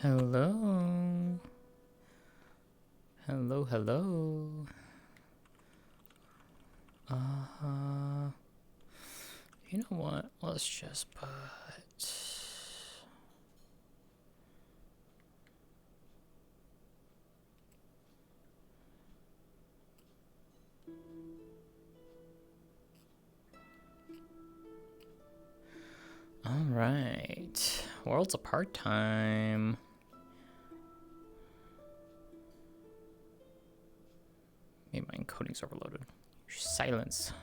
Hello. Hello, hello. You know what? Let's just put... Alright. Worlds apart time. Maybe my encoding's overloaded. Silence.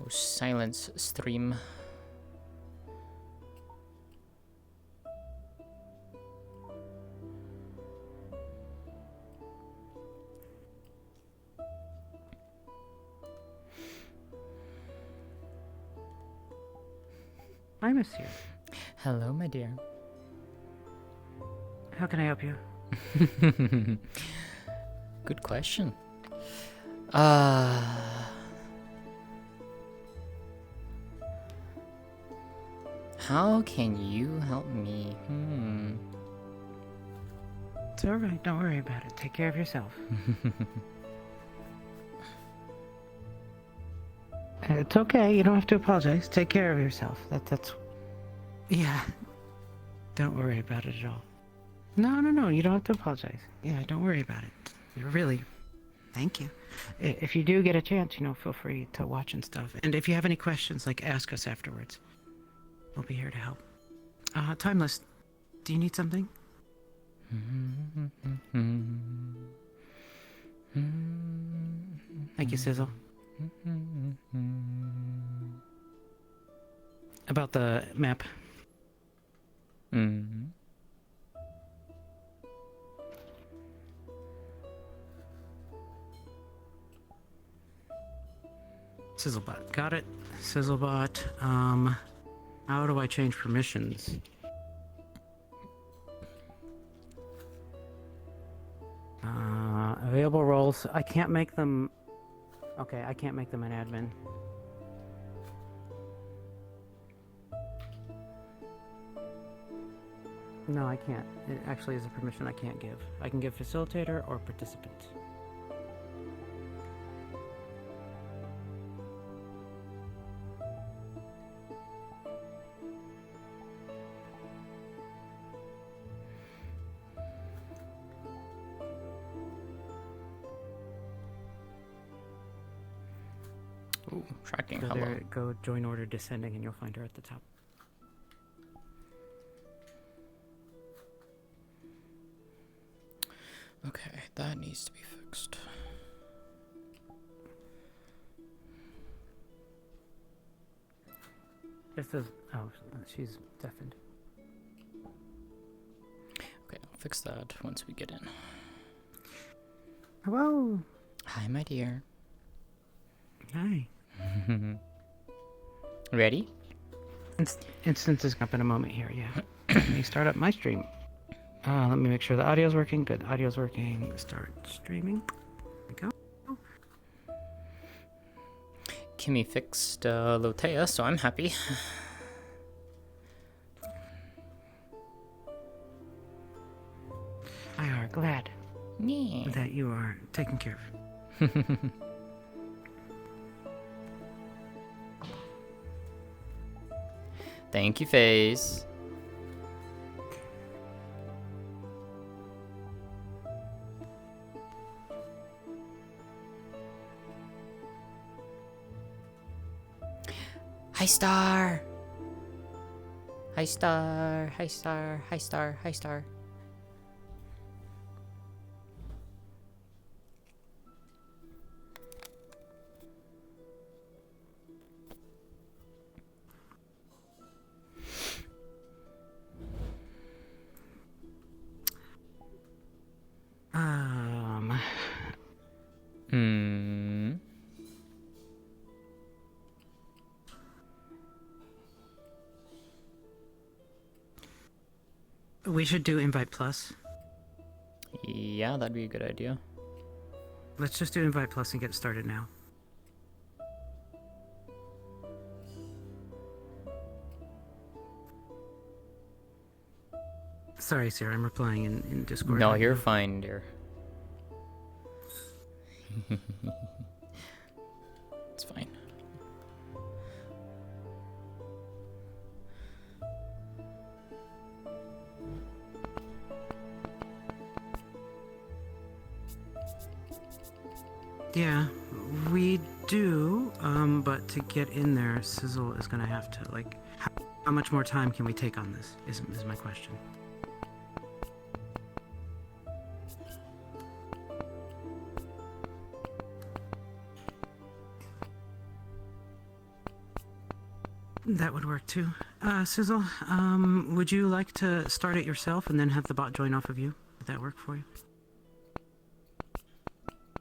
Oh, silence stream. I miss you. Hello, my dear. How can I help you? Good question. How can you help me? It's alright, don't worry about it. Take care of yourself. It's okay, you don't have to apologize. Take care of yourself. That's... Yeah. Don't worry about it at all. No, you don't have to apologize. Yeah, don't worry about it. Really. Thank you. If you do get a chance, feel free to watch and stuff. And if you have any questions, ask us afterwards. We'll be here to help. Timeless, do you need something? Thank you, Sizzle. About the map. Sizzlebot. Got it. Sizzlebot. How do I change permissions? Available roles. I can't make them... Okay, I can't make them an admin. No, I can't. It actually is a permission I can't give. I can give facilitator or participant. Ooh, tracking. Go Hello. there, go join order descending and you'll find her at the top. Okay, that needs to be fixed. Just as... Oh, she's deafened. Okay, I'll fix that once we get in. Hello. Hi, my dear. Hi. Ready? Instance is up in a moment here, yeah. Let me start up my stream. Let me make sure the audio's working. Good, audio's working. Start streaming. There we go. Kimmy fixed Lótëa, so I'm happy. I are glad Yeah. that you are taken care of. Thank you, Faze. Hi, Star. Hi, Star. Hi, Star. Hi, Star. Hi, Star. We should do Invite Plus. Yeah, that'd be a good idea. Let's just do Invite Plus and get started now. Sorry, Sarah, I'm replying in Discord. No, right you're now. fine, dear. It's fine. Yeah, we do, but to get in there, Sizzle is gonna have to, like, how much more time can we take on this, is my question. That would work too. Sizzle, would you like to start it yourself and then have the bot join off of you? Would that work for you?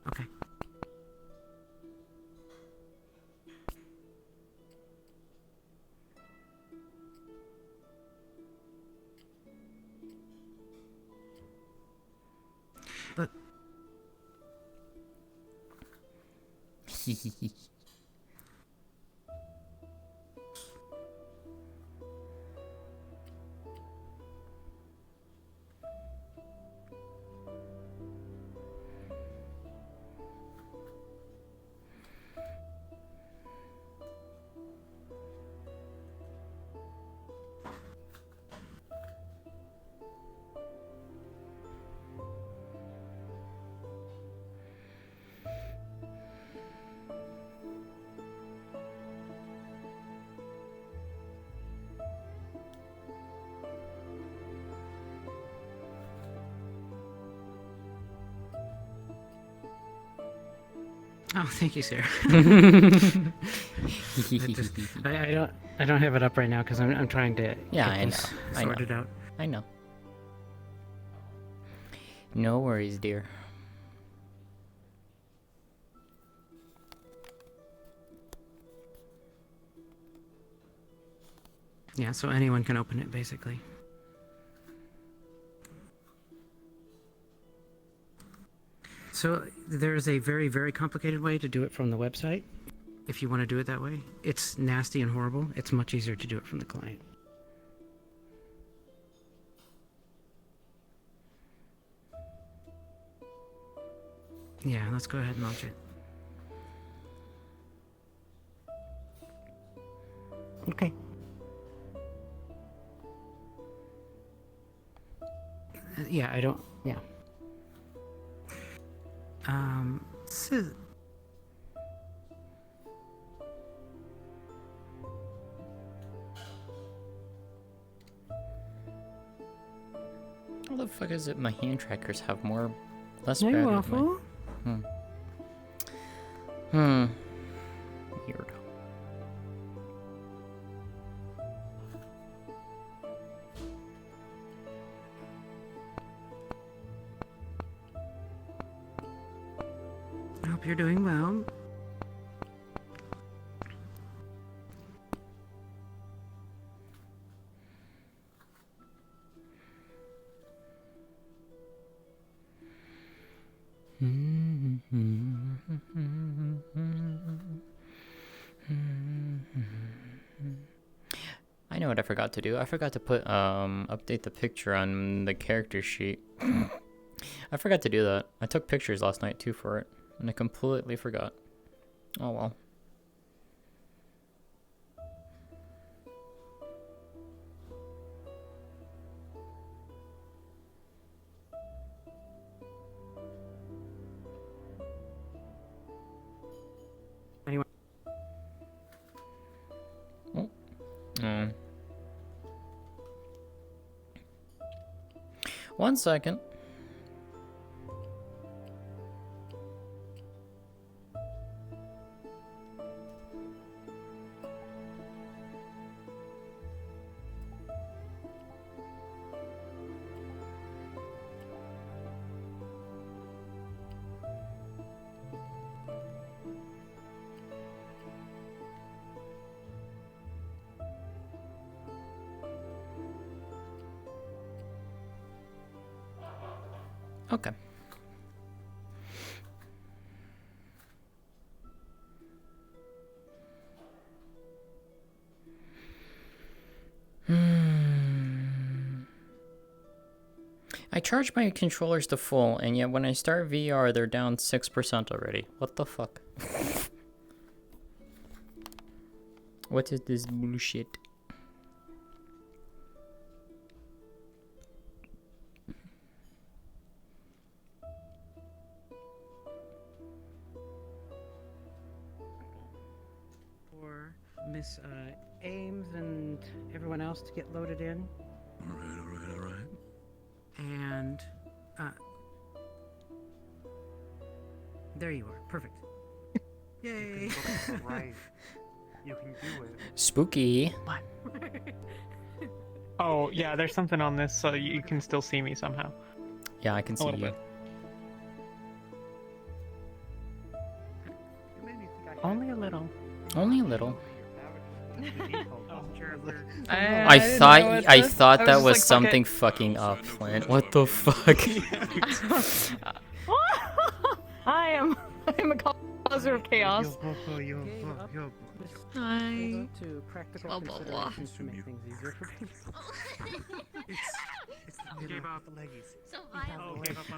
Okay. But oh, thank you, Sarah. I don't have it up right now because I'm trying to Yeah, get this I know. sorted out. I know. No worries, dear. Yeah, so anyone can open it basically. So there's a very, very complicated way to do it from the website. If you want to do it that way, it's nasty and horrible. It's much easier to do it from the client. Yeah, let's go ahead and launch it. Okay. Yeah, I don't. Yeah. So How the fuck is it my hand trackers have more, less hey, battery? Waffle. Weird. I hope you're doing well. I know what I forgot to do. I forgot to put update the picture on the character sheet. I forgot to do that. I took pictures last night too for it, and I completely forgot. Oh well. Anyway. Oh. 1 second. Okay. I charge my controllers to full, and yet when I start VR, they're down 6% already. What the fuck? What is this bullshit? For Miss Ames and everyone else to get loaded in. All right. And, there you are. Perfect. Yay! Right. You can do it. Spooky. Oh, yeah, there's something on this so you can still see me somehow. Yeah, I can see little you. bit. You made me think I had Only a little. Only a little. I didn't know what I this- thought I that just was like, fuck something it. fucking up, Flint. What the fuck? I am a causer of chaos. Hi. To practical Blah, blah, blah. considerations to make things easier for people. You gave up the leggies.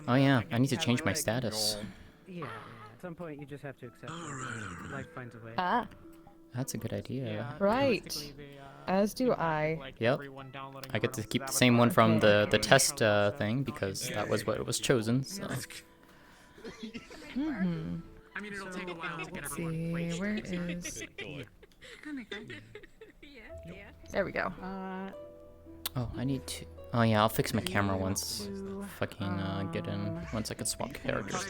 Oh yeah, I need to change my status. Yeah, at some point you just have to accept it. Life finds a way. Ah, That's a good idea. right. As do I. Yep. I get to keep the same one from the test thing because that was what was chosen. So. Hmm. I mean, it'll take a while to get Let's everyone see. Where is? There we go. Oh, I need to. Oh yeah, I'll fix my camera once. Fucking get in. Once I can swap characters.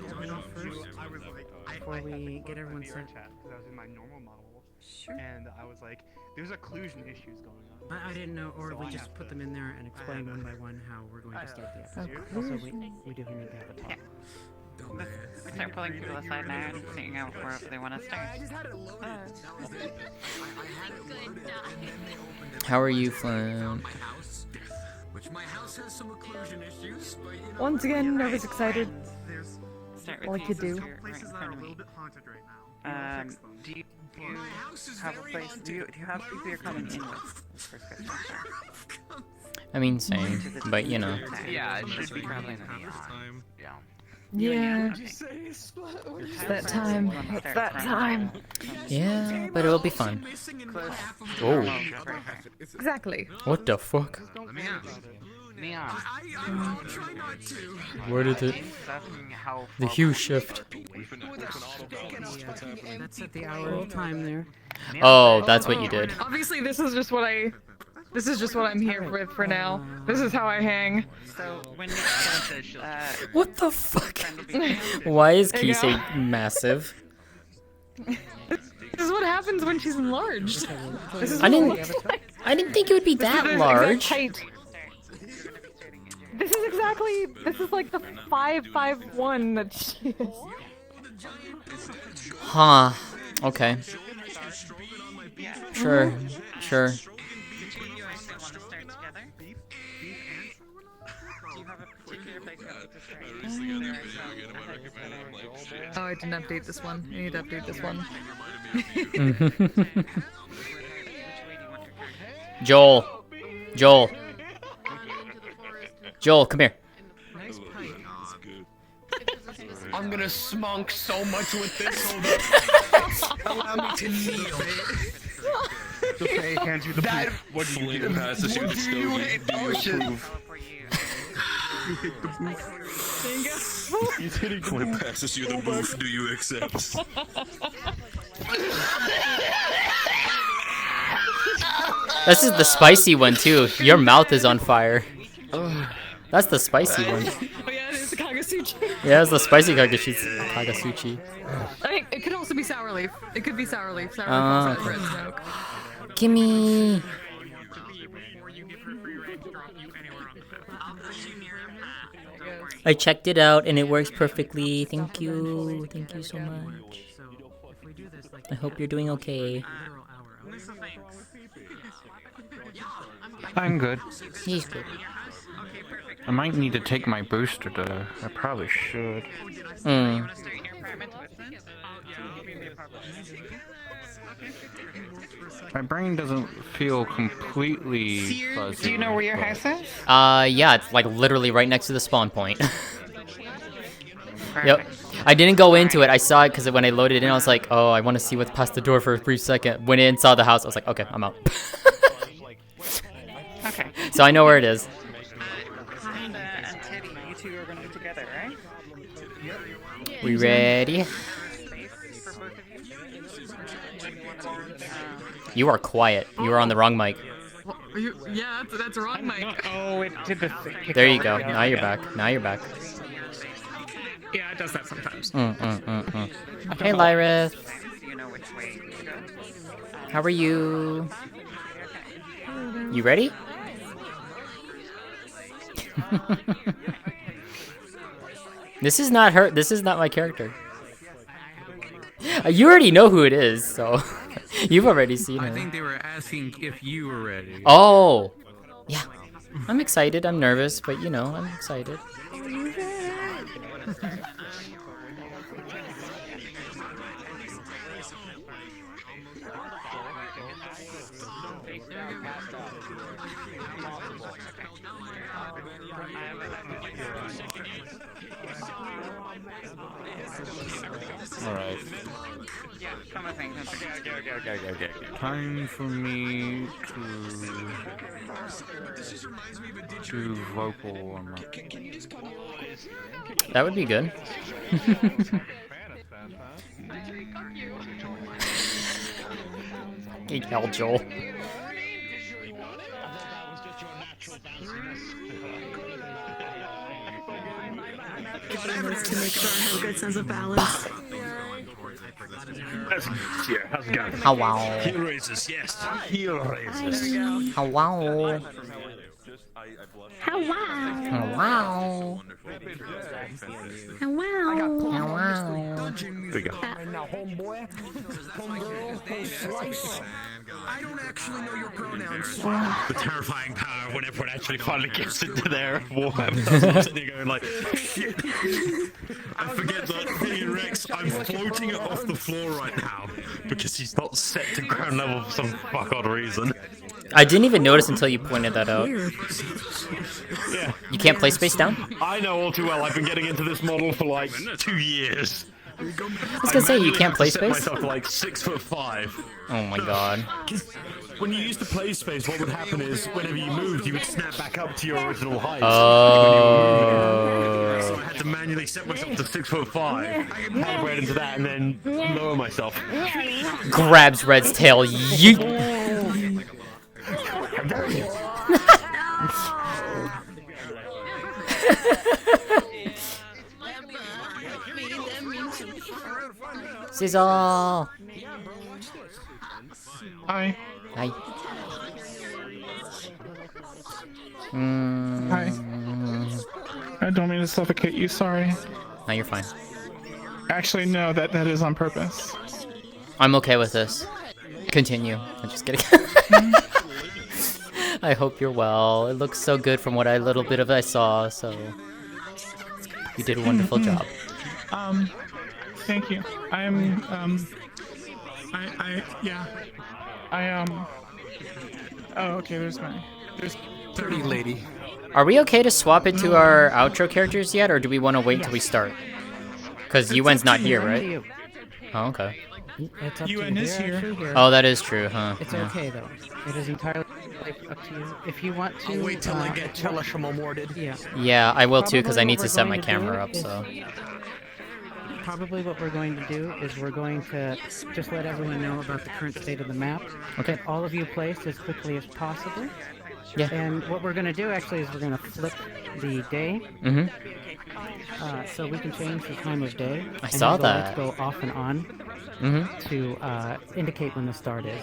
Before we get everyone your set. chat because I was in my normal model. Sure. And I was like, there's occlusion issues going on. I didn't know, or So we I just have put to- them in there and explain one by one how we're going to start the episode. Oh, Also, we do need to have a talk. Start pulling people aside now and figuring out where they want to start. How are you, Flint? Which my house has some occlusion issues, but you know. Once again, I was excited. There's Start with Like you pieces do. right in places that are front a of little me. bit haunted right now. Fix them. Do you My house is have a very place? haunted. Do you have people you're coming in with? First question. I mean, same, but you know. Yeah, it should be probably not. Yeah. It's that time. It's that time. Yeah, but it'll be fun. Oh. Oh, Exactly. what the fuck? Neon. I'll try not to. Where did it? Asking how The hue shift. That's at the hour of time there. Oh, that's what you did. Obviously, this is just what I. This is just what I'm here with for now. This is how I hang. So when What the fuck? Why is There you Kisei go. massive? This is what happens when she's enlarged. This is I what didn't. it looks like. I didn't think it would be This is that the large. exact height. This is exactly. This is like the 5'1" that she is. Huh. Okay. Sure. Sure. Oh, I didn't update this one. I need to update this one. Joel. Joel. Joel, come here. I'm gonna smunk so much with this. Hold up. Allow me to kneel. Okay, hands you the That. What do you get passes you the Do you stogie? hit Do you ocean? approve? He's hitting the When it passes you the booth, do you accept? This is the spicy one too. Your mouth is on fire. That's the spicy one. Oh yeah, it is the Kagasuchi. Yeah, it's the spicy Kagasuchi. I think it could also be sour leaf. It could be sour leaf. Sour leaf Ah. also has red smoke. Gimme. I checked it out and it works perfectly. Thank you. Thank you so much. So if we do this like I hope you're doing okay. literal hour. I'm good. He's good. I might need to take my booster though. I probably should. Mm. My brain doesn't feel completely fuzzy. Do you know where your but- house is? Yeah, it's like literally right next to the spawn point. Yep. Perfect. I didn't go into it. I saw it because when I loaded in, I was like, oh, I want to see what's past the door for a brief second. Went in, saw the house. I was like, okay, I'm out. Okay. So I know where it is. And Teddy, you two are going to be together, right? We ready? Space for both of you? You are quiet. You are on the wrong mic. Yeah, that's wrong, Mike. Oh, it did the thing. There you go. Now you're back. Now you're back. Yeah, it does that sometimes. Hey, Lyrith. So you know which way to go. How are you? You ready? This is not her. This is not my character. You already know who it is, so you've already seen I her. think they were asking if you were ready. Oh, yeah. I'm excited. I'm nervous, but you know, I'm excited. Alright. Come with me. Time for me to vocal warm up. That would be good. Geek hell, Joel. To make sure I have a good sense of balance. Yeah, how's it going? Hello. Heel raisers, yes. Heel raisers. Hello. Hello. Hello. Hello. There we go. Now, homeboy, homegirl, homeslice. I don't actually know your pronouns. The terrifying power when everyone actually finally gets into their Warhammer. I'm sitting there going like, shit. I forget that me and Rex, I'm floating it off the floor right now because he's not set to ground level for some fuck odd reason. I didn't even notice until you pointed that out. Yeah. You can't play space down? I know all too well. I've been getting into this model for like 2 years. I was gonna say, you can't play set space? myself to like 6'5". Oh my god. When you used to play space, what would happen is whenever you moved, you would snap back up to your original height. Oh. So I had to manually set myself to 6'5", calibrate into that, and then lower myself. Grabs Red's tail. Yeet. How dare you? Sizzle. Hi. Hi. Hi. I don't mean to suffocate you, sorry. No, you're fine. Actually, no, that is on purpose. I'm okay with this. Continue. I'm just kidding. I hope you're well. It looks so good from what little bit of I saw, so you did a wonderful job. Thank you. Oh, okay, there's Pretty lady. Are we okay to swap it to our outro characters yet, or do we want to wait till we start? Because UN's not here, right? Oh, okay. It's up to UN you. is They're here. actually here. Oh, that is true, huh? It's Yeah. okay though. It is entirely up to you. If you want to. I'll wait till I get Telesham awarded. Yeah. Yeah, I will too, because I Probably need what to we're set my going to do camera up, is- so. Probably what we're going to do is we're going to just let everyone know about the current state of the map. Okay. Get all of you placed as quickly as possible. Yeah. And what we're going to do actually is we're going to flip the day. Mm-hmm. So we can change the time of day. I and saw have the lights that. go off and on Mm-hmm. to indicate when the start is.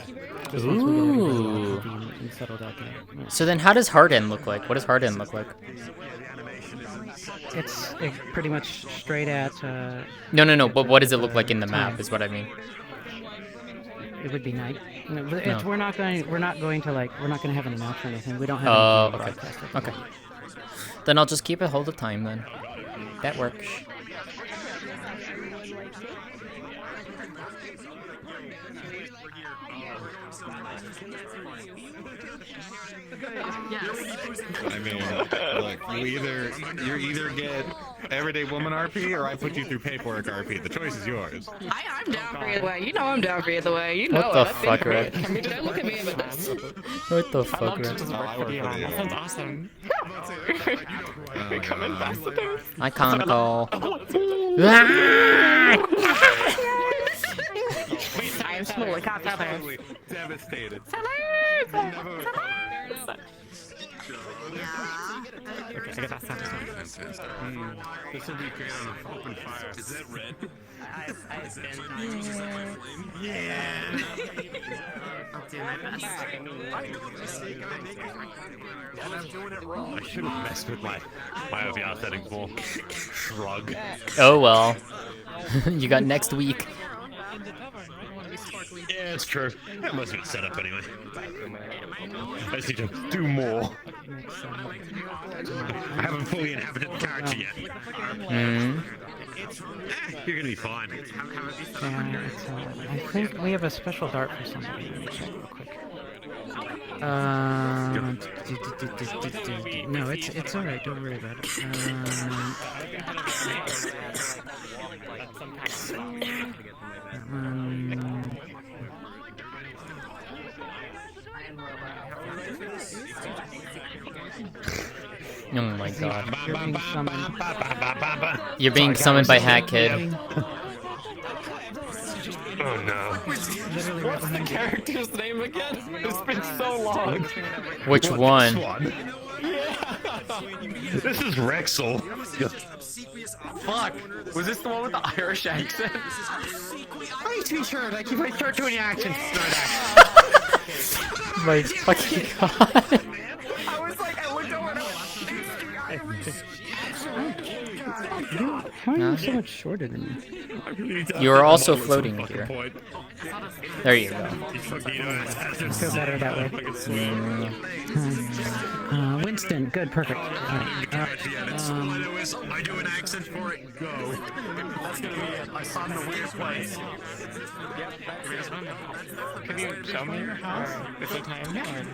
Just once we get everybody Ooh. happy and settled out there. Yeah. So then how does hard end look like? What does hard end look like? It's pretty much straight at. No, but what does it look like in the map is what I mean. It would be night. No, but No. we're not going to have an announcer or anything. We don't have Oh, anything to okay. broadcast it. Okay. Then I'll just keep a hold of time then. That works. I mean, look, you either get everyday woman RP or I put you through paperwork RP. The choice is yours. I'm down for either way. You know I'm down for either way. You know What the it. I've been fuck, for Rick? it. I mean, don't look at me in this. What the I fuck, love Rick? to just work for Dion. That sounds awesome. Become ambassadors. Iconical. I am smooth. Got Totally devastated. Okay, I guess that's not Fantastic. This will be great on an open fire. Is that red? Yeah. I'll do my best. I should have messed with my OBR settings more. Shrug. Oh well. You got next week. Yeah, it's true. That must be set up anyway. I just need to do more. I haven't fully inhabited the character yet. You're gonna be fine. Yeah, I think we have a special dart for somebody. Let me check real quick. No, it's all right. Don't worry about it. Oh my god. You're being summoned. You're being summoned by Hat Kid. Oh no. What's the character's name again? It's been so long. Which one? This is Rexel. Fuck. Was this the one with the Irish accent? Are you too sure? Like, you might start doing actions. My fucking god. I was like, I looked over. How are you so much shorter than me? You are also floating here. There you go. I feel better that way. Winston, good, perfect. All right. I do an accent for it. Go. That's gonna be it. I saw in the weird place. Can you show me your house? Is it time? Yeah.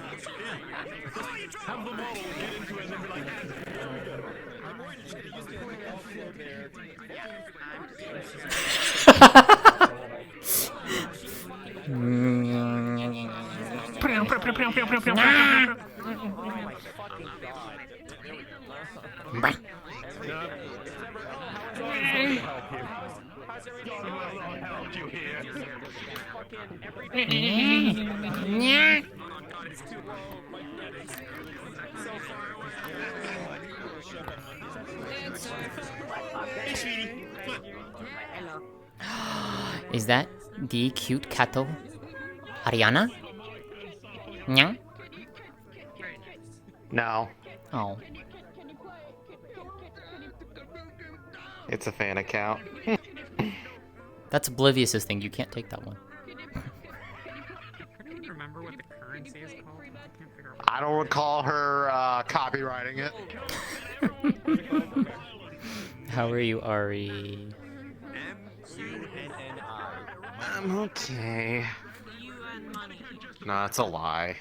Is that the cute cattle? Ariana? Nyang? No, Oh. it's a fan account. That's Oblivious's thing. You can't take that one. I don't remember what the currency is called. I can't figure out. I don't recall her copywriting it. How are you, Ari? I'm okay. No, it's a lie.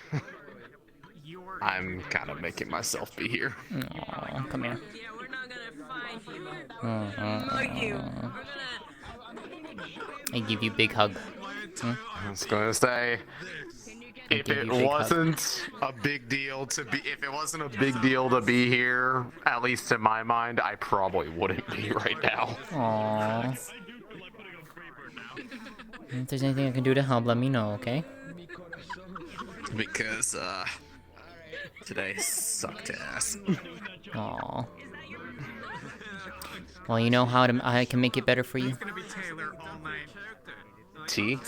I'm kind of making myself be here. Aw, come here. I give you big hug. I was gonna say, if give it you a big wasn't a big deal to be, if it wasn't a big deal to be here, at least in my mind, I probably wouldn't be right now. Aww. If there's anything I can do to help, let me know, okay? Because today sucked ass. Aw. Well, you know how I can make it better for you? Tea?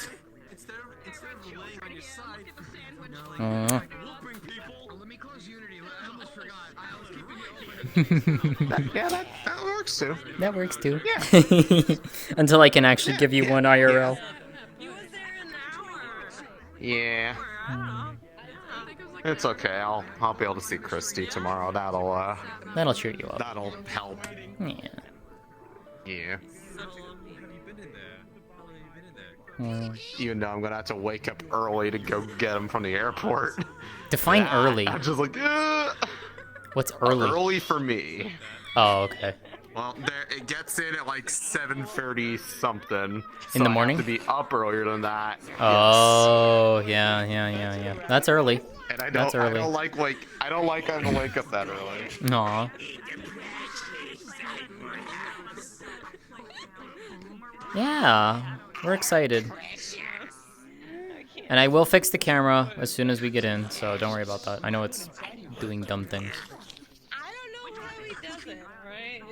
Aw. Yeah, that works too. That works too. Yeah. Until I can actually give you one IRL. Yeah. It's okay. I'll be able to see Christy tomorrow. That'll cheer you up. That'll help. Yeah. Yeah. Even though I'm gonna have to wake up early to go get him from the airport. Define early. I'm just like, ugh. What's early? Early for me. Oh, okay. Well, it gets in at like 7:30 something. In the I morning? have to be up earlier than that. Oh, yeah. That's early. And I That's don't early. I don't like having to wake up that early. Aw. Yeah, we're excited. And I will fix the camera as soon as we get in, so don't worry about that. I know it's doing dumb things. I don't know how he does it, right?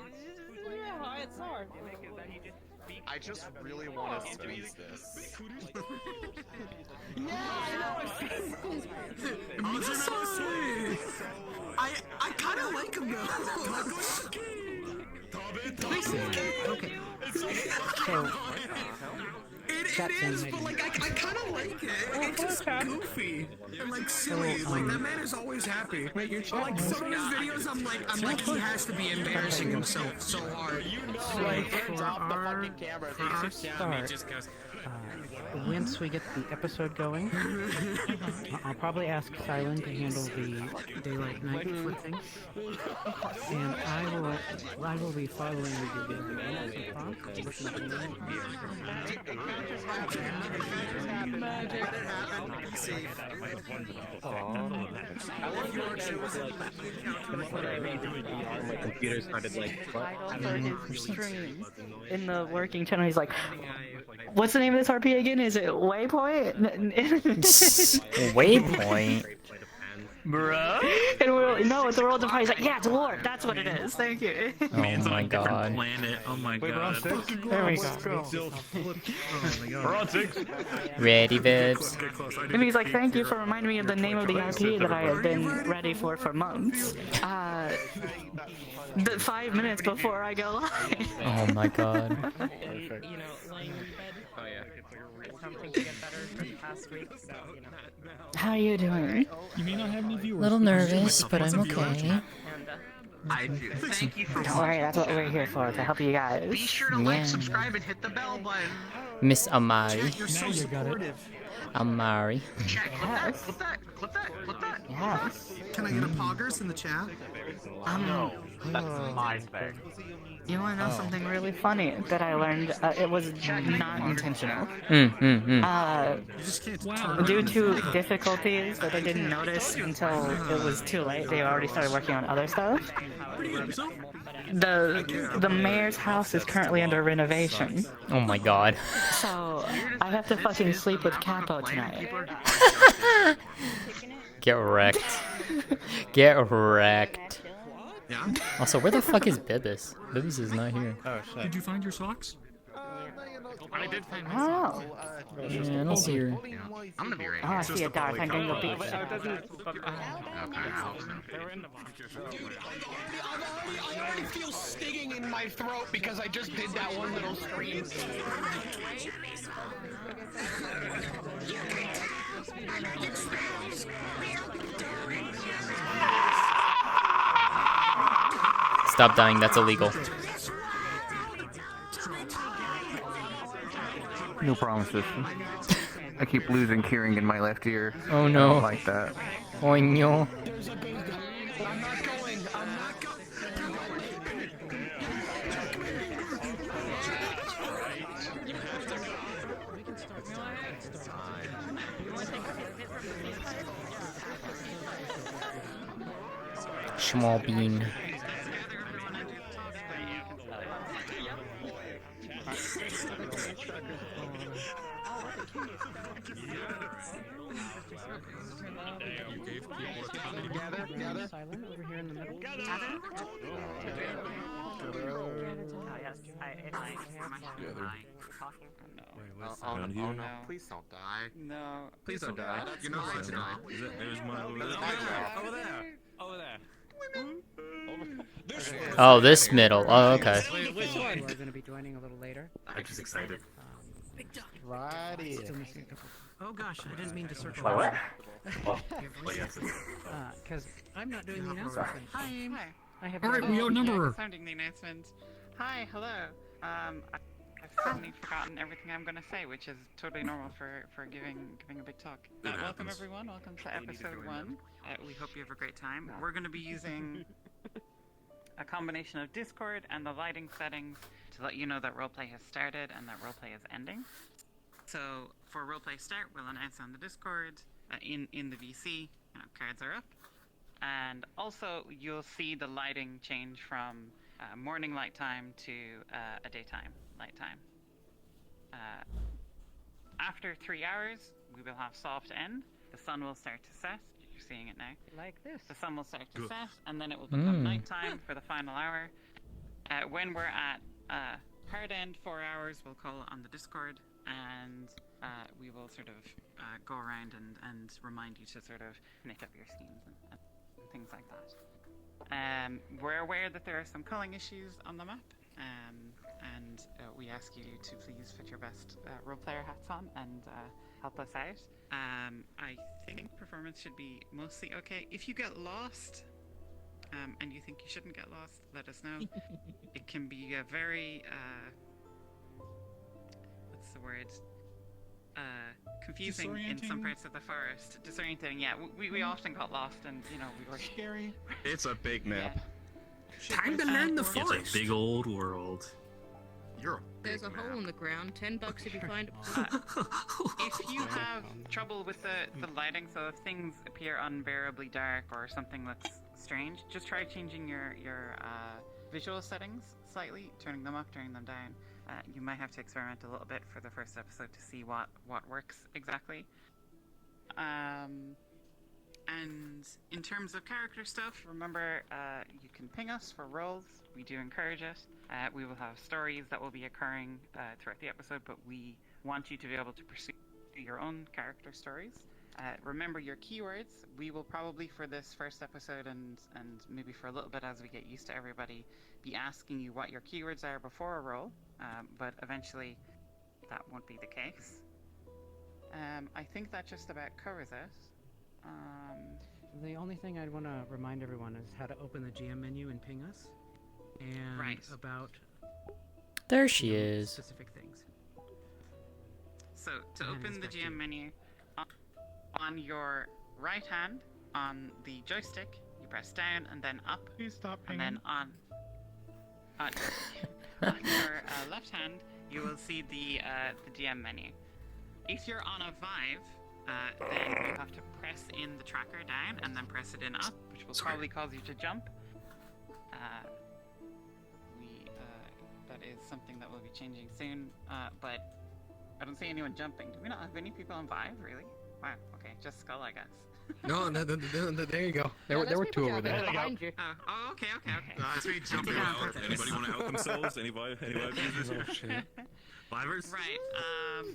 It's hard. I just really want to squeeze this. I kind of like him though. Okay. So, It is, but like I kind of like it. It's just goofy and like silly. Like that man is always happy. Like some of his videos, I'm like he has to be embarrassing himself so hard. like for our start, once we get the episode going, I'll probably ask Silent to handle the daylight night flipping, and I will be following the My computer started like In the working channel, he's like, "What's the name of this RP again? Is it Waypoint?" Waypoint? Bruh. And we're no, it's a World of Fire. He's like, "Yeah, it's Warp. That's what it is. Thank you." Oh my god. Planet. Oh my god. There we go. We're on 6. Ready, Vibs? And he's like, "Thank you for reminding me of the name of the RP that I have been ready for months." The 5 minutes before I go live. Oh my god. You know, laying in bed. Oh yeah. Something to get better past week. So, you know. How are you doing? You may not have any viewers. Little nervous, but I'm okay. I do. Thank you for Don't worry, that's what we're here for, to help you guys. Be sure to like, subscribe, and hit the bell button. Miss Amari. You're so supportive. Amari. Check, clip that. Yes. Can I get a poggers in the chat? That's my thing. You want to know something really funny that I learned? It was not intentional. Due to difficulties that I didn't notice until it was too late, they already started working on other stuff. The mayor's house is currently under renovation. Oh my god. So I have to fucking sleep with Capo tonight. Get wrecked. Get wrecked. Yeah? Also, where the fuck is Bibis? Bibis is not here. Oh shit. Did you find your socks? I did find Oh. Yeah, I don't see her. I'm gonna be right Oh, I see a Darth. I'm going to go beach. I already feel stinging in my throat because I just did that one little scream. Stop dying, that's illegal. No promises. I keep losing hearing in my left ear. Oh no. I don't like that. Oh no. I'm not going. Small bean. Silent over here in the middle. Oh no, please don't die. No. Please don't die. You're not allowed to die. There's my over there. Over there. Oh, this middle. Oh, okay. Which one? We're going to be joining a little later. I'm just excited. Righty. Oh gosh, I didn't mean to search. What? Because I'm not doing the announcement. Hi. I have. Alright, we outnumber her. I'm doing the announcement. Hi, hello. I suddenly forgotten everything I'm gonna say, which is totally normal for giving a big talk. Welcome everyone. Welcome to episode 1. We hope you have a great time. We're gonna be using a combination of Discord and the lighting settings to let you know that roleplay has started and that roleplay is ending. So for roleplay start, we'll announce on the Discord, in the VC, cards are up. And also you'll see the lighting change from morning light time to a daytime light time. After 3 hours, we will have soft end. The sun will start to set. You're seeing it now. Like this. The sun will start to set, and then it will become nighttime for the final hour. When we're at hard end 4 hours, we'll call on the Discord, and we will sort of go around and remind you to sort of knit up your schemes and things like that. We're aware that there are some culling issues on the map, and we ask you to please put your best roleplayer hats on and help us out. I think performance should be mostly okay. If you get lost, and you think you shouldn't get lost, let us know. It can be a very, what's the word? Confusing in some parts of the forest. Disorienting, yeah. We often got lost and, we were... Scary. It's a big map. Time to learn the It's forest. a big old world. You're a There's a hole in the ground. $10 if you find it. If you have trouble with the lighting, so if things appear unbearably dark or something looks strange, just try changing your visual settings slightly, turning them up, turning them down. You might have to experiment a little bit for the first episode to see what works exactly. And in terms of character stuff, remember you can ping us for roles. We do encourage it. We will have stories that will be occurring throughout the episode, but we want you to be able to pursue your own character stories. Remember your keywords. We will probably for this first episode and maybe for a little bit as we get used to everybody be asking you what your keywords are before a roll, but eventually that won't be the case. I think that just about covers it. The only thing I'd want to remind everyone is how to open the GM menu and ping us, and about There she is. specific things. So to open the GM menu, on your right hand on the joystick, you press down and then up. Please stop and pinging. then on your left hand, you will see the GM menu. If you're on a Vive, then you have to press in the tracker down and then press it in up, which will probably cause you to jump. That is something that will be changing soon, but I don't see anyone jumping. Do we not have any people on Vive, really? Wow, okay, just Skull, I guess. No, there you go. There were two over there. Oh, okay. That's me jumping out. Anybody want to out themselves? Anybody users? Oh shit. Vivers? Right,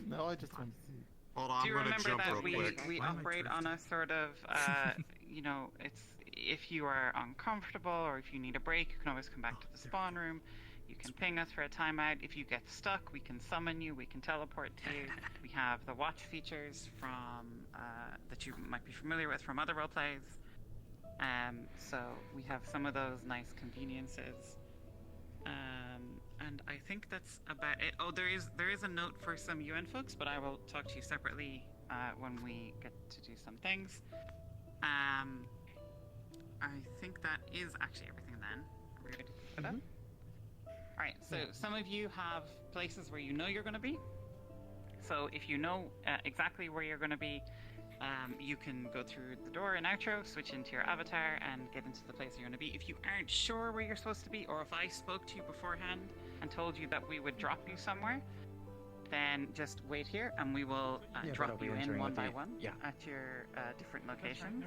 No, I just want to see. Hold on, do you I'm gonna remember jump that real quick. we operate on a sort of, it's if you are uncomfortable or if you need a break, you can always come back to the spawn room. You can ping us for a timeout. If you get stuck, we can summon you, we can teleport to you. We have the watch features from that you might be familiar with from other roleplays. So we have some of those nice conveniences. And I think that's about it. Oh, there is a note for some UN folks, but I will talk to you separately when we get to do some things. I think that is actually everything then. Are we ready to put up? Alright, so some of you have places where you know you're going to be. So if you know exactly where you're going to be, you can go through the door in outro, switch into your avatar, and get into the place you're going to be. If you aren't sure where you're supposed to be, or if I spoke to you beforehand and told you that we would drop you somewhere, then just wait here and we will drop you in one by one at your different locations.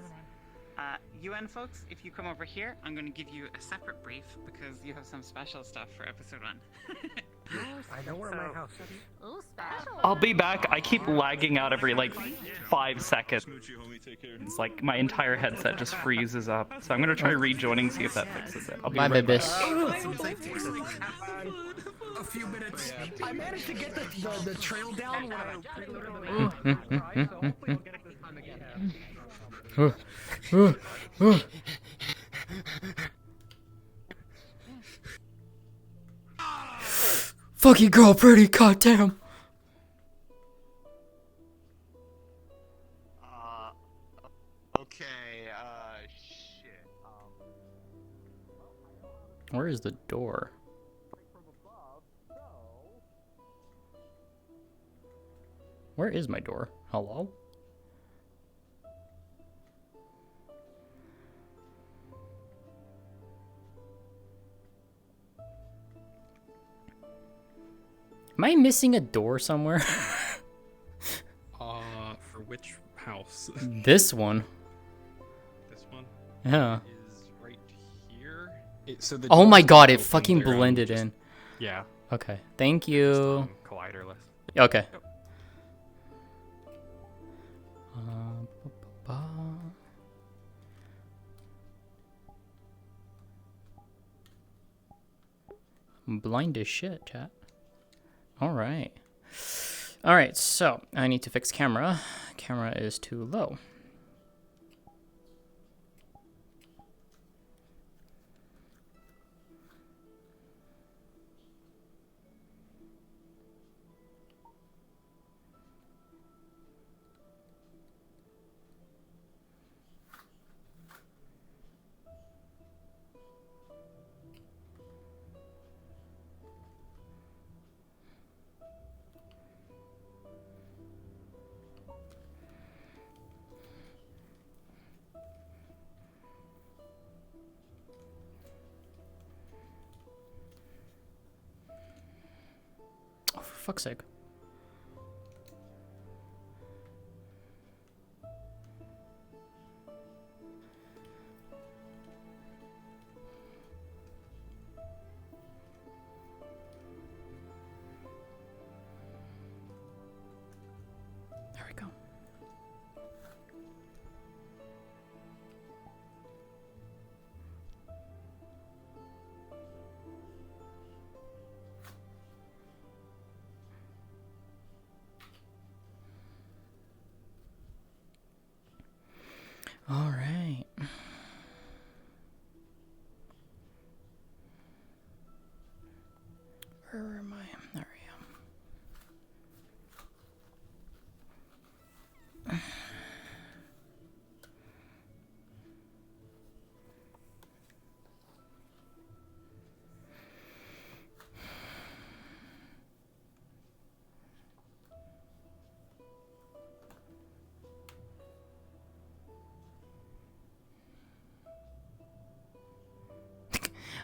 UN folks, if you come over here, I'm going to give you a separate brief because you have some special stuff for episode 1. I know where my house is. Ooh, special. I'll be back. I keep lagging out every 5 seconds. It's like my entire headset just freezes up. So I'm gonna try rejoining, see if that fixes it. I'll be My right back. A few minutes. I managed to get the trail down when I preloaded the so hopefully we'll get it this time again. Fucking girl pretty, goddamn. Okay, shit. Where is the door? Where is my door? Hello? Am I missing a door somewhere? For which house? This one. This one? Yeah. Is right here. So the Oh my door's god, it open, fucking they're, blended just- in. Yeah. Okay, thank you. Colliderless. Okay. Yep. Ba-ba-ba. I'm blind as shit, chat. Alright. Alright, so I need to fix camera. Camera is too low. Oh, for fuck's sake. There we go. All right. Where am I? There I am.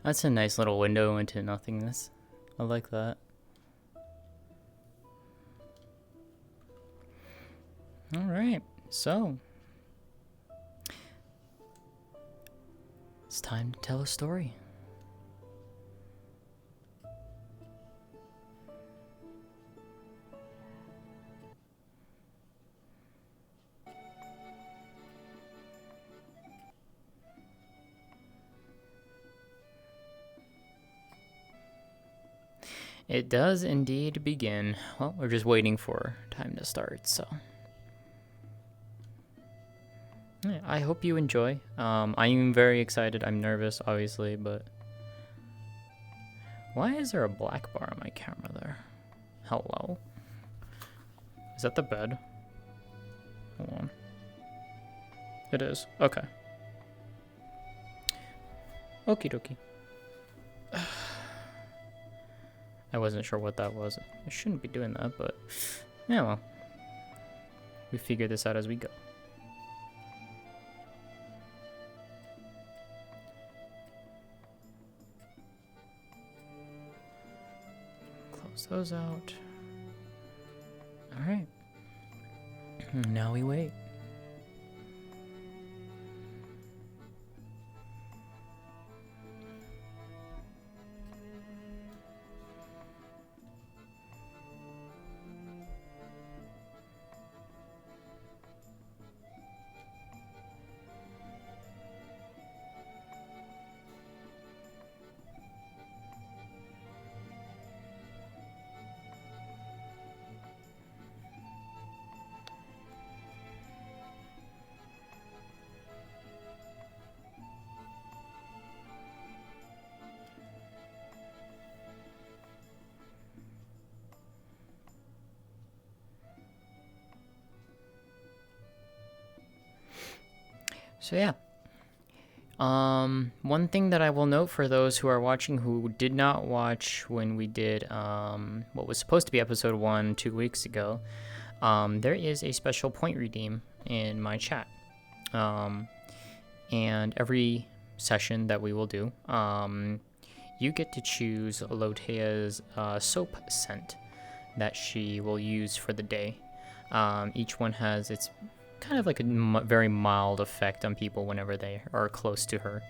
That's a nice little window into nothingness. I like that. All right, so it's time to tell a story. It does indeed begin. Well, we're just waiting for time to start, so. Yeah, I hope you enjoy. I am very excited. I'm nervous, obviously, but... Why is there a black bar on my camera there? Hello? Is that the bed? Hold on. It is. Okay. Okie dokie. I wasn't sure what that was. I shouldn't be doing that, but yeah, well. We figure this out as we go. Close those out. Alright. Now we wait. So yeah. One thing that I will note for those who are watching who did not watch when we did what was supposed to be episode 1 2 weeks ago, there is a special point redeem in my chat. And every session that we will do, you get to choose Lótëa's soap scent that she will use for the day. Each one has its kind of like a very mild effect on people whenever they are close to her.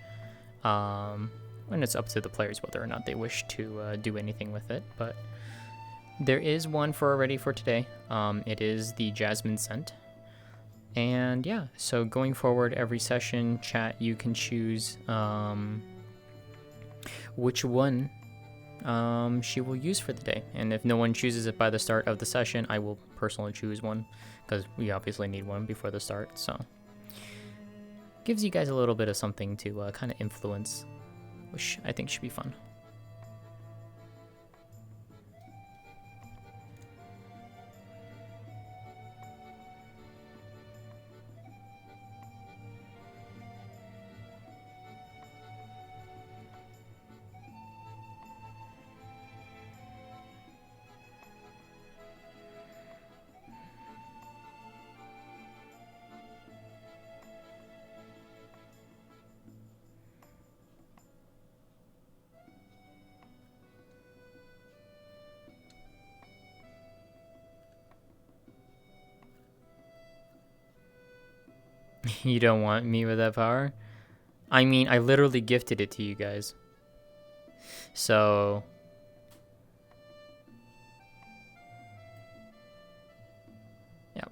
And it's up to the players whether or not they wish to do anything with it. But there is one already for today. It is the jasmine scent. And yeah, so going forward, every session, chat, you can choose which one she will use for the day. And if no one chooses it by the start of the session, I will personally choose one, because we obviously need one before the start. So gives you guys a little bit of something to kind of influence, which I think should be fun. You don't want me with that power? I mean, I literally gifted it to you guys. So... yeah.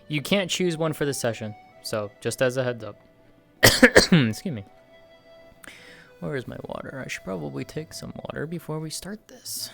You can't choose one for the session, so just as a heads up. Excuse me. Where is my water? I should probably take some water before we start this.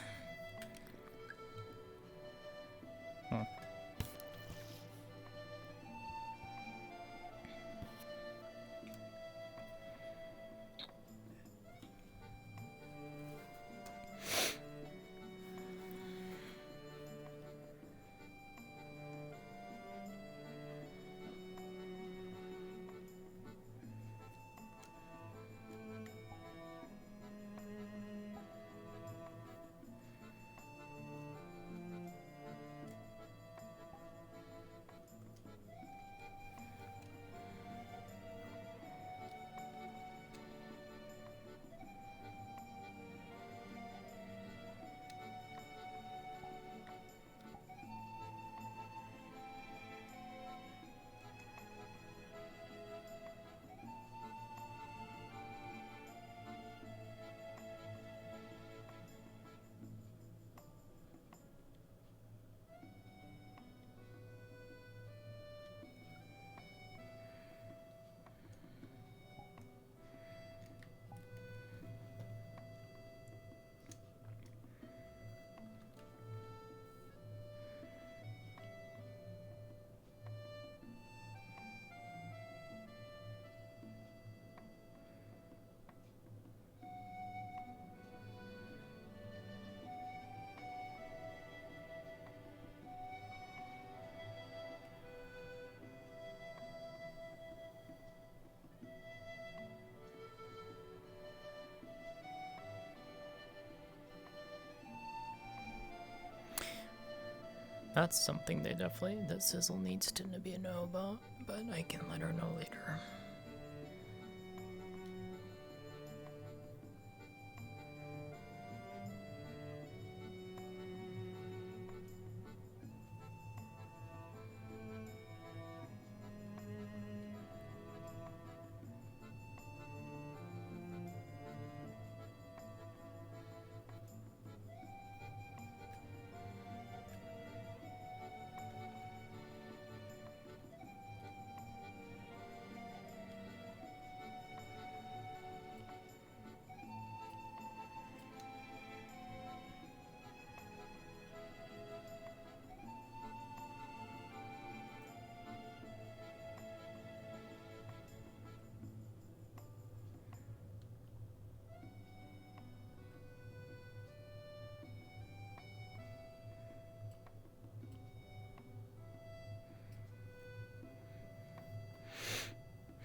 That's something that Sizzle needs to know about, but I can let her know later.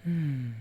Hmm.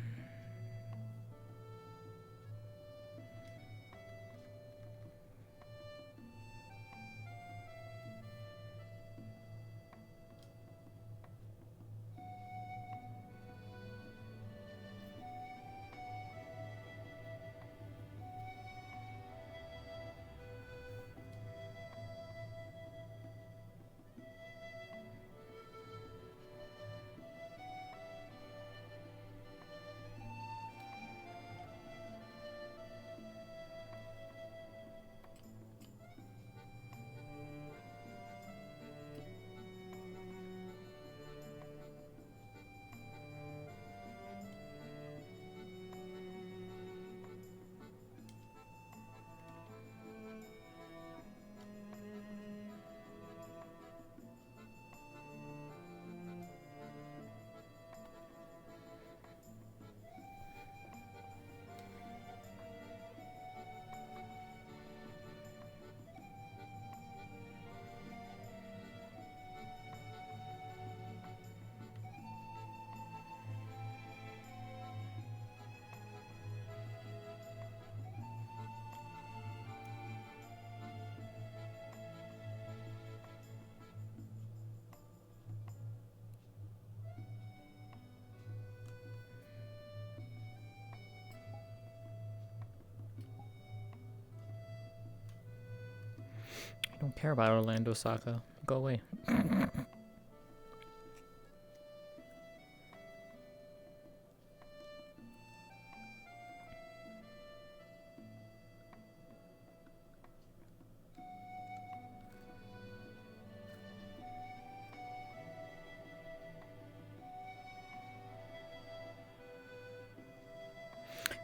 I don't care about Orlando Saka. Go away.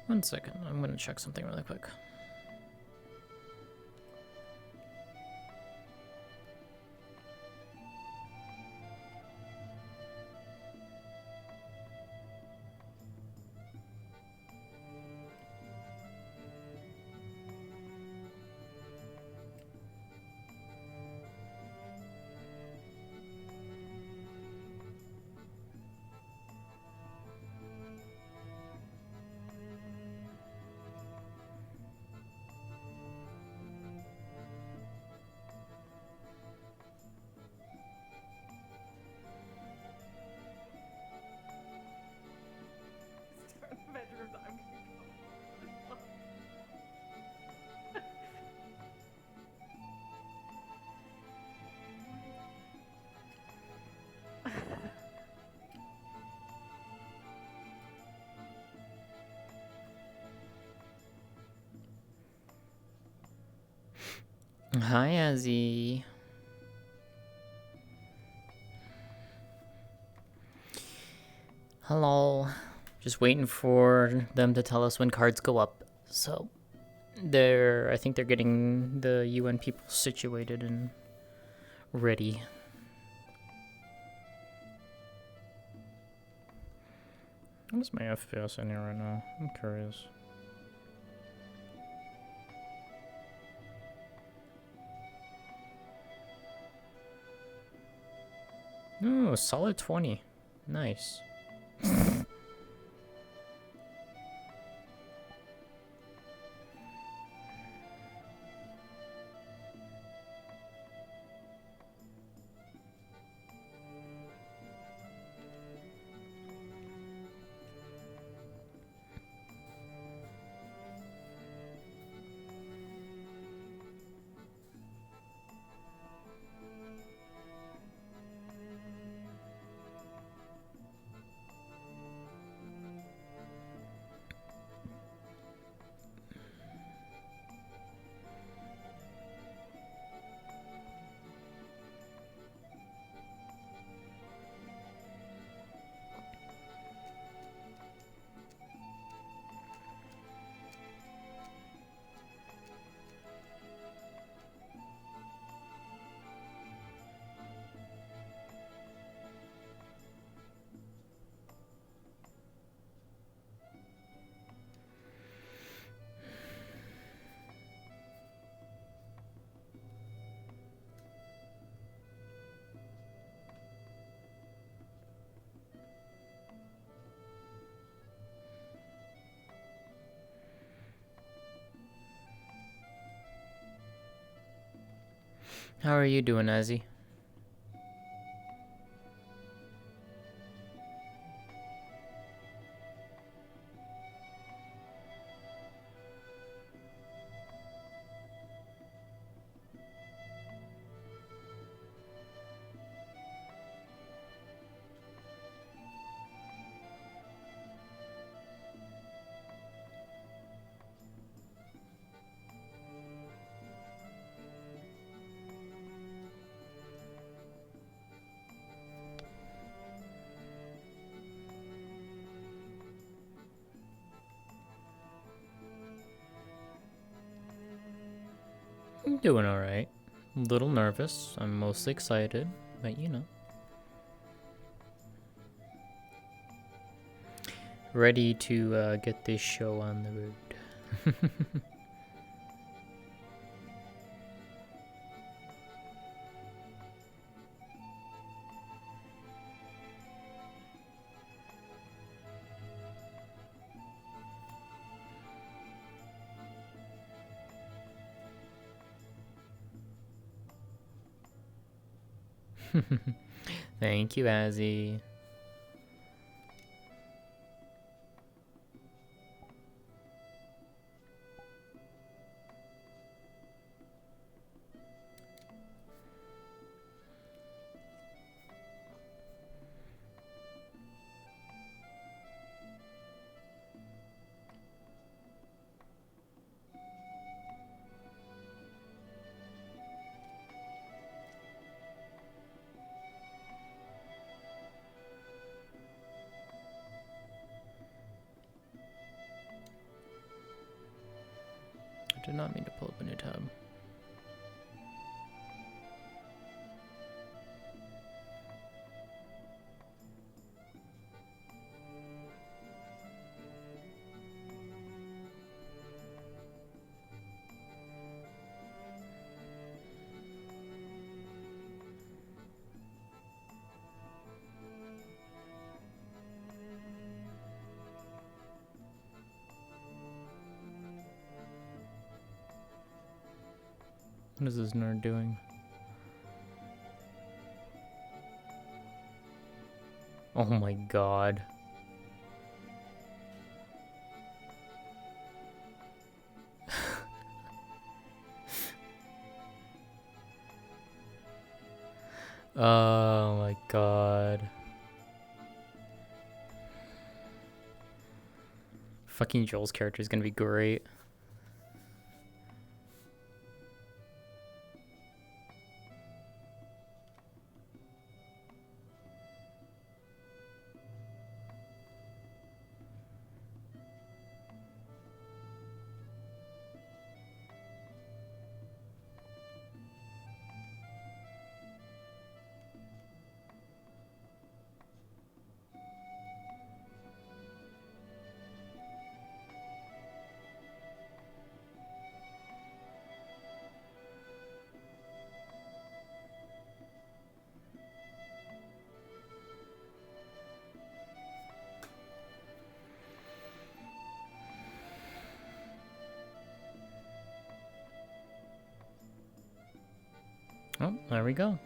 1 second. I'm gonna check something really quick. Hi, Azzy. Hello. Just waiting for them to tell us when cards go up. So, I think they're getting the UN people situated and ready. What is my FPS in here right now? I'm curious. Oh, solid 20. Nice. How are you doing, Azzy? I'm doing alright. A little nervous. I'm mostly excited, but you know. Ready to get this show on the road. Thank you, Azzy. I did not mean to pull up a new tab. What is this nerd doing? Oh my god. Oh my god. Fucking Joel's character is gonna be great. Oh, there we go.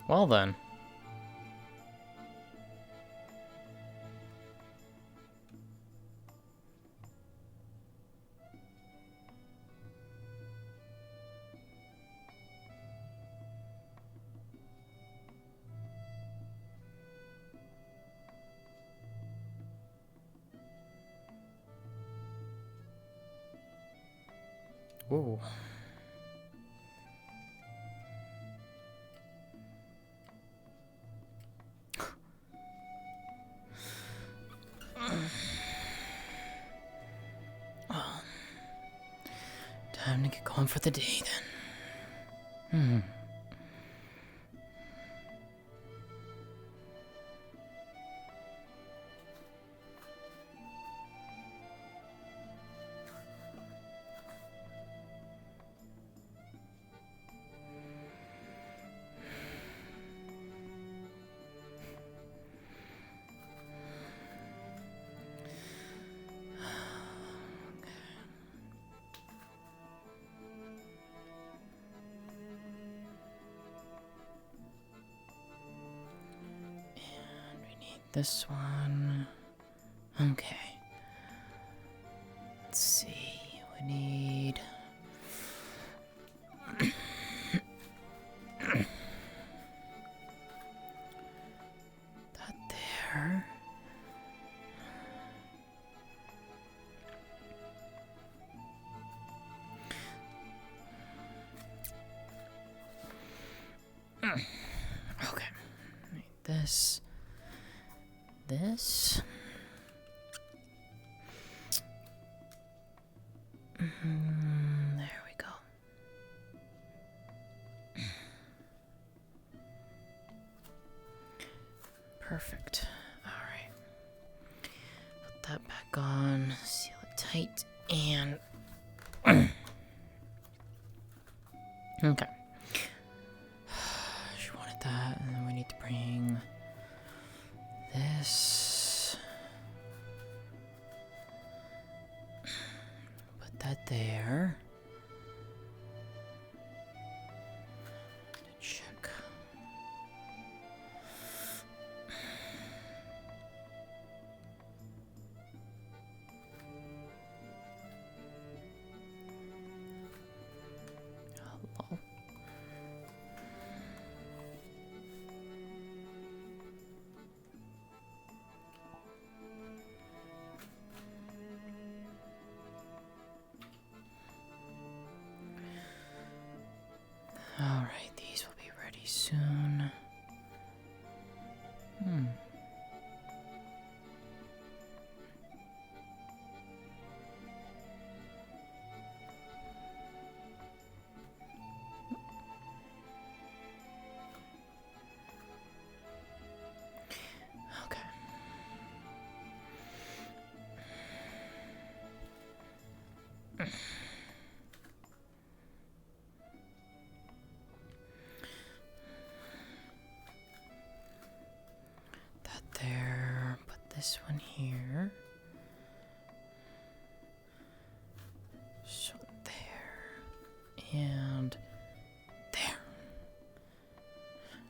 Well then. Whoa. Time to get going for the day then. This one. Okay. Let's see. We need. That there. Okay. Need this. This. There we go. Perfect. Alright. Put that back on, seal it tight, and. Okay. She wanted that, and then we need to bring this. Put that there. Check. Hello. Alright, these will be ready soon. Okay. That there, put this one here. So there, and there.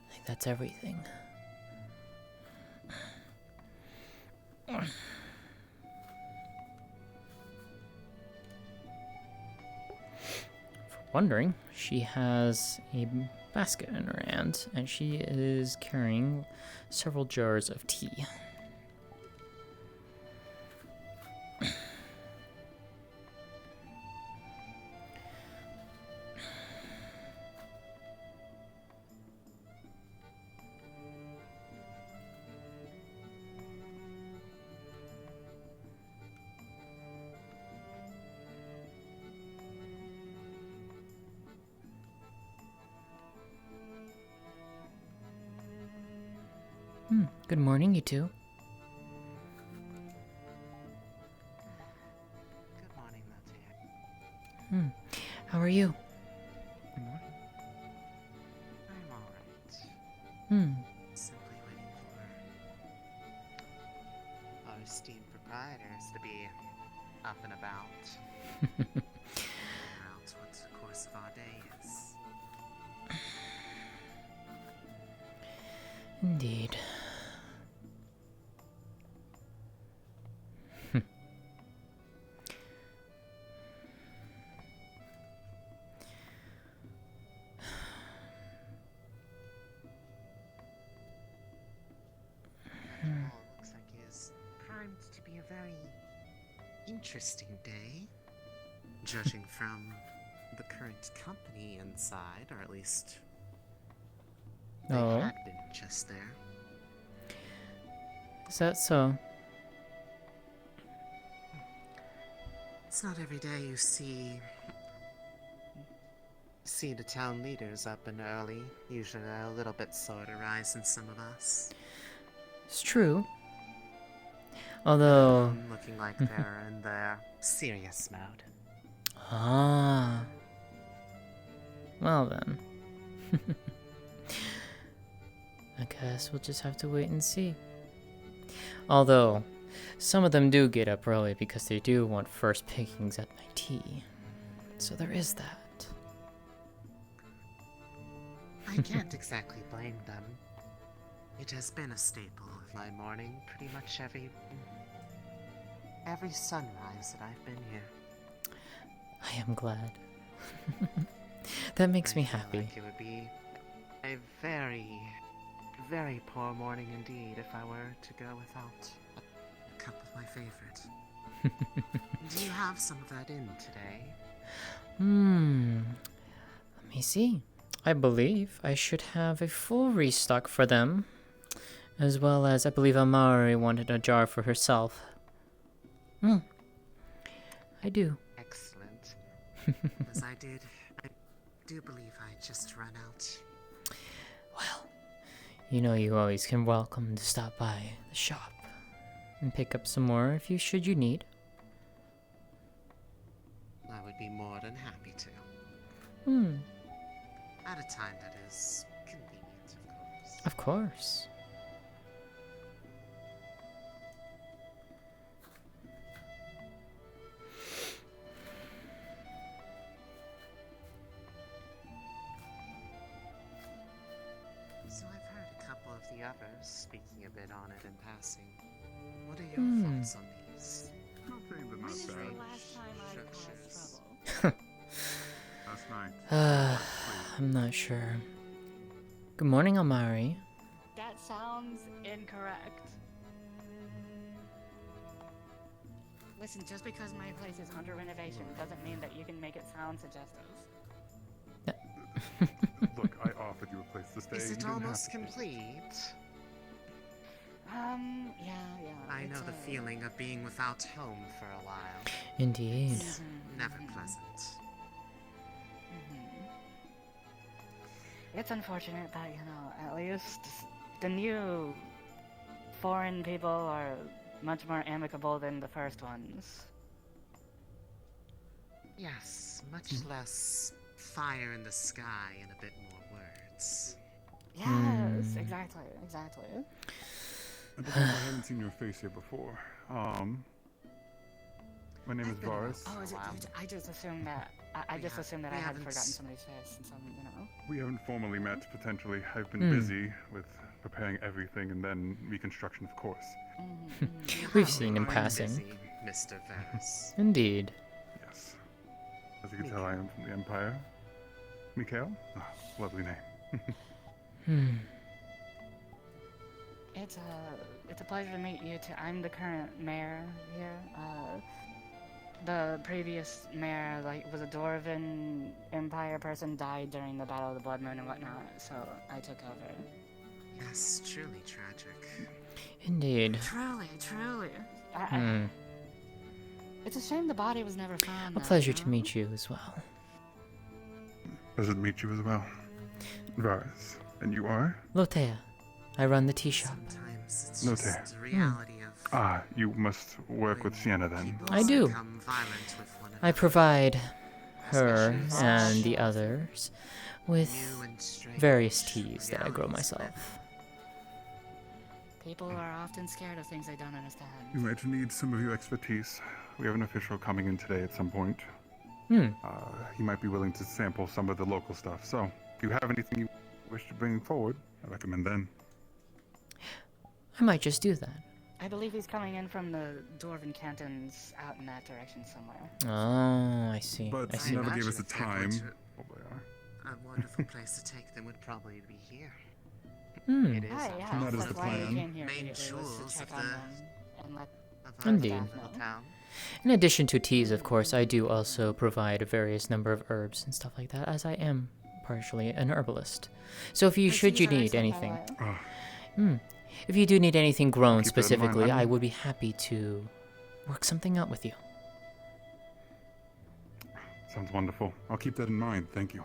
I think that's everything. Wondering, she has a basket in her hand, and she is carrying several jars of tea. Good morning, you two. Good morning, Lótëa. How are you? Good morning. I'm alright. Simply waiting for our esteemed proprietors to be up and about. Figure out what the course of our day is. Indeed. Looks like it is primed to be a very interesting day, judging from the current company inside, or at least they had been just there. Is that so? It's not every day you see see the town leaders up and early. Usually they're a little bit slower to rise than some of us. It's true. Although... Looking like they're in their serious mode. Ah. Well then. I guess we'll just have to wait and see. Although, some of them do get up early because they do want first pickings at my tea. So there is that. I can't exactly blame them. It has been a staple of my morning pretty much every sunrise that I've been here. I am glad. That makes me happy. Like it would be a very, very poor morning indeed if I were to go without a cup of my favorite. Do you have some of that in today? Let me see. I believe I should have a full restock for them. As well as I believe Amari wanted a jar for herself. I do. Excellent. As I do believe I just ran out. Well, you know you always can welcome to stop by the shop and pick up some more if you should you need. I would be more than happy to. At a time that is convenient, of course. Of course. So I've heard a couple of the others speaking a bit on it in passing. What are your thoughts on these? Last night. I'm not sure. Good morning, Amari. That sounds incorrect. Listen, just because my place is under renovation doesn't mean that you can make it sound suggestive. Look, I offered you a place to stay. Is You it didn't have almost to. complete? Yeah. I know the feeling of being without home for a while. Indeed. Never pleasant. It's unfortunate that, at least the new foreign people are much more amicable than the first ones. Yes, much less fire in the sky and a bit more words. Yes, exactly. I believe I haven't seen your face here before. My name is Vallis. Oh, is it? I just assumed that. I just assumed that I had forgotten somebody's face, since I'm, We haven't formally met, potentially. I've been busy with preparing everything and then reconstruction, of course. We've seen in passing. Busy, Mr. Vallis. Indeed. Yes. As you can tell, I am from the Empire. Mikhail? Oh, lovely name. It's a pleasure to meet you too. I'm the current mayor here. The previous mayor, was a Dwarven Empire person, died during the Battle of the Blood Moon and whatnot, so I took over. Yes, truly tragic. Indeed. Truly. It's a shame the body was never found. A pleasure to meet you as well. Pleasure to meet you as well. Vallis. And you are? Lótëa. I run the tea shop. Sometimes it's Lótëa. just the reality of You must work with Sienna then. I do. become violent with one I provide her and the others with new and strange various teas that I grow myself. People are often scared of things they don't understand. You might need some of your expertise. We have an official coming in today at some point. He might be willing to sample some of the local stuff. So, if you have anything you wish to bring forward, I recommend then. I might just do that. I believe he's coming in from the Dwarven cantons out in that direction somewhere. Oh, I see. But I see. never gave imagine us a if they're going time. to- Oh, they are. A wonderful place to take them would probably be here. Hmm. It is Yeah, That is that's the why we plan. came here Main immediately, was jewels to check of on the- them and let of our Indeed. little town. In addition to teas, of course, I do also provide a various number of herbs and stuff like that, as I am partially an herbalist. So if you should you need anything, if you do need anything grown Keep that in mind, specifically, man. I would be happy to work something out with you. Sounds wonderful. I'll keep that in mind. Thank you.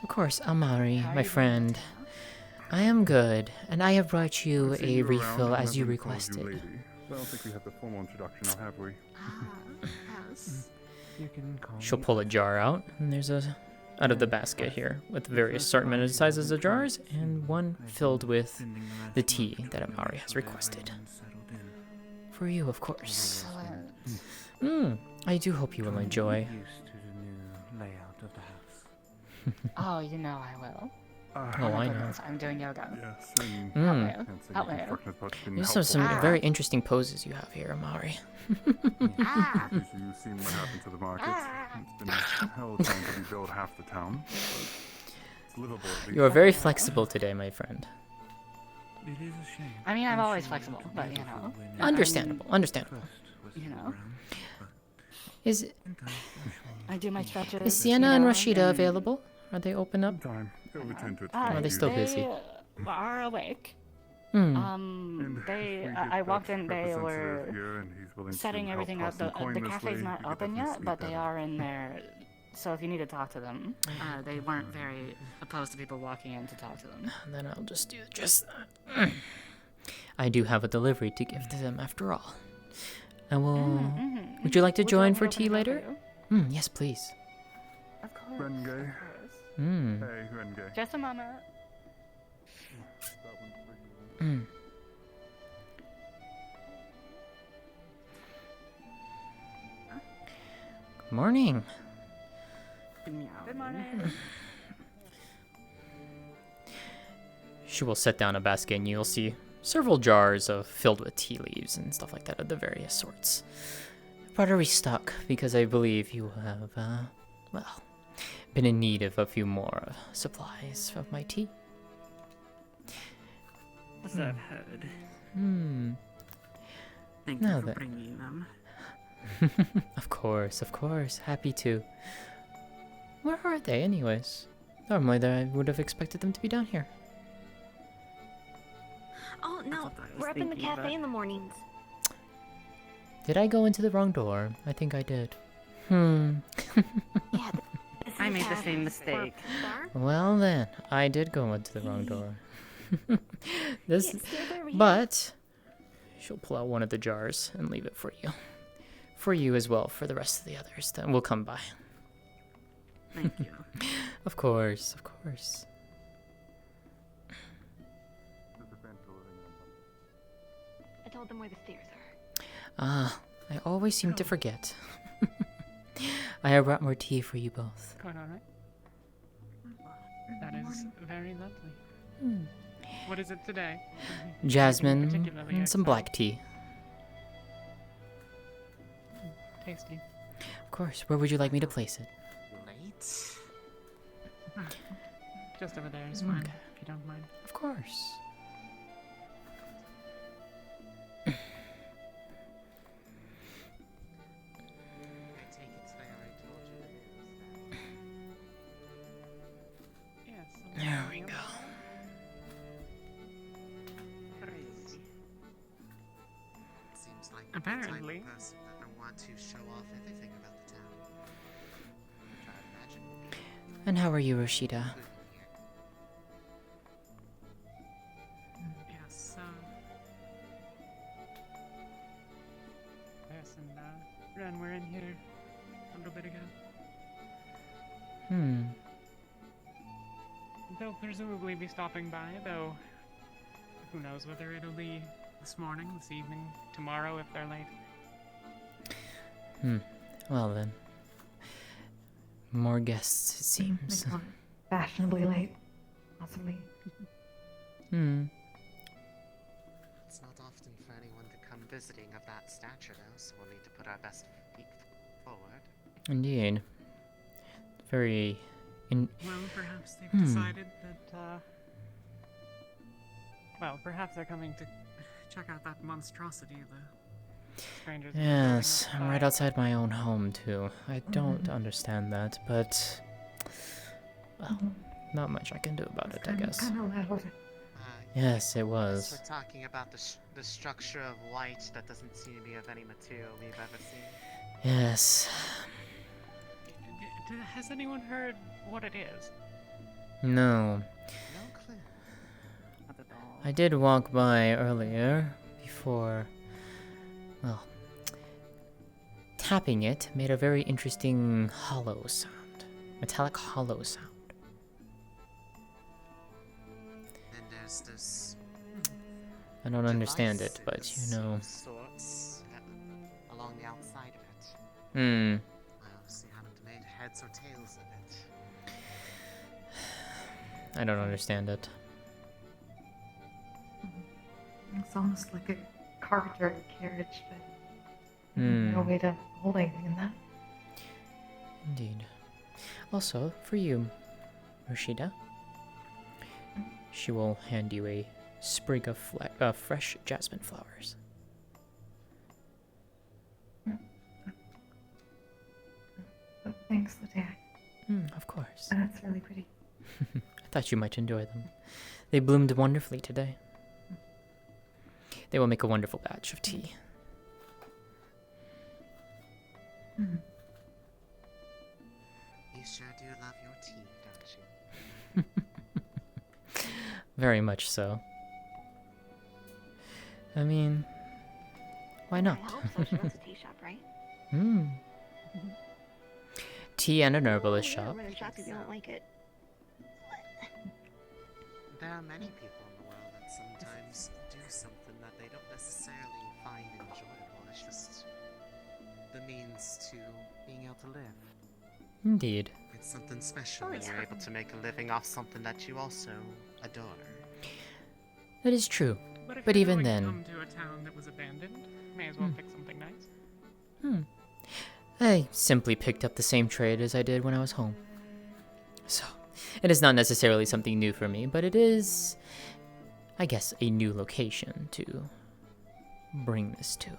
Of course, Amari, my friend. I am good, and I have brought you I've seen a you around refill and as I've you been told requested. lady. I don't think we have the formal introduction now, have we? Yes. You can call She'll me. pull a jar out, and there's a out of the basket here with various assortment and sizes of jars, and one filled with the tea that Amari has requested. For you, of course. I do hope you will enjoy. Used to the new layout of the house. Oh, you know I will. Oh, I know. Goodness, I'm doing yoga. Yes, and Help me. construction has been These are helpful. some very interesting poses you have here, Amari. Usually you've seen what happened to the market. It's been hell trying to rebuild half the town. But it's livable at least. You are very flexible today, my friend. It is a shame. I mean, I'm always flexible, but you know. Understandable, understandable. You know. Is I do my stretches. Is Sienna and you know, Rashida available? Are they open up? Time. They'll return to it. Are they still busy? They are awake. And They, we I get walked that in, they representative were here, and he's willing to setting help everything toss up. some coin The this cafe's way. not You could open definitely yet, but sneak they that are in there. So if you need to talk to them, they weren't very opposed to people walking in to talk to them. Then I'll just do just that. I do have a delivery to give to them after all. I will. Would you like to join for tea later? Yes, please. Of course. Renge. Mm. Hey, Renge. Just a moment. Good morning. Good morning. She will set down a basket, and you'll see several jars filled with tea leaves and stuff like that of the various sorts. I brought a restock because I believe you have, well, been in need of a few more supplies of my tea. As I've heard. Thank Now you for then. bringing them. Of course, happy to. Where are they, anyways? Normally, I would have expected them to be down here. Oh no, we're up in the cafe in the mornings. Did I go into the wrong door? I think I did. Yeah, I made the same mistake. Well then, I did go into the wrong door. This, Yeah, stay over here. but she'll pull out one of the jars and leave it for you. For you as well, for the rest of the others. Then we'll come by. Thank you. Of course, of course. I told them where the stairs are. Ah, I always seem to forget. I have brought more tea for you both. Quite alright. That is very lovely. What is it today? Jasmine Particularly and some black tea. Tasty. Of course, where would you like me to place it? Late? Just over there is fine, Okay. if you don't mind. Of course. I take it they already told you the news. Yes. There we go. Crazy. Seems like Apparently. the type of person that don't want to show off everything about the town. Which I imagine would be And how are you, Rashida? good here. Yes, yes, and Ren were in here a little bit ago. They'll presumably be stopping by, though who knows whether it'll be this morning, this evening, tomorrow if they're late. Well then. More guests, it seems. Fashionably late, possibly. It's not often for anyone to come visiting of that stature, though, so we'll need to put our best feet forward. Indeed. Very Well, perhaps they've decided that, well, perhaps they're coming to check out that monstrosity the strangers. have been building Yes, I'm right outside my own home too. I don't understand that, but well, not much I can do about it, I guess. Kinda loud. Yes, it So was. we're talking about the structure of light that doesn't seem to be of any material we've ever seen. Yes. Has anyone heard what it is? No. No clue. Not at all. I did walk by earlier before. Well, tapping it made a very interesting hollow sound. Metallic hollow sound. And there's this. I don't understand it, but devices you know. of sorts along the outside of it. Hmm. I obviously haven't made heads or tails of it. I don't understand it. It's almost like a cart or a carriage, but Hmm. no way to hold anything in that. Indeed. Also, for you, Rashida, she will hand you a sprig of fresh jasmine flowers. Thanks, Lótëa. Of course. That's really pretty. I thought you might enjoy them. They bloomed wonderfully today. They will make a wonderful batch of tea. You sure do love your tea, don't you? Very much so. I mean, why not? I hope so. She runs a tea shop, right? Hmm. Tea and an herbalist Yeah, shop. run a shop if you don't like it. There are many people in the world that sometimes do something that they don't necessarily find enjoyable. It's just the means to being able to live. Indeed. It's something special when you're able to make a living off something that you also adore. That is true. If But you're even going to then. come to a town that was abandoned, may as well pick something nice. I simply picked up the same trade as I did when I was home. So, it is not necessarily something new for me, but it is, I guess, a new location to bring this to.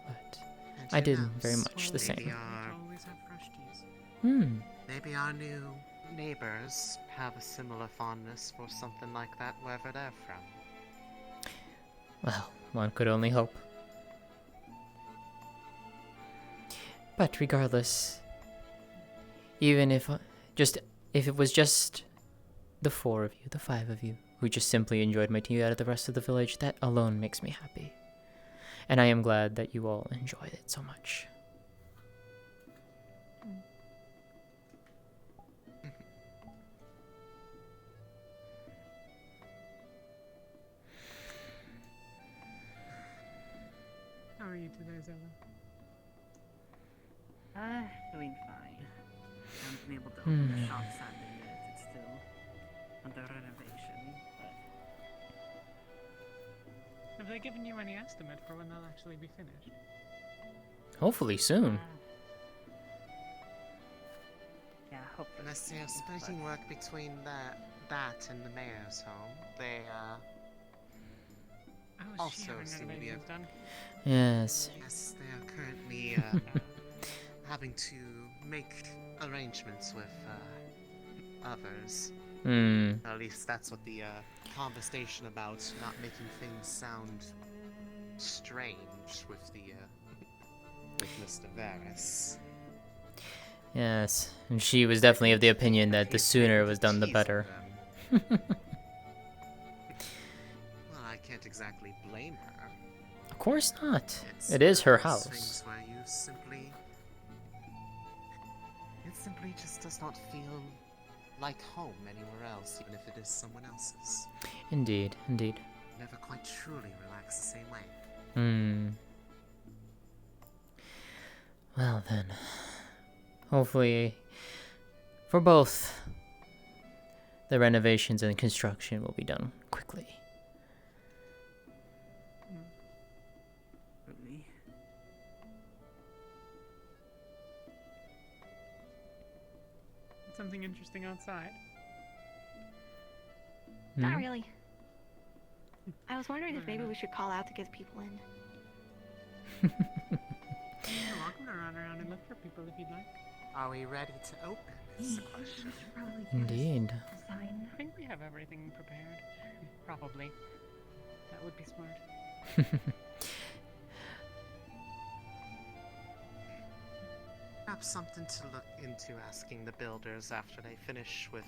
But And I who did knows? very much the Maybe same. Always have fresh teas. Maybe our new neighbors have a similar fondness for something like that wherever they're from. Well, one could only hope. But regardless, even if it was just the 4 of you, the 5 of you, who just simply enjoyed my tea out of the rest of the village, that alone makes me happy. And I am glad that you all enjoyed it so much. How are you today, Zella? Doing fine. Haven't been able to open the shop sadly yet. It's still under renovation. But Have they given you any estimate for when they'll actually be finished? Hopefully soon. Yeah, hopefully. Unless they're splitting work between that and the mayor's home, they also seem to be done. Yes. Yes, they are currently having to make arrangements with others. At least that's what the conversation about not making things sound strange with the with Mr. Varys. Yes, and she was definitely of the opinion that the sooner it was done, the better. Well, I can't exactly blame her. Of course not. It's It is her one of those house. things where you simply, it simply just does not feel like home anywhere else, even if it is someone else's. Indeed, indeed. Never quite truly relax the same way. Well then, hopefully, for both, the renovations and construction will be done quickly. Really? Something interesting outside. Not really. I was wondering if maybe we should call out to get people in. You're welcome to run around and look for people if you'd like. Are we ready to open? Is the question. Indeed. I think we have everything prepared. Probably. That would be smart. Perhaps something to look into asking the builders after they finish with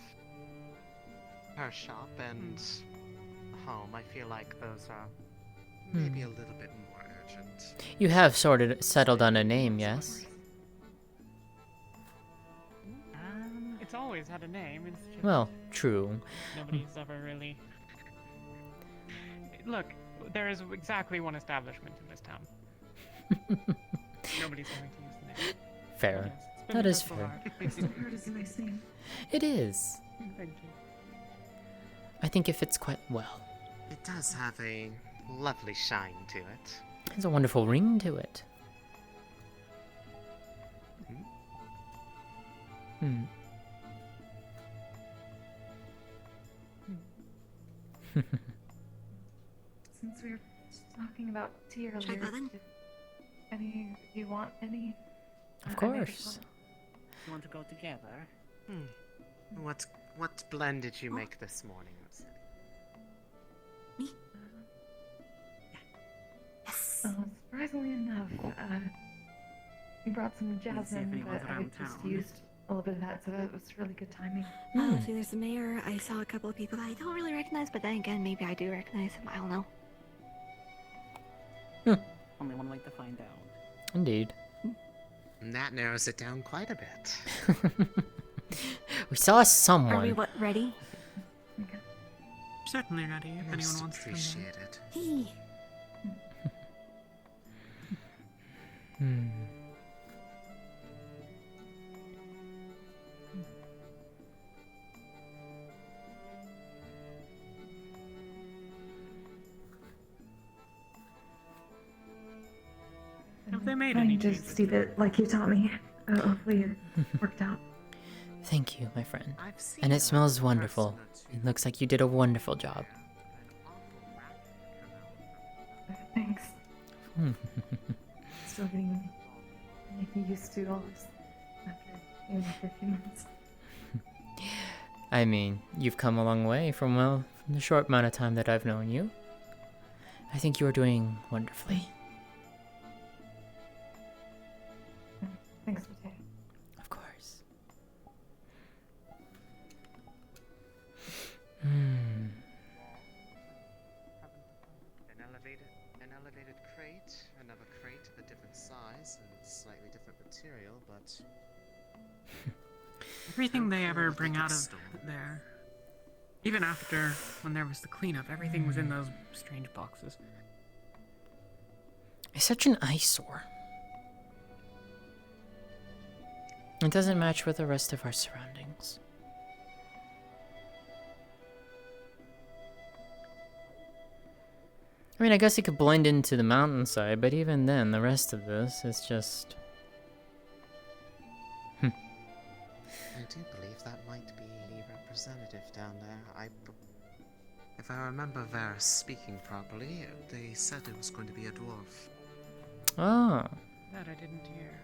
her shop and home. I feel like those are maybe a little bit more urgent. You have settled on a name, yes? It's always had a name. It's just Well, true. nobody's ever really. Look, there is exactly one establishment in this town. Nobody's going to use the name. Fair. Yes, it's been That is successful fair. art. I still heard it's a nice name. It is. Thank you. I think it fits quite well. It does have a lovely shine to it. There's a wonderful ring to it. Hmm. Since we were talking about tea earlier, button? do you want any? Of I made a course. couple. You want to go together? What blend did you make this morning? Was it? Surprisingly enough, we brought some jasmine, but I just used a little bit of that, so it was really good timing. See, there's the mayor. I saw a couple of people that I don't really recognize, but then again, maybe I do recognize him. I don't know. Only one way to find out. Indeed. That narrows it down quite a bit. We saw someone. Are we ready? Certainly ready if anyone Most wants to. appreciated. Hey. Have they made Trying any to changes? see that, like you taught me. Hopefully it worked out. Thank you, my friend. I've seen And a it smells wonderful. person or two. It looks like you did a wonderful job. Thanks. Still getting used to all this after a few months. I mean, you've come a long way from, well, from the short amount of time that I've known you. I think you are doing wonderfully. Thanks, Mateo. Of course. An elevated crate, another crate of a different size and slightly different material, but Everything they ever bring out of there, even after when there was the cleanup, everything was in those strange boxes. It's such an eyesore. It doesn't match with the rest of our surroundings. I mean, I guess it could blend into the mountainside, but even then, the rest of this is just... I do believe that might be representative down there. If I remember Varus speaking properly, they said it was going to be a dwarf. Ah. That I didn't hear.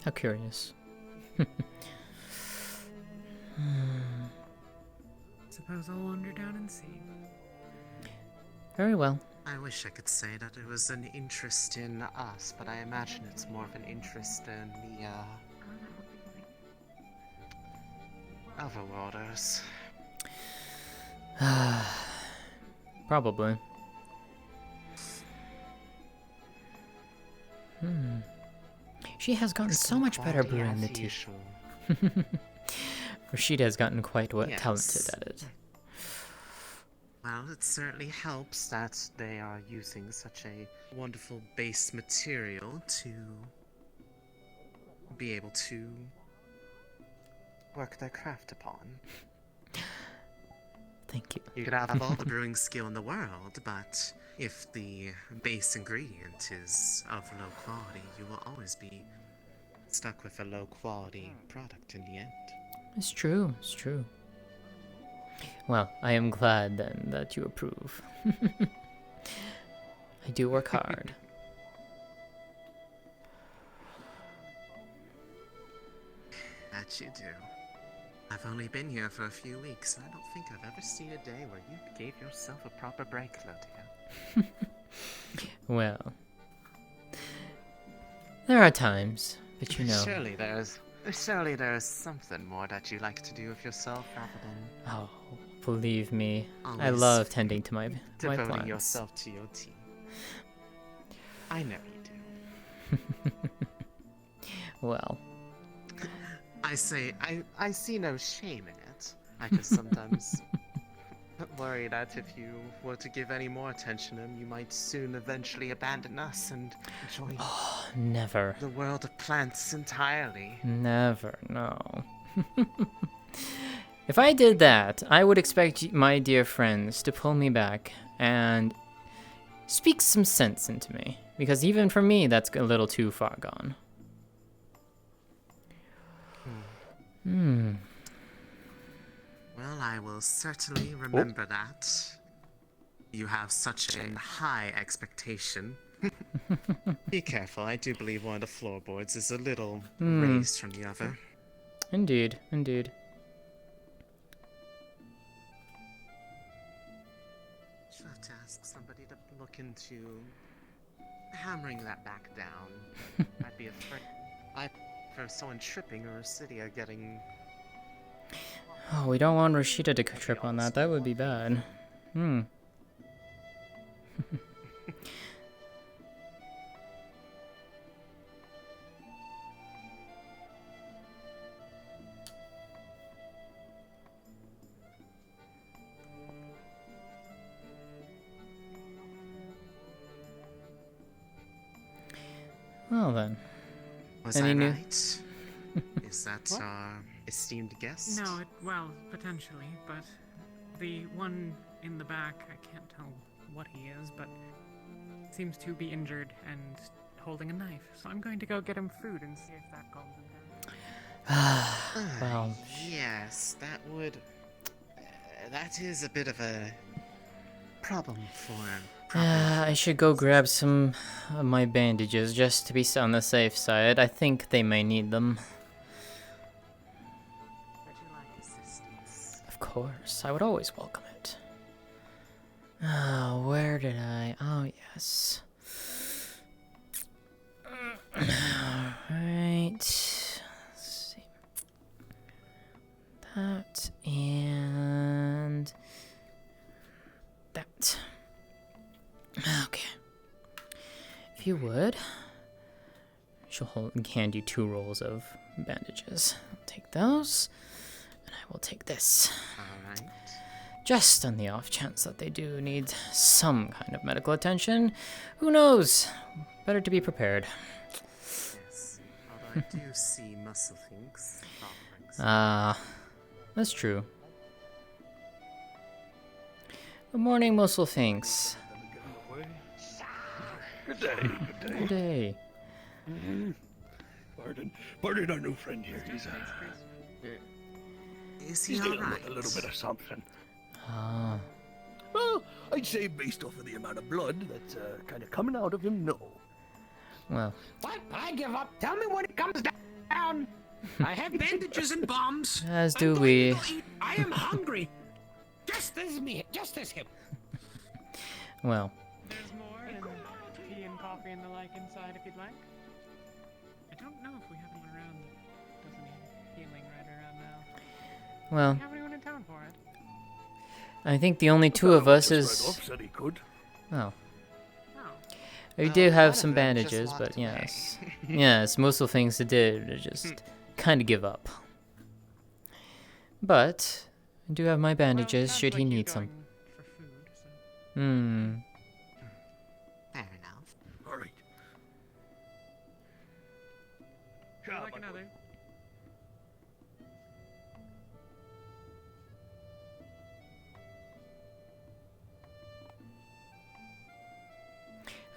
How curious. Suppose I'll wander down and see. Very well. I wish I could say that it was an interest in us, but I imagine it's more of an interest in the, Overworlders. Probably. She has gotten so much better brewing the tea. Rashida has gotten quite Yes. talented at it. Well, it certainly helps that they are using such a wonderful base material to be able to work their craft upon. Thank you. You could have all the brewing skill in the world, but if the base ingredient is of low quality, you will always be stuck with a low quality product in the end. It's true, it's true. Well, I am glad then that you approve. I do work hard. That you do. I've only been here for a few weeks, and I don't think I've ever seen a day where you gave yourself a proper break, Lótëa. Well, there are times, but you know. Surely there is something more that you like to do with yourself rather than. Oh, believe me, I always love tending to my devoting plants. yourself to your team. I know you do. Well, I see no shame in it. I just sometimes worry that if you were to give any more attention to him, you might soon eventually abandon us and join never. the world of plants entirely. Never, no. If I did that, I would expect my dear friends to pull me back and speak some sense into me. Because even for me, that's a little too far gone. Well, I will certainly remember that. You have such a high expectation. Be careful, I do believe one of the floorboards is a little raised from the other. Indeed, indeed. Should have to ask somebody to look into hammering that back down. I'd be afraid. For someone tripping or Cydia getting. Oh, we don't want Rashida to trip on that. That would be bad. Well then. Was Any I new? right? Is that our esteemed guest? No, well, potentially, but the one in the back, I can't tell what he is, but seems to be injured and holding a knife. So I'm going to go get him food and see if that calms him down. Well, yes, that would. That is a bit of a problem for him. I should go grab some of my bandages just to be on the safe side. I think they may need them. Would you like assistance? Of course, I would always welcome it. Oh, where did I? Oh, yes. Alright. Let's see. That and that. Okay. If you would, she'll hand you 2 rolls of bandages. I'll take those, and I will take this. Alright. Just on the off chance that they do need some kind of medical attention. Who knows? Better to be prepared. Yes. Although I do see muscle things. That's true. Good morning, Muscle Finks. Good day, good day. Good day. Pardon our new friend here. He's Is he he's dealing alright? with a little bit of something. Ah. Well, I'd say based off of the amount of blood that's kind of coming out of him, no. Well. What? I give up. Tell me when it comes down. I have bandages and bombs. As do we. I am hungry. Just as me. Just as him. Well. There's more, and tea and coffee and the like inside if you'd like. I don't know if we have anyone around that does any healing right around now. Well. Do we have anyone in town for it? I think the only 2 of us Just is. read off, said he could. Oh. Oh. We do have one some of them just bandages, walked but away. yes. Yes, most of the things to do to just kind of give up. But I do have my bandages should he need some. For food, so. Fair enough. All right. Would you like another?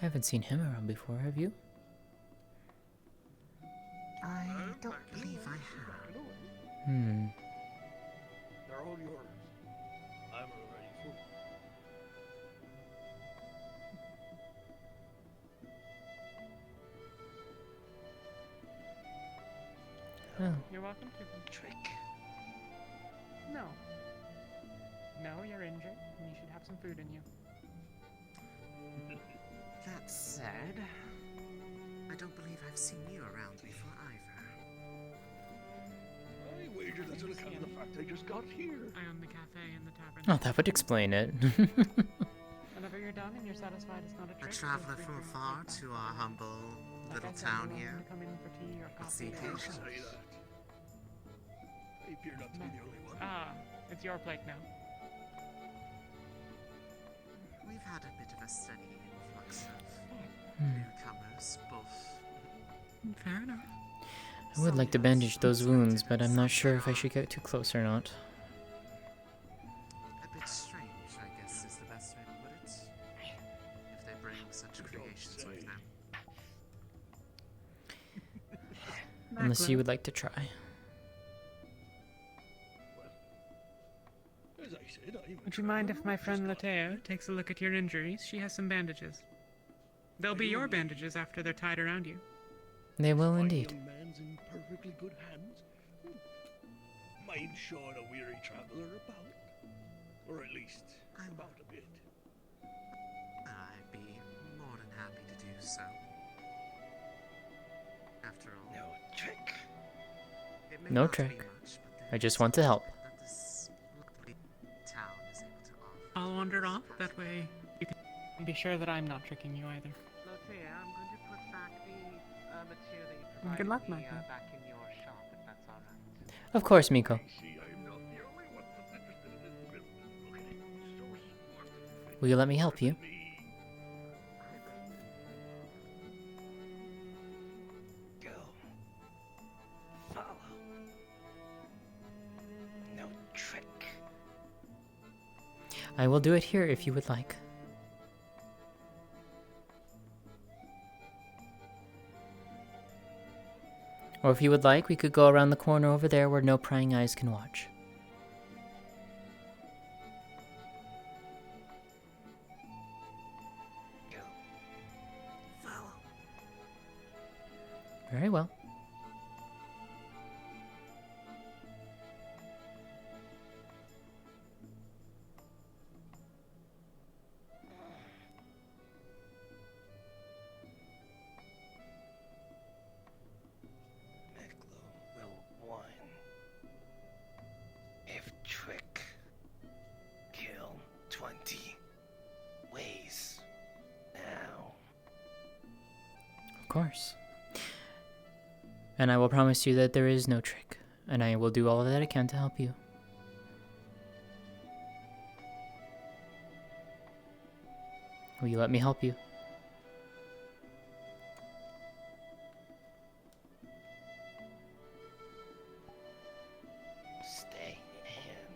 I haven't seen him around before, have you? I don't believe I have. They're all yours. I'm already full. Oh. You're welcome to. Trick. No. No, you're injured, and you should have some food in you. That's said, I don't believe I've seen you around before either. I wager that's on account of the fact I just got here. I own the cafe and the tavern. Oh, that would explain it. Whenever you're done and you're satisfied it's not a A trick, traveler feel free from to afar repeat to that. our humble Like little I said, town you're here. welcome to come in for tea or What's coffee. the or- occasion? Say that. I appear not to be the only one. Ah, it's your plate now. We've had a bit of a steady influx of Hmm. newcomers, both. Fair enough. I would like to bandage those wounds, but I'm not sure if I should get too close or not. A bit strange, I guess, is the best way to put it. If they bring such creations with them. Unless you would like to try. As I said, I'm Would you mind if my friend Lótëa takes a look at your injuries? She has some bandages. They'll be your bandages after they're tied around you. They will My indeed. young man's in perfectly good hands. Mind showing a weary traveler about? Or at least, about a bit. I'd be more than happy to do so. After all, no trick. It may No not be trick. much, but I just want to help. that this lovely town is able to offer. I'll wander off, that way you can be sure that I'm not tricking you either. Lótëa, I'm going to put back the material that you provided Good luck, me, my friend. back in your shop, if that's alright. Of course, Miko. See, I'm not the only one that's interested in this business. Look at it, so smart. Will you let me help you? Go. Follow. No trick. I will do it here if you would like. Or if you would like, we could go around the corner over there where no prying eyes can watch. Go. Follow. Very well. Meklo will whine. If trick, kill 20 ways now. Of course. And I will promise you that there is no trick. And I will do all that I can to help you. Will you let me help you? Stay in.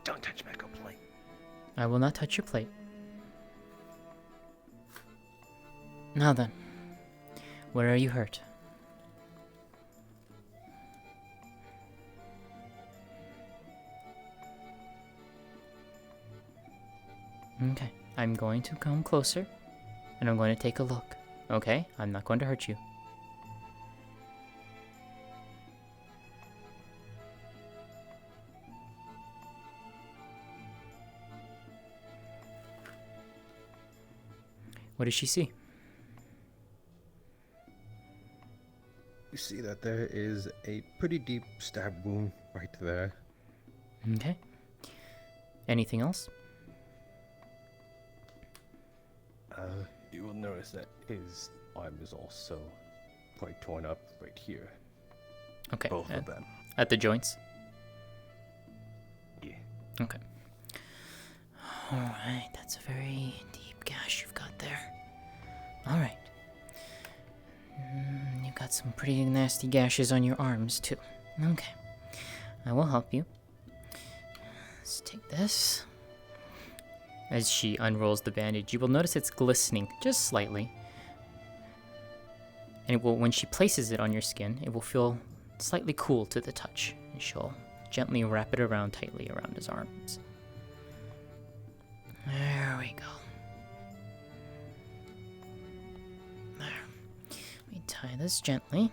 Don't touch Mekko plate. I will not touch your plate. Now then, where are you hurt? Okay, I'm going to come closer, and I'm going to take a look. Okay, I'm not going to hurt you. What does she see? You see that there is a pretty deep stab wound right there. Okay. Anything else? You will notice that his arm is also quite torn up right here. Okay. Both of them. At the joints? Yeah. Okay. Alright, that's a very deep gash you've got there. Alright. You've got some pretty nasty gashes on your arms, too. Okay. I will help you. Let's take this. As she unrolls the bandage, you will notice it's glistening just slightly. And it will, when she places it on your skin, it will feel slightly cool to the touch. And she'll gently wrap it around tightly around his arms. There we go. There. Let me tie this gently.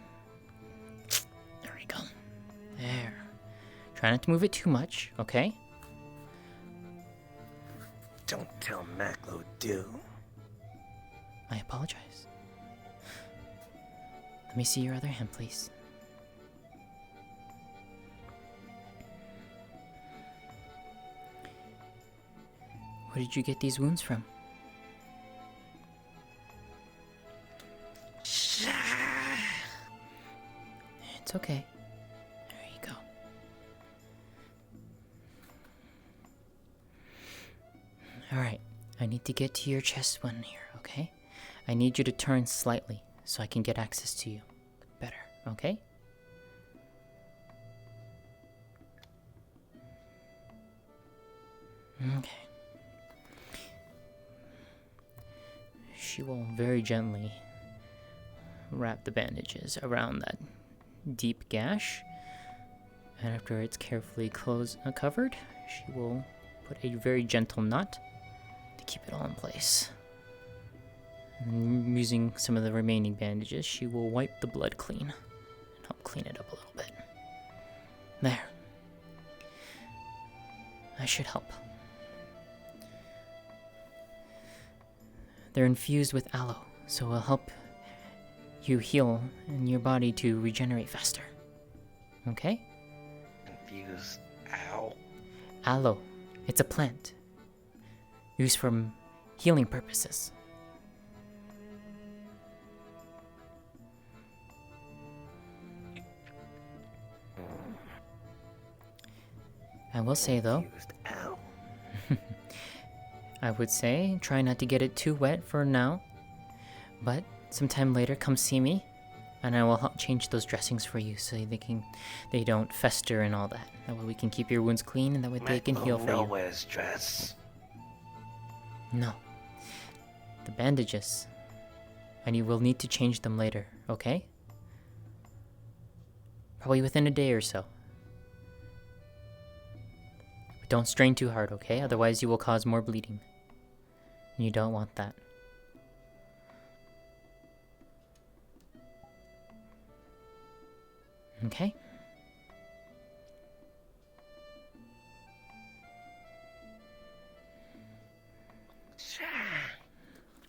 There we go. There. Try not to move it too much, okay? Don't tell Maclo, do. I apologize. Let me see your other hand, please. Where did you get these wounds from? It's okay. There you go. Alright, I need to get to your chest one here, okay? I need you to turn slightly so I can get access to you better, okay? Okay. She will very gently wrap the bandages around that deep gash, and after it's carefully covered, she will put a very gentle knot to keep it all in place. And using some of the remaining bandages, she will wipe the blood clean and help clean it up a little bit. There. That should help. They're infused with aloe, so it'll help you heal and your body to regenerate faster. Okay? Confused. Ow. Aloe. It's a plant. Used for healing purposes. I will say though, I would say try not to get it too wet for now, but sometime later come see me and I will help change those dressings for you so they don't fester and all that. That way we can keep your wounds clean and that way they can heal for you. Wears dress. No. The bandages. And you will need to change them later, okay? Probably within a day or so. But don't strain too hard, okay? Otherwise you will cause more bleeding. And you don't want that. Okay?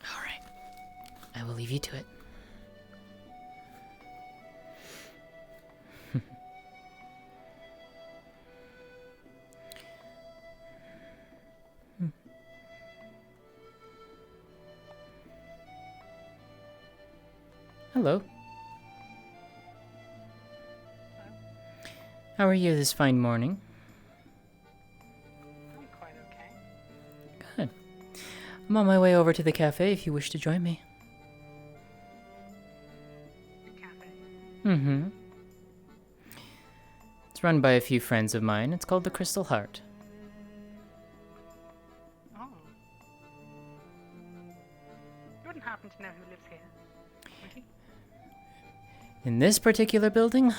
Alright. I will leave you to it. Hello. How are you this fine morning? I'm quite okay. Good. I'm on my way over to the cafe if you wish to join me. The cafe. Mm-hmm. It's run by a few friends of mine. It's called the Crystal Heart. Oh. You wouldn't happen to know who lives here, would you? In this particular building?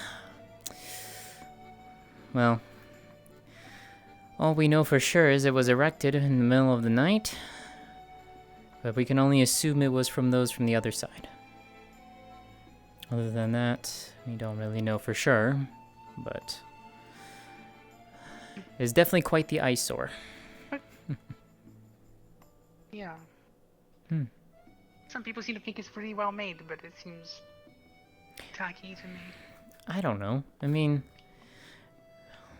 Well, all we know for sure is it was erected in the middle of the night, but we can only assume it was from those from the other side. Other than that, we don't really know for sure, but it's definitely quite the eyesore. Yeah. Hmm. Some people seem to think it's pretty well made, but it seems tacky to me. I don't know. I mean,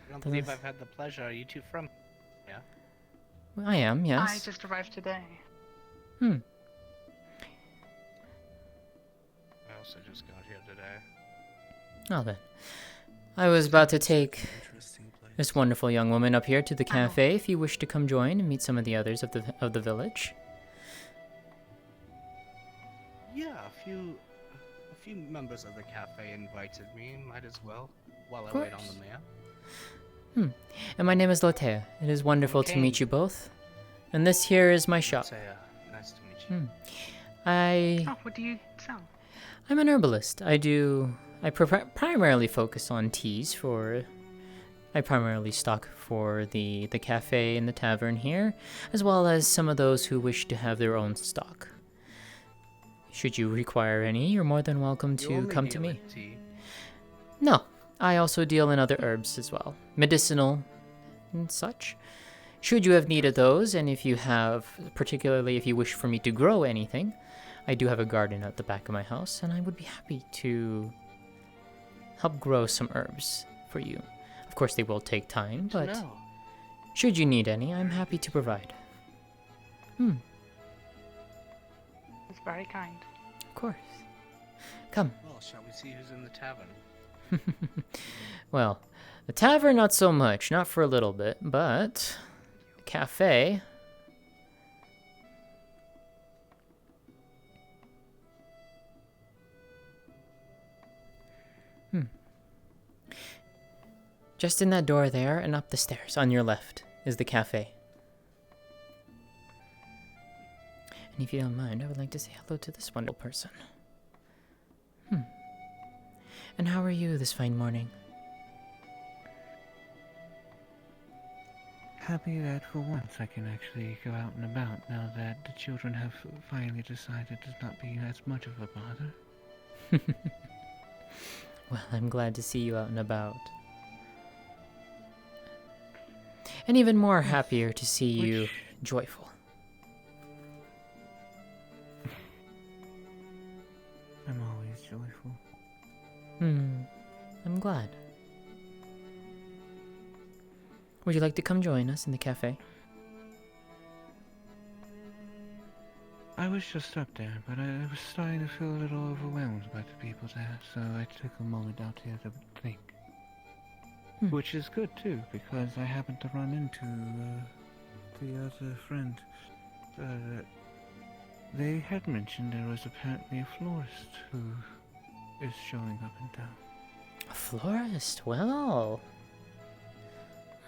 I don't believe I've had the pleasure. Are you two from? Yeah. I am, yes. I just arrived today. Hmm. I also just got here today. Oh, then. I was about to take this wonderful young woman up here to the cafe if you wish to come join and meet some of the others of the village. Yeah, a few members of the cafe invited me. Might as well while I Of wait on course. the mayor. And my name is Lótëa. It is wonderful to Okay. meet you both. And this here is my shop. Nice to meet you. Oh, what do you sell? I'm an herbalist. I primarily focus on teas for I primarily stock for the cafe and the tavern here, as well as some of those who wish to have their own stock. Should you require any, you're more than welcome to come to me. No, I also deal in other herbs as well, medicinal and such. Should you have needed those, and if you have, particularly if you wish for me to grow anything, I do have a garden at the back of my house, and I would be happy to help grow some herbs for you. Of course, they will take time, but should you need any, I'm happy to provide. It's very kind. Of course. Come. Well, shall we see who's in the tavern? Well, the tavern not so much, not for a little bit, but the cafe. Just in that door there and up the stairs on your left is the cafe. And if you don't mind, I would like to say hello to this wonderful person. And how are you this fine morning? Happy that for once I can actually go out and about now that the children have finally decided to not be as much of a bother. Well, I'm glad to see you out and about. And even more happier to see you joyful. I'm always joyful. I'm glad. Would you like to come join us in the cafe? I was just up there, but I was starting to feel a little overwhelmed by the people there, so I took a moment out here to think. Which is good too, because I happened to run into the other friend. They had mentioned there was apparently a florist who is showing up in town. A florist? Well...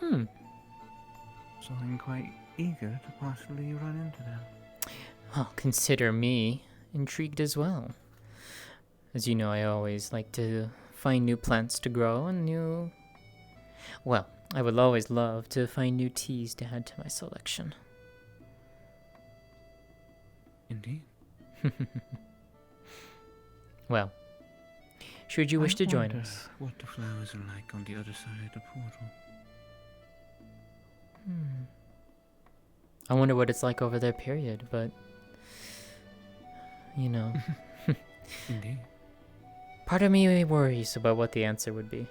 So I'm quite eager to possibly run into them. Well, consider me intrigued as well. As you know, I always like to find new plants to grow and new... Well, I would always love to find new teas to add to my selection. Indeed. Well, should you wish to join us? What the flowers are like on the other side of the portal. I wonder what it's like over there, period, but... You know... Indeed. Part of me worries about what the answer would be.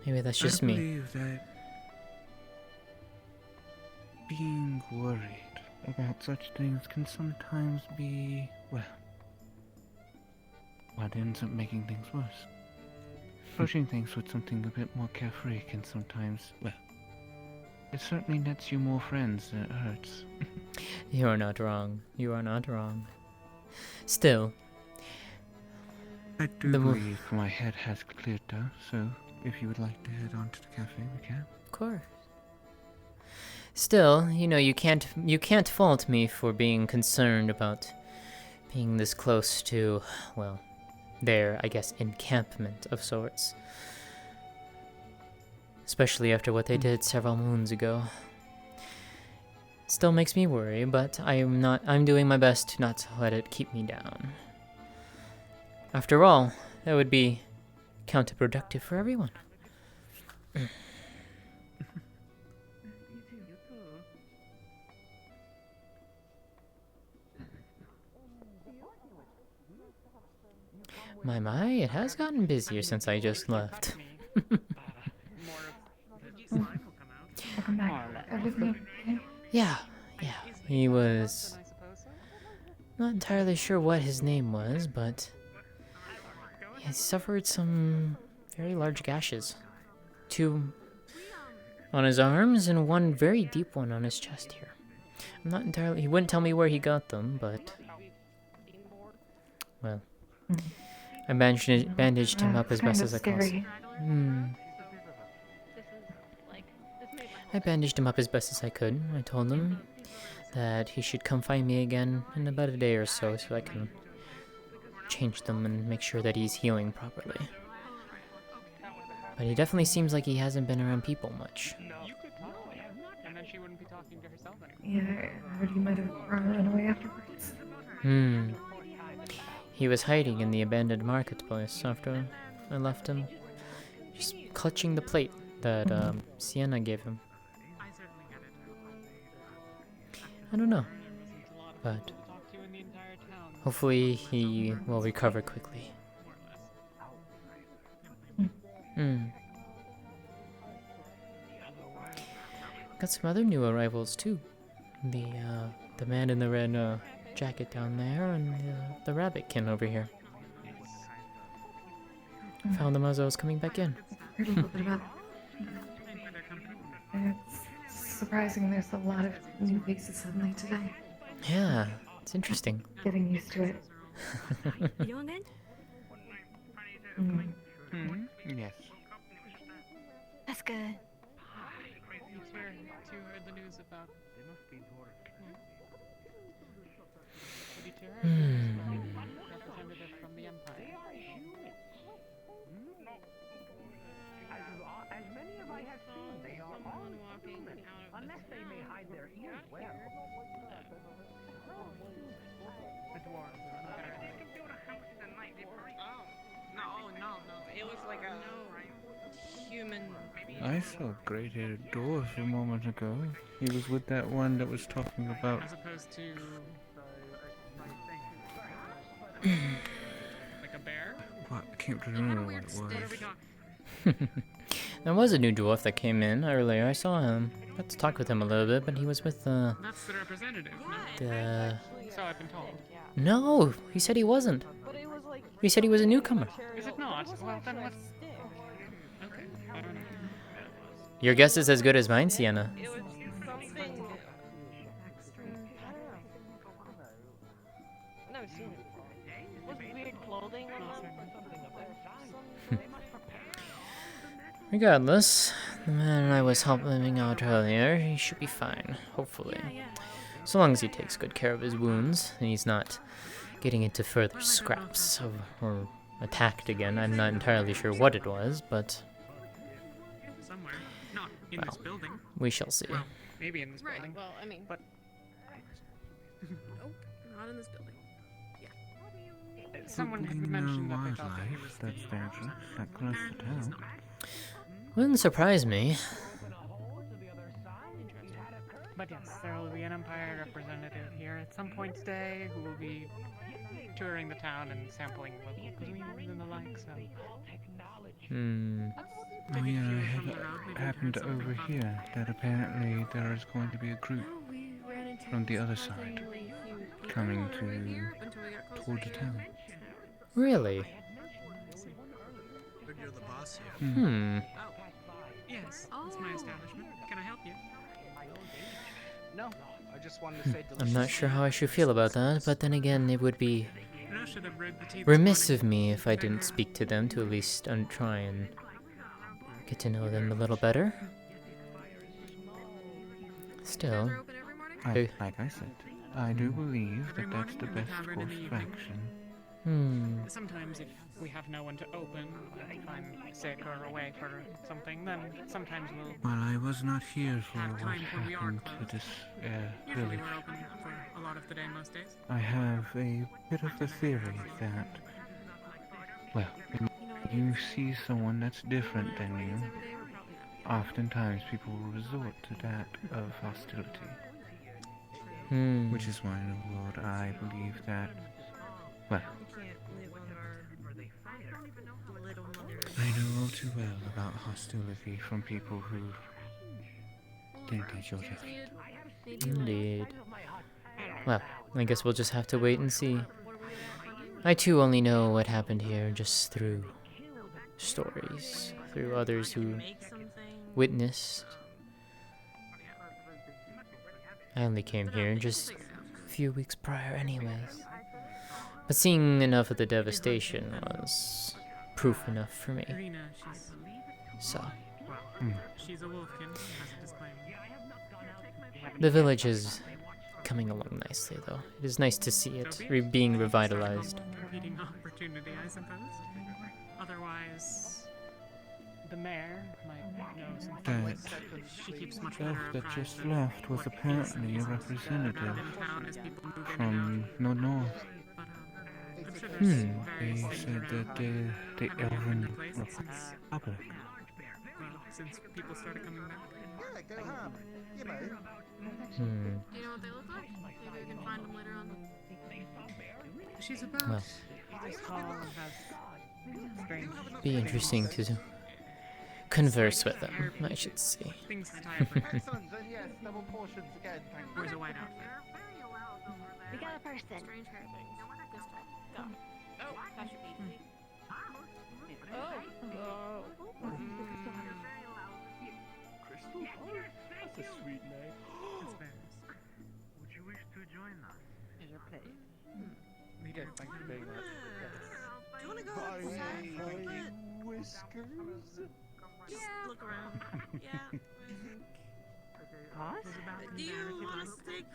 Maybe that's just me. I believe that being worried about such things can sometimes be, well, what ends up making things worse. Approaching things with something a bit more carefree can sometimes, well, it certainly nets you more friends than it hurts. You are not wrong. You are not wrong. Still, I do believe my head has cleared though, so if you would like to head on to the cafe, we can. Of course. Still, you know, you can't fault me for being concerned about being this close to, well, their, I guess, encampment of sorts. Especially after what they did several moons ago. Still makes me worry, but I'm doing my best to not let it keep me down. After all, that would be counterproductive for everyone. My, it has gotten busier since I just left. Welcome back. Everything okay? Yeah. He was... not entirely sure what his name was, but... he suffered some very large gashes. 2 on his arms and 1 very deep one on his chest here. I'm not entirely... he wouldn't tell me where he got them, but... well... I bandaged him up as best as I could. I bandaged him up as best as I could. I told him that he should come find me again in about a day or so I can change them and make sure that he's healing properly. But he definitely seems like he hasn't been around people much. You could talk to him, and then she wouldn't be talking to herself anymore. Yeah, I heard he might have run away afterwards. He was hiding in the abandoned marketplace after I left him. Just clutching the plate that Sienna gave him. I don't know. But hopefully he will recover quickly. Got some other new arrivals too. The man in the red jacket down there, and the rabbitkin over here. Found them as I was coming back in. Heard a little bit about. It's surprising there's a lot of new faces suddenly today. Yeah, it's interesting. Getting used to it. You doing good? Yes. That's good. You heard the news about... Representative from the Empire. As many as I have seen, they are all walking unless they may hide their ears well. The dwarves. No. It was like a human. I saw a great-headed dwarf a moment ago. He was with that one that was talking about... As opposed to... like a bear? What? I can't remember what it was. There was a new dwarf that came in earlier. I saw him. Got to talk with him a little bit, but he was with That's the representative, no? So I've been told. No, he said he wasn't. He said he was a newcomer. Is it not? Well, then what's... Okay, I don't know. Your guess is as good as mine, Sienna. It was something. I've never seen it before. Was weird clothing or something? Regardless, the man I was helping out earlier, he should be fine, hopefully. So long as he takes good care of his wounds, and he's not getting into further scraps or attacked again. I'm not entirely sure what it was, but... Somewhere. Not in this building. We shall see. Well, maybe in this building. Right, well, I mean... But... Nope, not in this building. Someone had mentioned that they thought that he was that's dangerous. That close to town. Wouldn't surprise me. But yes, there will be an Empire representative here at some point today who will be touring the town and sampling local cuisines and the like, so... Oh yeah, I happened to overhear that apparently there is going to be a group from the other side coming toward the town. Really? But you're the boss here. Yes, that's my establishment. Can I help you? No, I just wanted to say I'm not sure how I should feel about that, but then again, it would be I should have read the tea this remiss morning. of me if I didn't speak to them to at least try and get to know them a little better. Still, Like I said, I do believe that that's the best course of action. Sometimes if we have no one to open, like if I'm sick or away for something, then sometimes we'll... Well, I was not here for Have what times when we are happened to closed. this Usually village. we're open for a lot of the day most days. I have a bit of the theory that, well, when you see someone that's different than you, oftentimes people will resort to that of hostility. Which is why in the world I believe that, well, I know all too well about hostility from people who think that you're different. indeed. Well, I guess we'll just have to wait and see. I too only know what happened here just through stories, through others who witnessed. I only came here just a few weeks prior anyways. But seeing enough of the devastation was proof enough for me. Irina, she's... So, She's a wolfkin, as a disclaimer. the village has coming along nicely, though. It is nice to see it being revitalized. Competing opportunity, I suppose. Otherwise, the mayor might know something. That She keeps much elf better that apprised just of left was what apparently a is representative in town as people move in and from the north. But, I'm sure there's They various things said around. that the Have you been Elven to places since- Republic. Well, since people started coming back. Go home. You know. Hmm. Do you know what they look like? Maybe we can find them later on. She's about Well. this tall and has strange. Be interesting to converse with them, I should say. Things to tie up with. Excellent. Then yes, double portions again. Thank you. Where's a white outfit? We got a person. Strange hair things. This time. Go. Oh, that should be. Oh. Crystal? That's a sweet name. It's theirs. Would you wish to join us? Your place. Yes, thank you very much. Do you want to go Hi, whiskers. Just look around. Yeah. There's a balcony Do you there if you'd want like. to stick?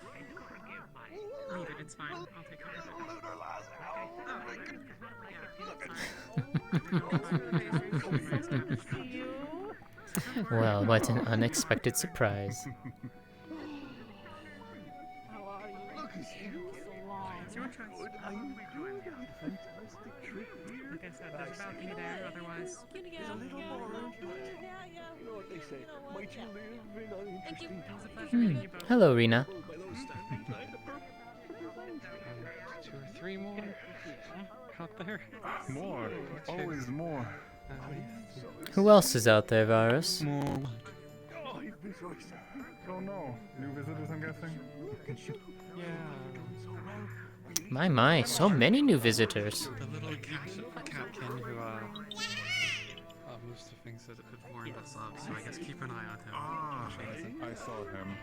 Leave it, it's fine. I'll take care of it. Well, what an unexpected surprise. How are you? Look at you. It's your choice. Good. I'm good. Fantastic trip here. Like I said, there's a balcony there, otherwise. There's a little more around here. You know what they say. Might you live in uninteresting times. Hmm. Hello, Rena. By those standards, I had a perfect 2 or 3 more out there. More. Always more. Who else is out there, Varus? More. Oh no. New visitors, I'm guessing? My, so many new visitors. The little captain who moves the things that had warned us of, so I guess keep an eye on him. Ah, I saw him.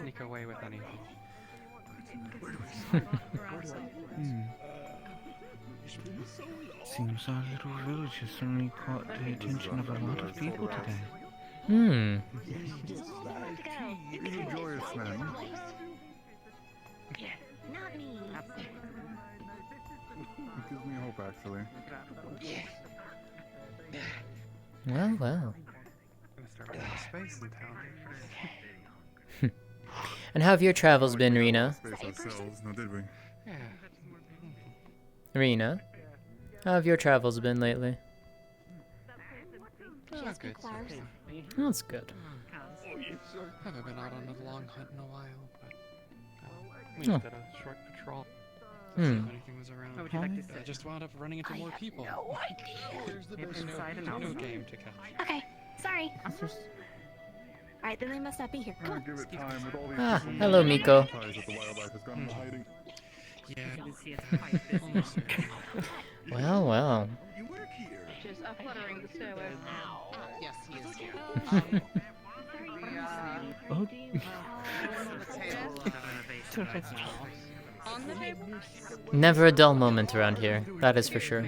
Sneak away with anything. Seems our little village has suddenly caught the attention of a lot of people today. Hmm. He's a joyous man. Not me. It gives me hope, actually. Well, well. Gonna start running space in town. And how have your travels been, Rena? Space ourselves, now did we? Yeah. Rena? How have your travels been lately? That's good. That's good. Haven't been out on a long hunt in a while, but we Oh. just did a short patrol. Hmm. See if anything was around. What would you like to I say? just wound up running into more people. Here's the It's best inside and No outside. game to catch. Okay, sorry. Alright, then they must not be here. Come on. Give it time with all these Ah, people hello, moving Miko. ties that the wildlife has gone into hiding. Well, well. You work here. Just a fluttering stairway. Yes, he is here. On the table. Never a dull moment around here, that is for sure.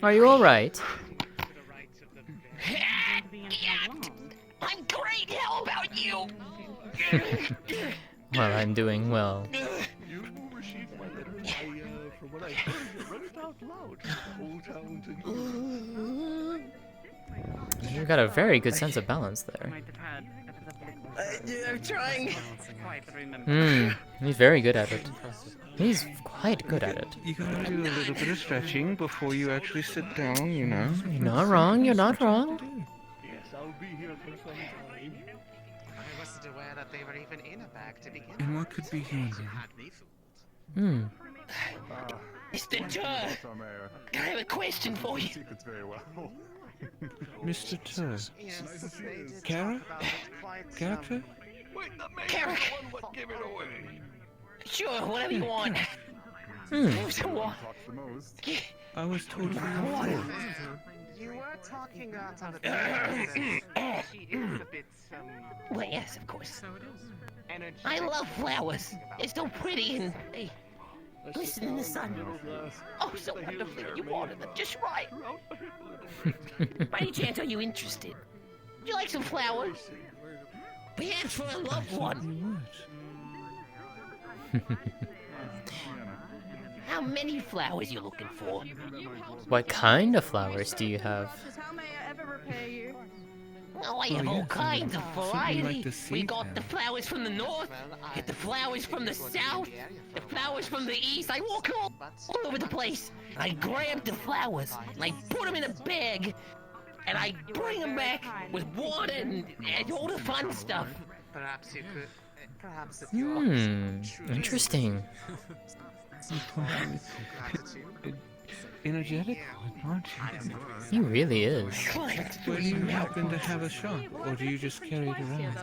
Are you alright? I'm great. How about you? Well, I'm doing well. You received my letter. From what I heard, you read it out loud. Old town to you. You've got a very good sense of balance there. I'm trying. He's very good at it. He's quite good at it. You gotta do a little bit of stretching before you actually sit down, you know. You're not wrong, you're not wrong. Yes, I'll be here for some time. I wasn't aware that they were even in a bag to begin And with. what could be handy? Had me fooled. Hmm. Mr. Tur, I have a question for you. Secrets very well. Mr. Tur. Yes, they did Kara? talk about it quite, Character? Wait, the man Carrick. the one what gave it away. Sure, whatever you want. Hmm. So what? Talks the most. I was told you were You were talking out on the back. She is a bit, Well, yes, of course. So it is. energetic. I love flowers. They're so pretty and they glisten in the sun. Oh, so wonderfully. You water them just right. By any chance, are you interested? Would you like some flowers? Perhaps for a loved one. How many flowers you looking for? What kind of flowers do you have? How may I ever repay you? Oh, I have all kinds of variety. We got the flowers from the north, get the flowers from the south, the flowers from the east. I walk all over the place. I grab the flowers, and I put them in a bag, and I bring them back with water and all the fun stuff. Perhaps you could. Perhaps if you Interesting. Energetic, aren't you? He really is. Where do you happen to have a shop, or do you just carry it around?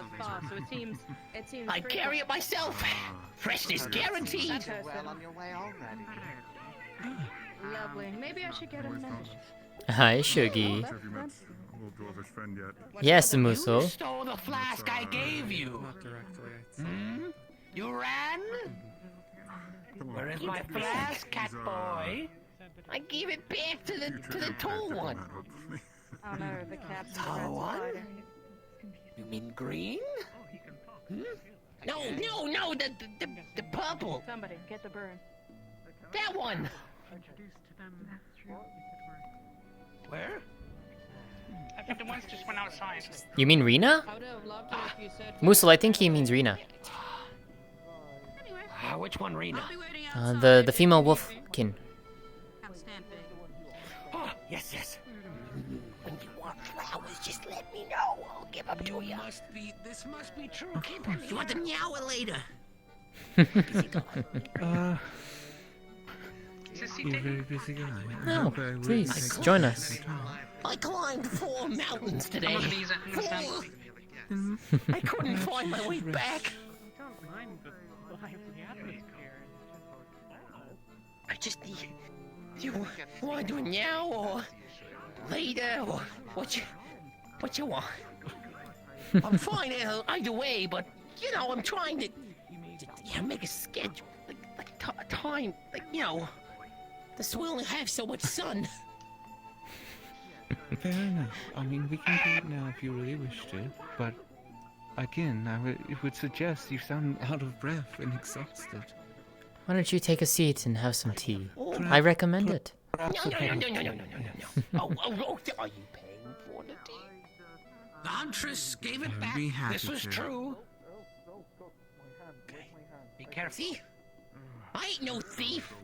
I carry it myself. Freshness guaranteed. well on your way already. Lovely. Maybe I should get a message. Hi, Shuggy. Have you met little dwarvish friend yet? Yes, You Muso. stole the flask I gave you. Not directly. Hmm? You ran? Where is my flask, cat boy? I gave it back to the tall one. Oh no, the cat's Tall one? You mean green? Hmm? No, the purple. Somebody get the burn. That one. Introduced to them. Where? I think the ones just went outside. You mean Rena? Musul, I think he means Rena. Which one, Rena? The female wolfkin. Oh, yes. When you want flowers, just let me know. I'll give them to you. This must be true. You want them now or later? You're a very busy guy. No, please, join us. I climbed 4 mountains today. 4. I couldn't find my way back. I don't mind the lively atmosphere. I just need... You want to do it now or later or what you want? I'm fine either way, but you know I'm trying to make a schedule, like a time, this will only have so much sun. Fair enough. I mean, we can do it now if you really wish to, but again, it would suggest you sound out of breath and exhausted. Why don't you take a seat and have some tea? I recommend it. No. Oh, are you paying for the tea? The huntress gave it back. This was true. Okay. Be careful. I ain't no thief.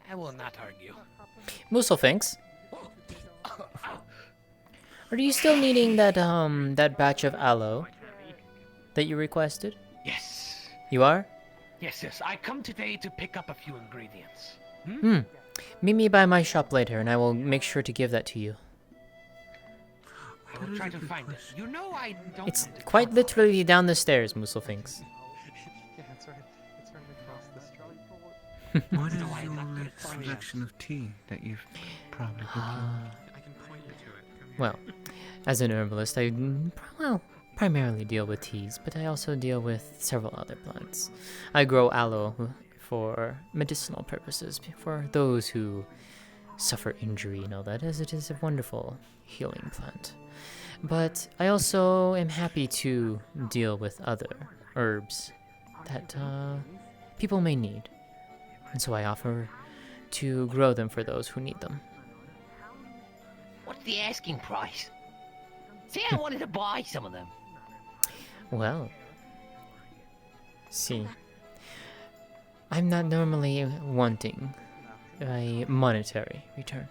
I will not argue. Musul, thanks. Are you still needing that that batch of aloe that you requested? Yes. You are? Yes. I come today to pick up a few ingredients. Meet me by my shop later, and I will make sure to give that to you. I will try to find it. You know I don't... It's quite literally down the stairs, Musul thinks. Yeah, it's right across the street. What is your selection of tea that you've probably procured? I can point you to it. Come here. Well, as an herbalist, I primarily deal with teas, but I also deal with several other plants. I grow aloe for medicinal purposes, for those who suffer injury and all that, as it is a wonderful healing plant. But I also am happy to deal with other herbs that people may need, and so I offer to grow them for those who need them. What's the asking price? See, I wanted to buy some of them. Well, see, I'm not normally wanting a monetary return.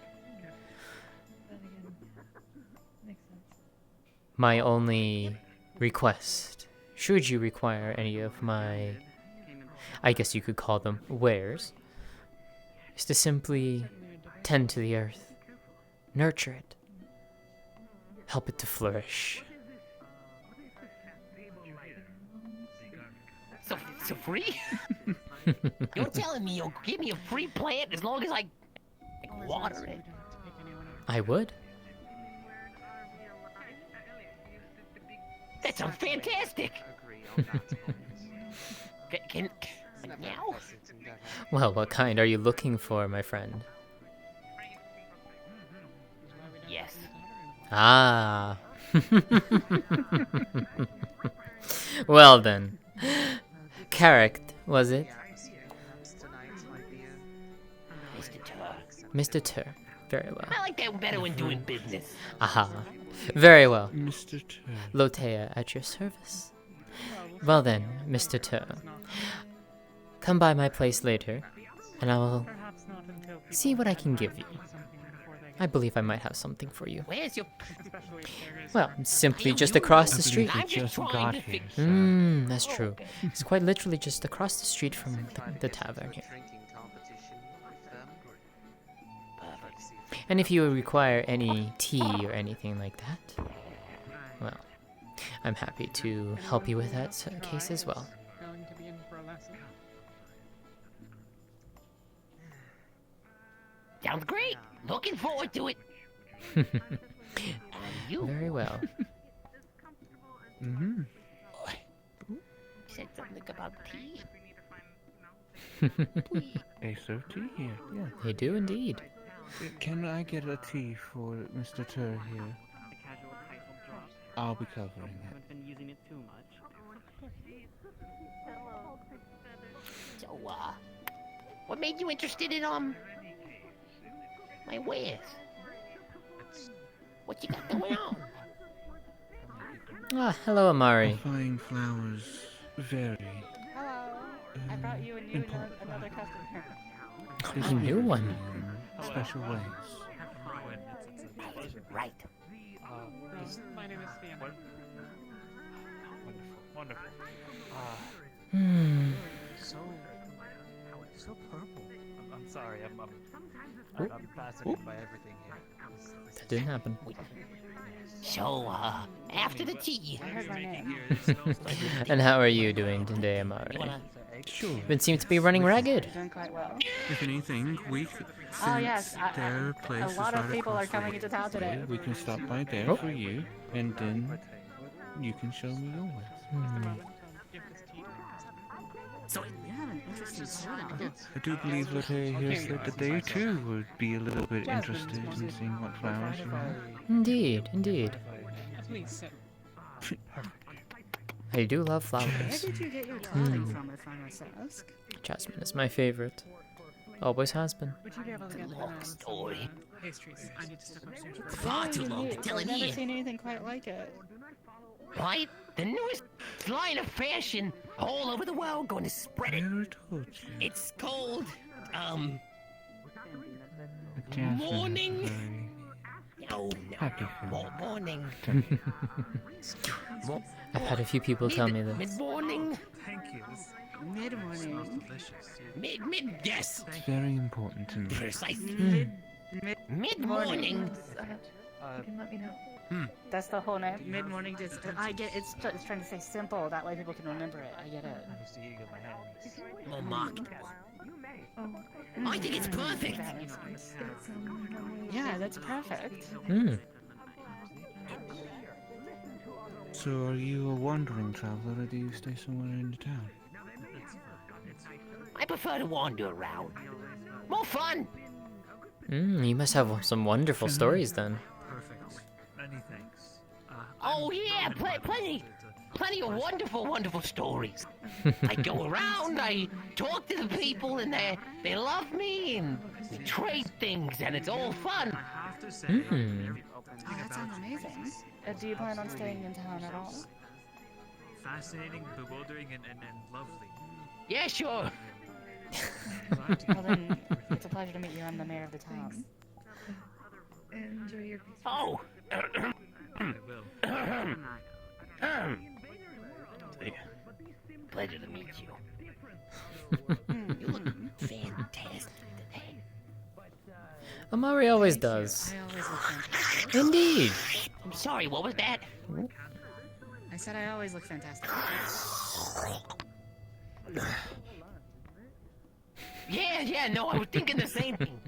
My only request, should you require any of my, I guess you could call them wares, is to simply tend to the earth, nurture it, help it to flourish. So free? You're telling me you'll give me a free plant as long as I water it? I would. That sounds fantastic! Can now? Well, what kind are you looking for, my friend? Yes. Ah. Well then. Carrick, was it? Mr. Tur. Very well. I like that better when doing business. Aha. Very well. Mr. Tur. Lótëa at your service. Well then, Mr. Tur. Come by my place later, and I will see what I can give you. I believe I might have something for you. Where's your... Well, simply just across the street. I'm just trying to fix... That's true. It's quite literally just across the street from the tavern here. And if you require any tea or anything like that, well, I'm happy to help you with that case as well. Going to be in for a lesson. Sounds great. Looking forward to it. Very well. Mm-hmm. Said something about tea. They serve tea here. Yeah. They do indeed. Can I get a tea for Mr. Tur here? I'll be covering it. Been using it too much. So, what made you interested in, my wares? What you got going on? Ah, hello, Amari. Fine flowers vary. Hello. I brought you a new another customer. A new one. Special ways. Right. My name is Fiona. Wonderful. So purple. I'm sorry. I'm Oop. fascinated by everything here. That didn't happen. So, after the tea. I heard my name. And how are you doing today, Amari? Sure. You seem to be running ragged. Doing quite well. If anything, Oh yes, their place a is lot of right people are across coming into town today. we can stop by there for you, and then you can show me your way. So you have an interesting style. I do believe Lótëa here said that they too would be a little bit interested in seeing what flowers you have. Indeed, indeed. Please sit. I do love Where flowers. did you get your clothing from, if I must ask? Jasmine is my favorite. Always has been. Would you be able to get Long story. pastries? I need to step upstairs. Far too long to tell I've it never here. seen anything quite like it. Right? The newest line of fashion all over the world, going to spread it. It's called, morning. No, morning. I've had a few people tell me this. Mid-morning. Thank you. Mid-morning. Mid, yes. It's very important to me. Precisely. Mid-morning. You can let me know. That's the whole name. Mid-morning. I get it's trying to say simple. That way people can remember it. I get it. Well, Mark. I think it's perfect. Yeah, that's perfect. So are you a wandering traveler, or do you stay somewhere in the town? I prefer to wander around. More fun. You must have some wonderful stories then. Perfect. Many thanks. Oh yeah, plenty of wonderful stories. I go around, I talk to the people, and they love me, and we trade things, and it's all fun. Oh, that sounds amazing. Do you plan on staying in town at all? Fascinating, bewildering, and lovely. Yeah, sure. Well then, it's a pleasure to meet you. I'm the mayor of the town. Enjoy your peace. Oh. I will. Pleasure to meet you. You look fantastic today. Amari always does. I always look fantastic. Indeed. I'm sorry, what was that? I said I always look fantastic. Yeah, no, I was thinking the same thing.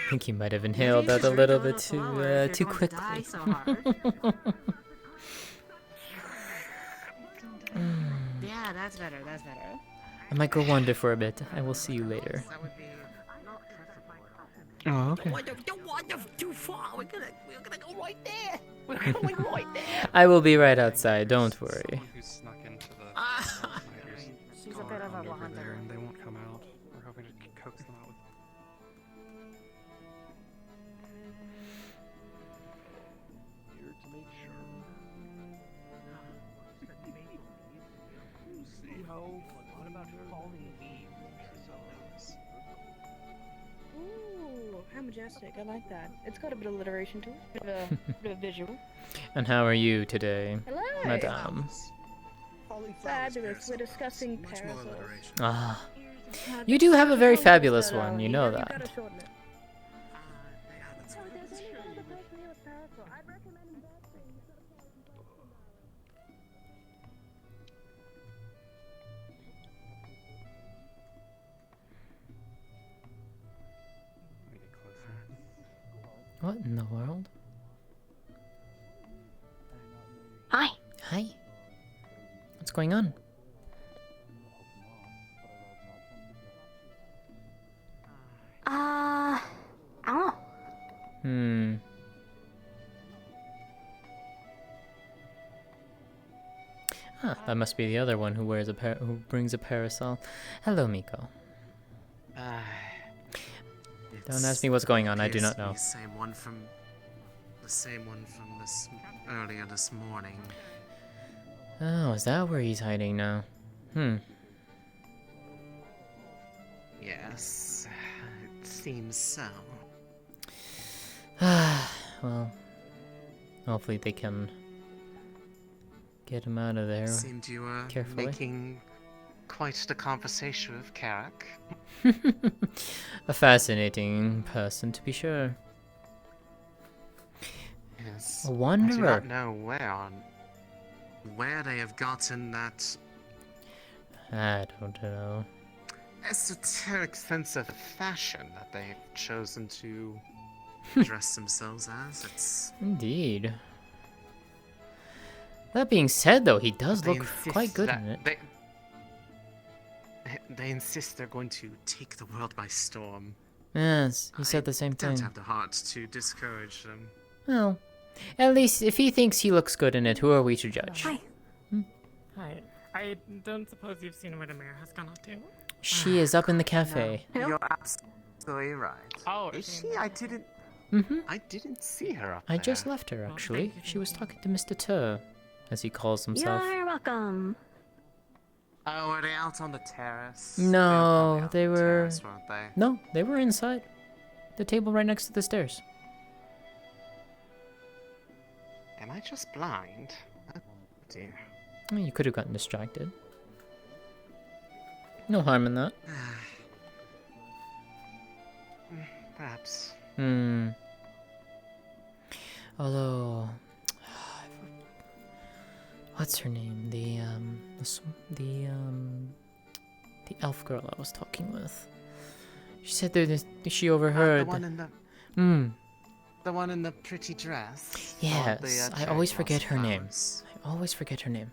I think he might have inhaled that a little bit too quickly. Yeah, that's better. I might go wander for a bit. I will see you later. Oh, okay. Don't wander too far. We're gonna go right there. We're going right there. I will be right outside, don't worry. Who snuck into the She's a bit of a over wanderer. there and they won't come out. We're hoping to coax them out with. Here to make sure. See how. What about falling leaves? Ooh, how majestic. I like that. It's got a bit of alliteration to it. Bit of a visual. And how are you today, Hello. madame? Fabulous. We're discussing parasols. Ah, you do have a very fabulous one, you know that. What in the world? Hi. Hi. What's going on? I don't know. Hmm. Ah, that must be the other one who wears who brings a parasol. Hello, Miko. Don't ask me what's going on. I do not know. The same one from this earlier this morning. Oh, is that where he's hiding now? Hmm. Yes, it seems so. Well, hopefully they can get him out of there. Seemed you were carefully. making quite the conversation with Carrick. A fascinating person, to be sure. Yes. A I do wanderer. not know where they have gotten that I don't know. esoteric sense of fashion that they've chosen to dress themselves as. It's Indeed. That being said, though, he does they look insist quite good that in it. They insist they're going to take the world by storm. Yes, he said the same Don't thing. have the heart to discourage them. Well, at least if he thinks he looks good in it, who are we to judge? Hi. Hi. I don't suppose you've seen where the mayor has gone up to? She is up in the cafe. You're absolutely right. Oh, is she? I didn't. Mm-hmm. I didn't see her up I there. just left her, actually. She was talking to Mr. Tur, as he calls himself. You're welcome. Oh, were they out on the terrace? No, they were. Terrace, weren't they? No, they were inside. The table right next to the stairs. Am I just blind? Oh dear. Well, you could have gotten distracted. No harm in that. Perhaps. Hmm. Although, what's her name? The elf girl I was talking with. She said that she overheard. The one in the. Hmm. The one in the pretty dress. Yes, I always forget her name. Flowers. I always forget her name.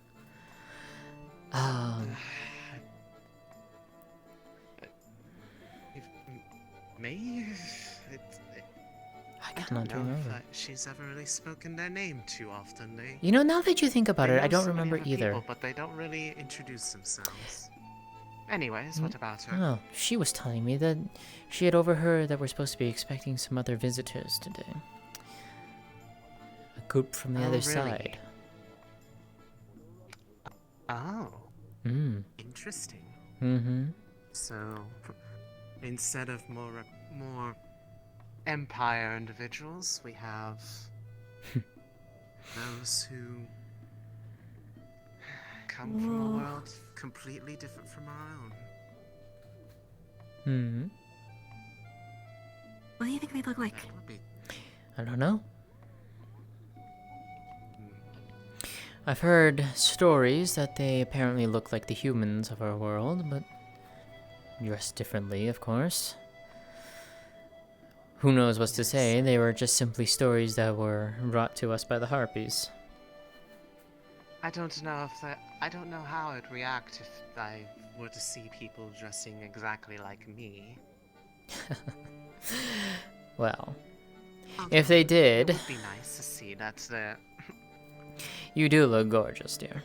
Me? I don't cannot know if remember. she's ever really spoken their name too often. You know, now that you think about they it, I know don't so many remember other either. people, but they don't really introduce themselves. Anyways, what about her? Oh, she was telling me that she had overheard that we're supposed to be expecting some other visitors today. A group from the Oh, other really? side. Oh. Interesting. Mm-hmm. So, instead of more Empire individuals, we have those who come from a world completely different from our own. Hmm. What do you think they look like? I don't know. I've heard stories that they apparently look like the humans of our world, but dressed differently, of course. Who knows what's to say? They were just simply stories that were brought to us by the Harpies. I don't know if I don't know how I'd react if I were to see people dressing exactly like me. Well, if they did, It would be nice to see that you do look gorgeous, dear.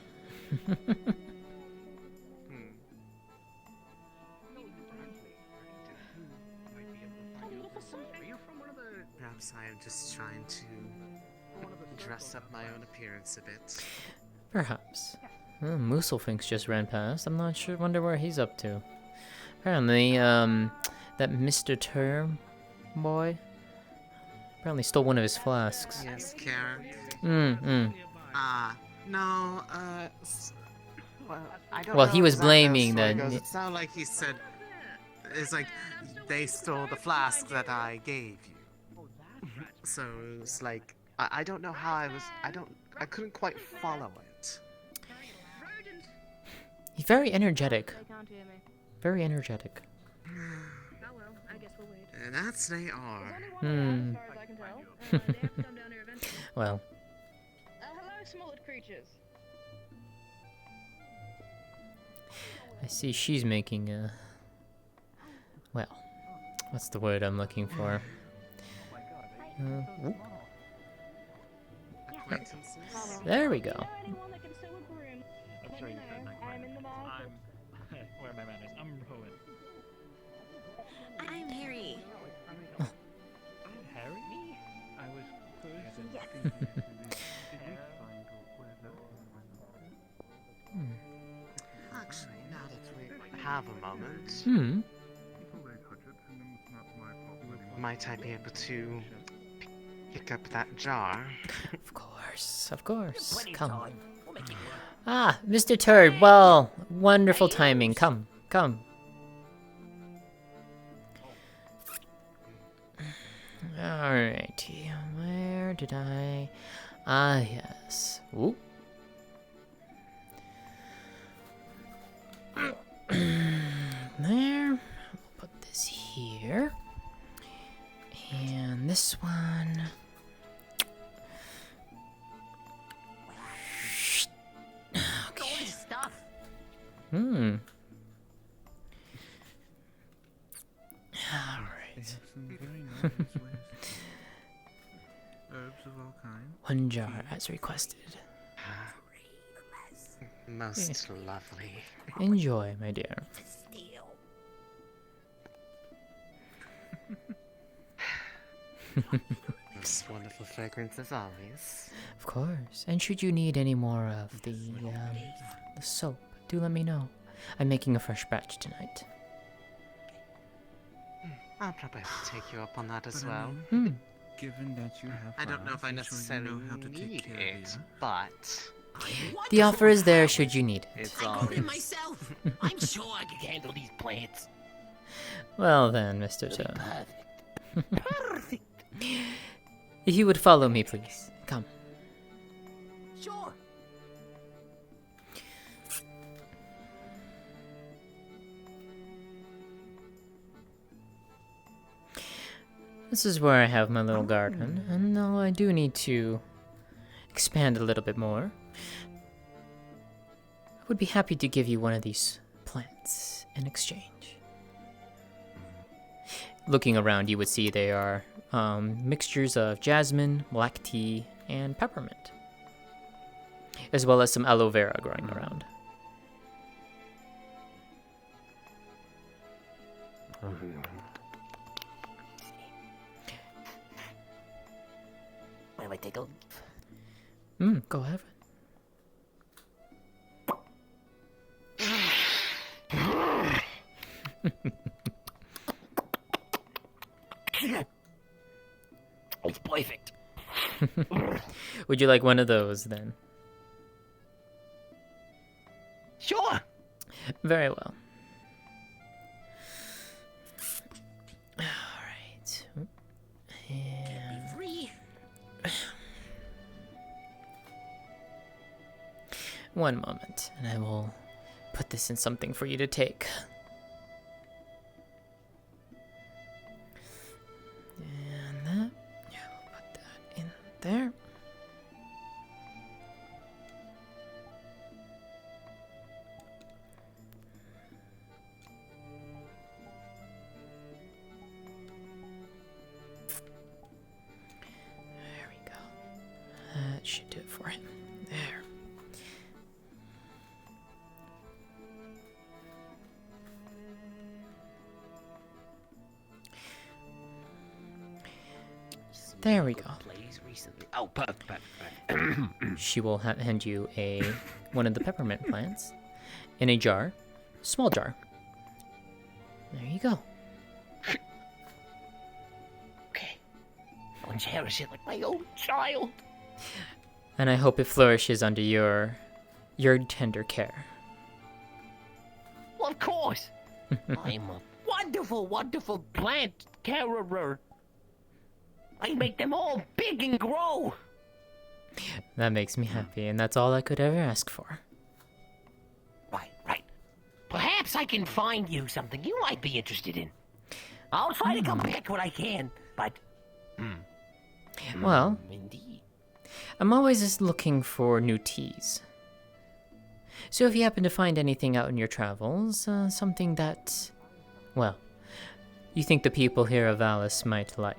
Perhaps I am just trying to dress up my own appearance a bit. Perhaps. Oh, Mooselfinks just ran past. I'm not sure. Wonder where he's up to. Apparently, that Mr. Term boy apparently stole one of his flasks. Yes, Karen. No, well, I don't Well, know he was exactly how the blaming story the- goes. It sounded like he said, it's like, they stole the flask that I gave you. So, it's like, I don't know how I couldn't quite follow it. He's very energetic. They can't hear me. Very energetic. Oh well, I guess we'll wait. And that's they are. Hmm. As far as I can tell. They have to come down here eventually. Well, Hello, smollett creatures. I see she's making a... Well, what's the word I'm looking for? Oop. There we go. I'm sure you said that. Where are my manners? I'm Rowan. I'm Harry. Harry? I was first Yes. Actually, now that we have a moment, might I be able to pick up that jar? Of course, of course. Come. Ah, Mr. Turd. Well, wonderful timing. Come, come. Alrighty. Where did I... Ah, yes. Ooh. There. We'll put this here. And this one. Okay. Stuff. Hmm. They have some very nice herbs of all kinds. One jar as requested. Most lovely. Enjoy, my dear. Most wonderful fragrance as always. Of course. And should you need any more of the soap, do let me know. I'm making a fresh batch tonight. I'll probably have to take you up on that as But I well. mean, given that you have I don't know if I flowers, I'm sure you necessarily know how to take need care of it, them. but The offer is there should you need it. it's I always grew them myself. I'm sure I can handle these plants. Well then, Mr. Toad. Perfect. Perfect. If you would follow me, please. Come. Sure. This is where I have my little garden, and though I do need to expand a little bit more, I would be happy to give you one of these plants in exchange. Looking around, you would see they are mixtures of jasmine, black tea, and peppermint, as well as some aloe vera growing around. Why do I take a Go have it. It's perfect. Would you like one of those then? Sure. Very well. Alright. And... Free. One moment, and I will put this in something for you to take. And that, yeah, we'll put that in there. should do it for him. There. There we go. Oh, perfect. She will hand you one of the peppermint plants in a jar, small jar. There you go. Okay. I'll cherish it like my own child. And I hope it flourishes under your tender care. Well, of course. I'm a wonderful, wonderful plant carer. I make them all big and grow. That makes me happy, and that's all I could ever ask for. Right. Perhaps I can find you something you might be interested in. I'll try to come back when I can, but... Well, indeed. I'm always just looking for new teas. So if you happen to find anything out in your travels, something that, well, you think the people here of Vallis might like.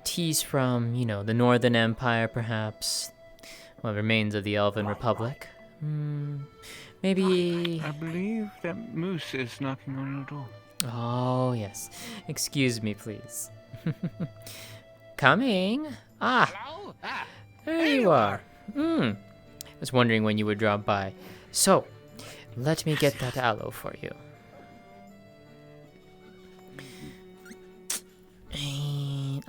Teas from, the Northern Empire, perhaps. What remains of the Elven Republic. Maybe... I believe that moose is knocking on your door. Oh, yes. Excuse me, please. Coming. Ah, there you are. I was wondering when you would drop by. So, let me get that aloe for you. And,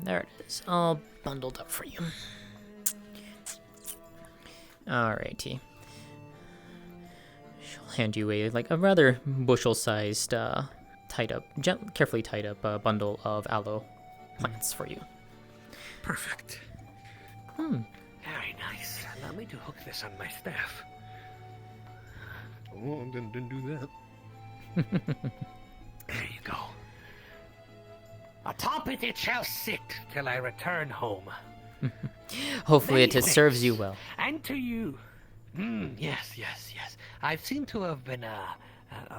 there it is, all bundled up for you. Alrighty. She'll hand you a rather bushel-sized, carefully tied up bundle of aloe plants for you. Perfect. Very nice. Allow me to hook this on my staff. Oh, then do that. There you go. Atop it shall sit till I return home. Hopefully Many it serves you well. And to you. Yes. I've seemed to have been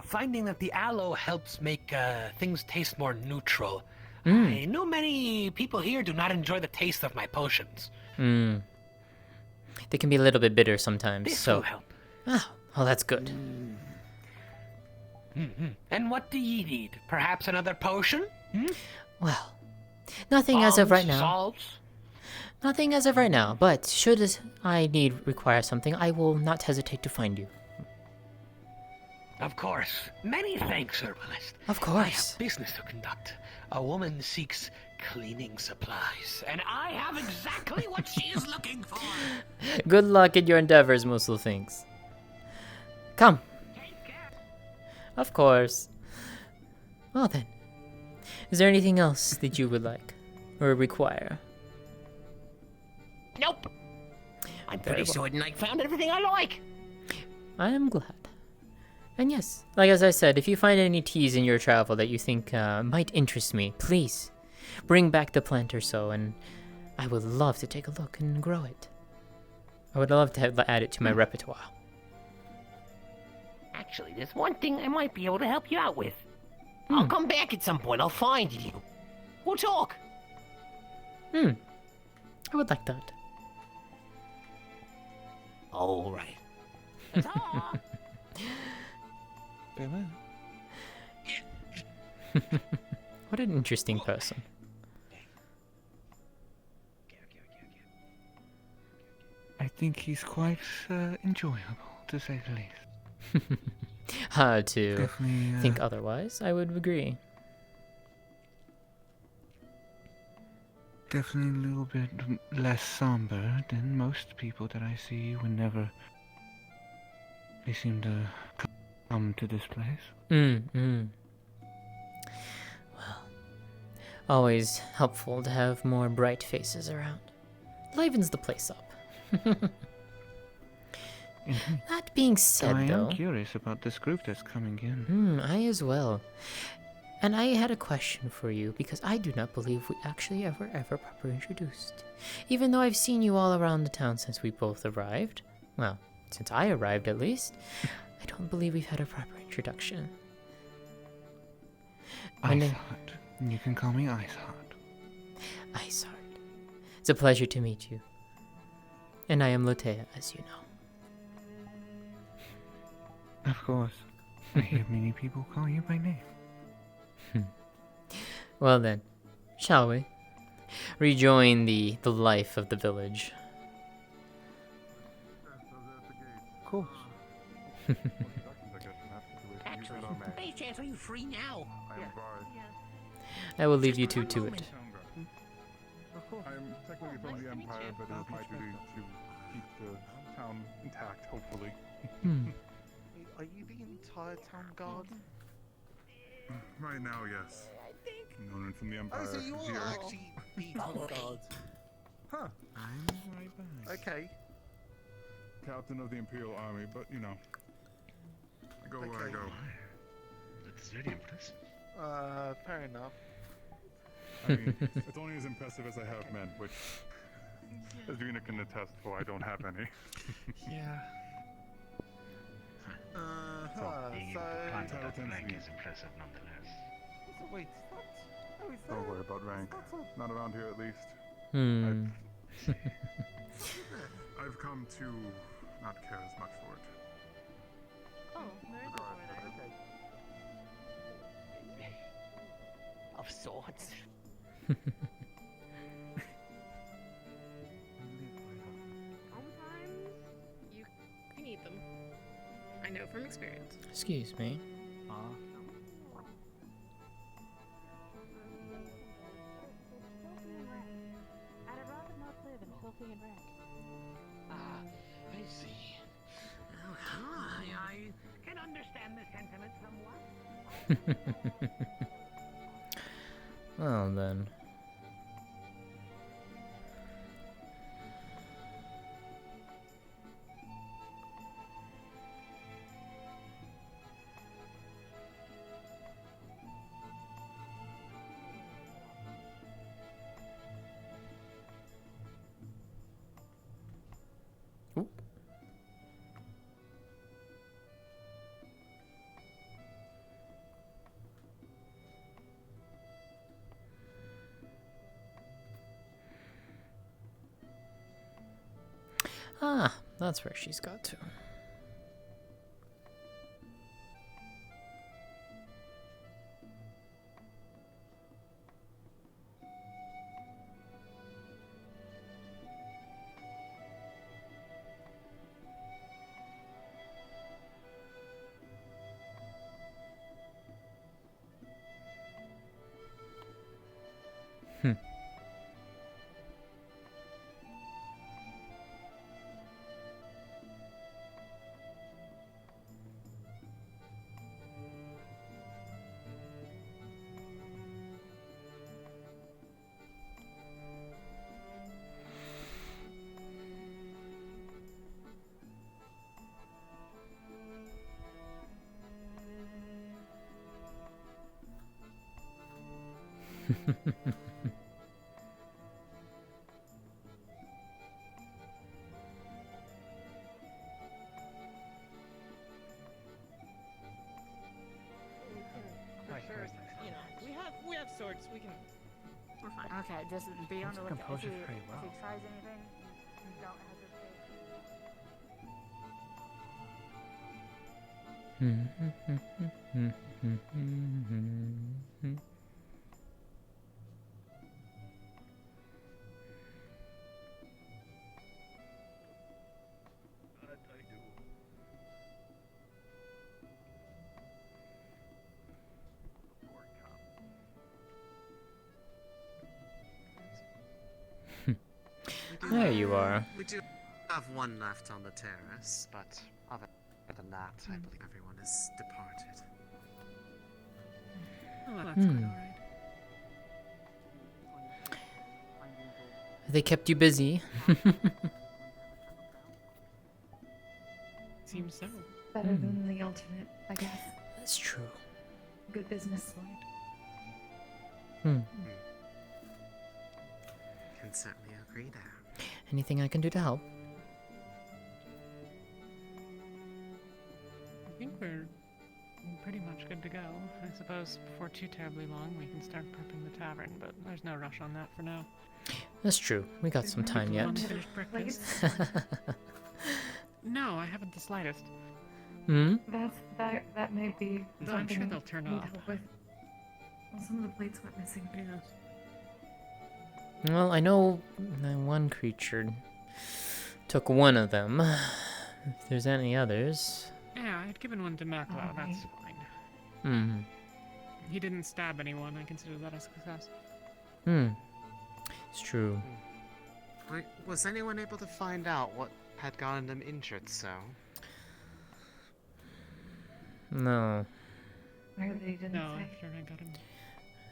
finding that the aloe helps make things taste more neutral. I know many people here do not enjoy the taste of my potions. They can be a little bit bitter sometimes, This so... will help. Oh, that's good. And what do ye need? Perhaps another potion? Well, nothing as of right now. Salts? Nothing as of right now, but should I require something, I will not hesitate to find you. Of course. Many thanks, herbalist. Of I course. have business to conduct. A woman seeks cleaning supplies, and I have exactly what she is looking for. Good luck in your endeavors, Muscle Things. Come. Of course. Well then. Is there anything else that you would like or require? Nope. I'm pretty Very well. certain I found everything I like. I am glad. And yes, as I said, if you find any teas in your travel that you think might interest me, please bring back the plant or so, and I would love to take a look and grow it. I would love to add it to my repertoire. Actually, there's one thing I might be able to help you out with. I'll come back at some point. I'll find you. We'll talk. I would like that. All right. What an interesting person. I think he's quite enjoyable, to say the least. Hard to Definitely, think otherwise, I would agree. Definitely a little bit less somber than most people that I see whenever they seem to come to this place. Well, always helpful to have more bright faces around. Livens the place up. That being said, I though... am curious about this group that's coming in. I as well. And I had a question for you, because I do not believe we actually ever properly introduced. Even though I've seen you all around the town since we both arrived. Well, since I arrived at least. I don't believe we've had a proper introduction. Iceheart. You can call me Iceheart. Iceheart. It's a pleasure to meet you. And I am Lótëa, as you know. Of course. I hear many people call you by name. Well then, shall we? Rejoin the life of the village. Of course. Actually, any chance are you free now? I will leave you two to it. I'm technically from the Empire, but it is my duty to keep the town intact, hopefully. Are you the entire town guard? Right now, yes. No one from the Empire Oh, so you is are here. actually the town guard. Huh. I'm right back. Okay. Captain of the Imperial Army, but you know, I go where I go. That's very impressive. Fair enough. I mean, it's only as impressive as I have men, which, as Vina can attest for, I don't have any. Yeah. Being So title tends to be- is impressive nonetheless. So wait, Don't worry about rank. Not around here, at least. I've come to not care as much for it. Oh, very good. Of sorts. Sometimes you need them. I know from experience. Excuse me. I'd rather not live in filthy and rank. I see. I can understand the sentiment somewhat. Well then. Ah, that's where she's got to. Sure, you know, we have swords. We can. We're fine. Okay, just be on the lookout. If composure he, pretty if well. he tries anything, don't hesitate. There you are. We do have one left on the terrace, but other than that, I believe everyone has departed. Oh, that's quite alright. They kept you busy. Seems so. Better than the alternate, I guess. That's true. Good business. Can certainly agree there. Anything I can do to help? I think we're pretty much good to go. I suppose before too terribly long we can start prepping the tavern, but there's no rush on that for now. That's true. We got some time yet. Unfinished breakfast. No, I haven't the slightest. Hmm? That may be Though I'm something sure we they'll turn need up. help with. Well, some of the plates went missing. Yes. Well, I know that one creature took one of them. If there's any others. Yeah, I had given one to Makla, that's fine. Hmm. He didn't stab anyone, I consider that a success. It's true. Was anyone able to find out what had gotten them injured so? No. Where they didn't No, say. I'm sure I got him.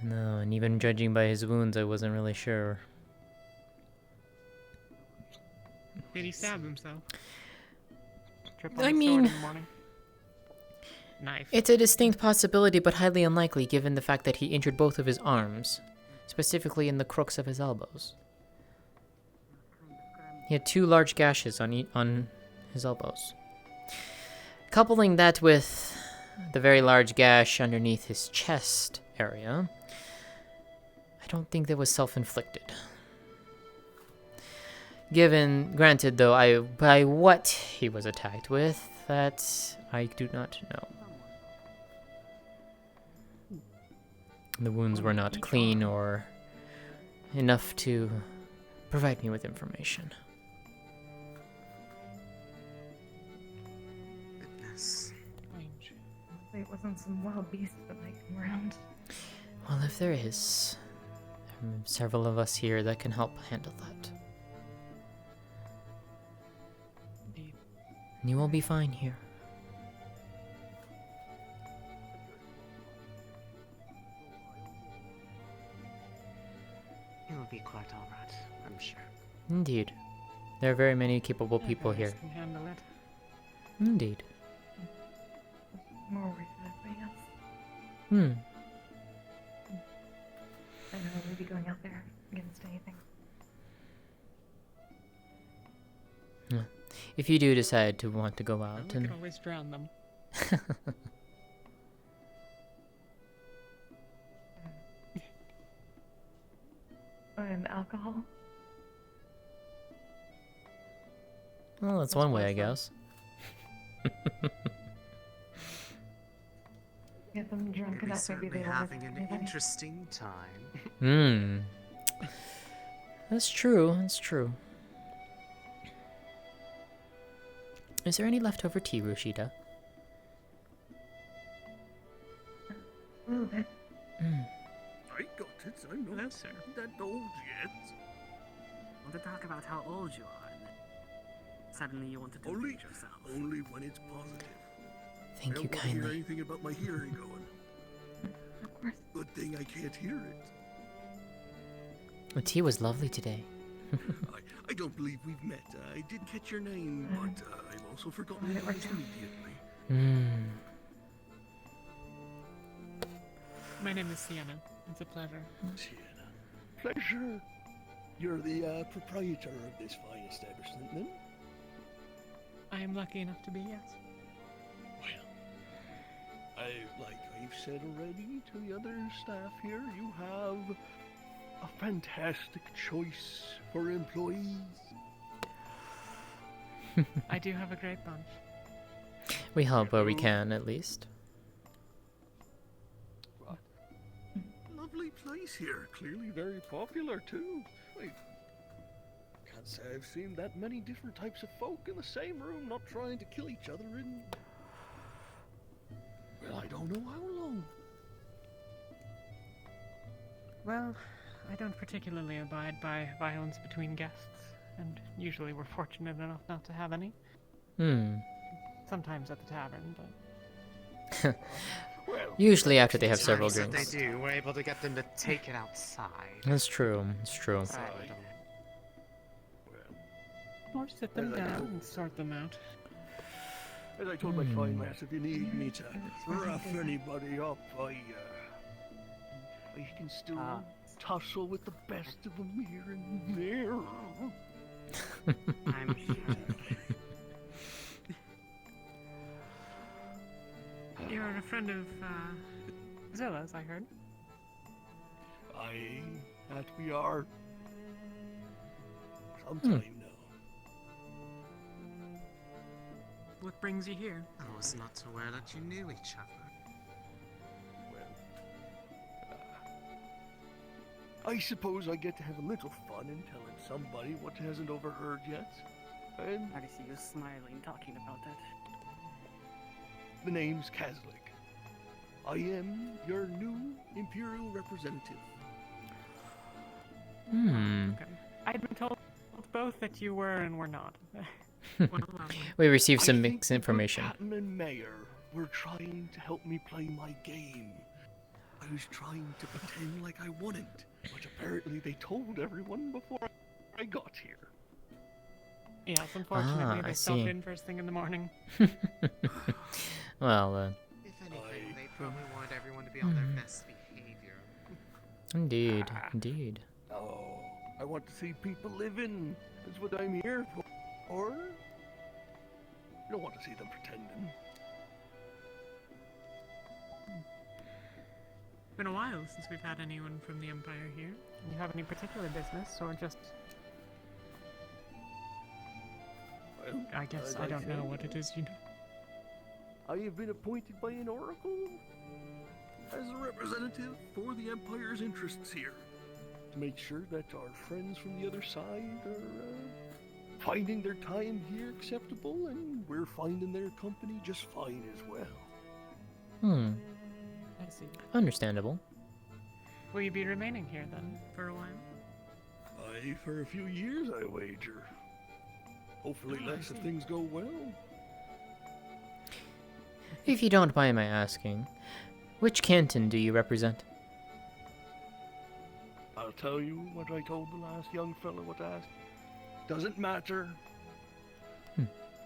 No, and even judging by his wounds, I wasn't really sure. Did he stab himself? I mean, Knife. it's a distinct possibility, but highly unlikely given the fact that he injured both of his arms, specifically in the crooks of his elbows. He had 2 large gashes on his elbows. Coupling that with the very large gash underneath his chest area, I don't think that was self-inflicted. Granted though, by what he was attacked with, that I do not know. The wounds were not clean or enough to provide me with information. Goodness. Hopefully it wasn't some wild beast that might come around. Well, if there is, there are several of us here that can help handle that. And you will be fine here. It'll be quite alright, I'm sure. Indeed. There are very many capable people here. Can handle it. Indeed. More worried than everybody else. I don't know, maybe going out there against anything. Yeah. If you do decide to want to go out, We can always drown them. And alcohol? Well, that's one way, I guess. Get them drunk enough, maybe certainly they will having listen an to anybody. interesting time. That's true, that's true. Is there any leftover tea, Rushida? A little bit. I got it. I'm not that old yet. Want to talk about how old you are, and then suddenly you want to delete yourself. Only when it's positive. Thank you I don't want to kindly. hear anything about my hearing going. Of course. Good thing I can't hear it. The tea was lovely today. I don't believe we've met. I did catch your name, but I've also forgotten it immediately. My name is Sienna. It's a pleasure. Sienna. Pleasure. You're the proprietor of this fine establishment, then? I am lucky enough to be, yes. Like I've said already to the other staff here, you have a fantastic choice for employees. I do have a great bunch. We help where we can, at least. Lovely place here. Clearly very popular, too. Wait. Can't say I've seen that many different types of folk in the same room, not trying to kill each other in... Well, I don't know how long. Well, I don't particularly abide by violence between guests, and usually we're fortunate enough not to have any. Sometimes at the tavern, but... Usually after they have several Times that drinks. they do, we're able to get them to take it outside. That's true, it's true. Or sit them down and sort them out. As I told my fine lass, if you need me to rough anybody up, I can still tussle with the best of them here and there. I'm sure. You're a friend of, Zilla's, I heard. That we are. Sometime now. What brings you here? I was not aware that you knew each other. I suppose I get to have a little fun in telling somebody what hasn't overheard yet. And I see you smiling, talking about that. the name's Kazlik. I am your new Imperial representative. Okay. I'd been told both that you were and were not. We received some I mixed think the information. Captain and Mayor were trying to help me play my game. I was trying to pretend like I wouldn't, but apparently they told everyone before I got here. Yes, unfortunately, I they stopped see. in first thing in the morning. Well, If anything, they probably wanted everyone to be on their best behavior. indeed, indeed. Oh, I want to see people living. That's what I'm here for. Or I don't want to see them pretending. Been a while since we've had anyone from the Empire here. Do you have any particular business, or just... Well, I guess I don't know what it is you do. I have been appointed by an oracle as a representative for the Empire's interests here. To make sure that our friends from the other side are finding their time here acceptable, and we're finding their company just fine as well. I see. Understandable. Will you be remaining here then, for a while? Aye, for a few years, I wager. Hopefully less if things go well. If you don't mind my asking, which canton do you represent? I'll tell you what I told the last young fellow what asked. Doesn't matter.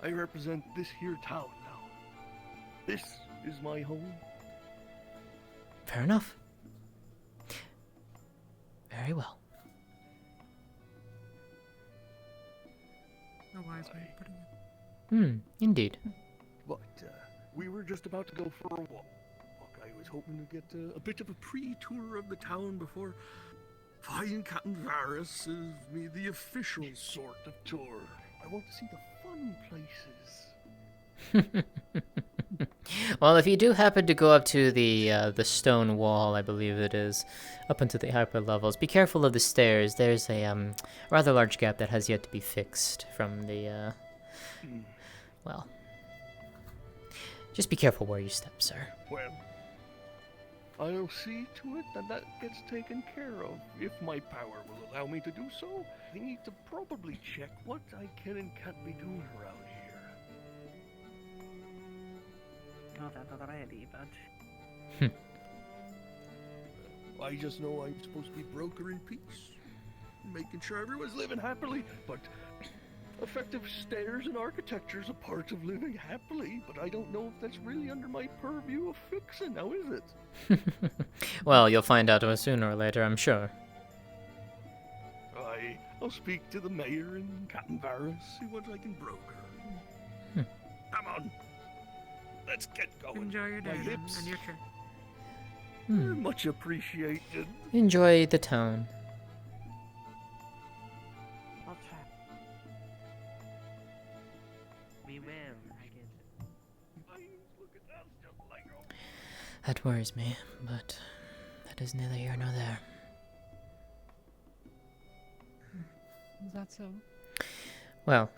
I represent this here town now. This is my home. Fair enough. Very well. A wise way of putting it. Indeed. But we were just about to go for a walk. I was hoping to get a bit of a pre-tour of the town before fine Captain Vallis gives me the official sort of tour. I want to see the fun places. Well, if you do happen to go up to the stone wall, I believe it is, up into the hyper levels, be careful of the stairs. There's a rather large gap that has yet to be fixed from the well, just be careful where you step, sir. Well, I'll see to it that that gets taken care of. If my power will allow me to do so, I need to probably check what I can and can't be doing around here. Not that already, but... I just know I'm supposed to be brokering peace, making sure everyone's living happily, but effective stairs and architecture's a part of living happily, but I don't know if that's really under my purview of fixing, now is it? Well, you'll find out sooner or later, I'm sure. I'll speak to the mayor and Captain Vallis, see what I can broker. Come on, let's get going. Enjoy your day My then, hips and your trip. are much appreciated. Enjoy the town. I'll try. We will, I get it. That worries me, but that is neither here nor there. Is that so? Well,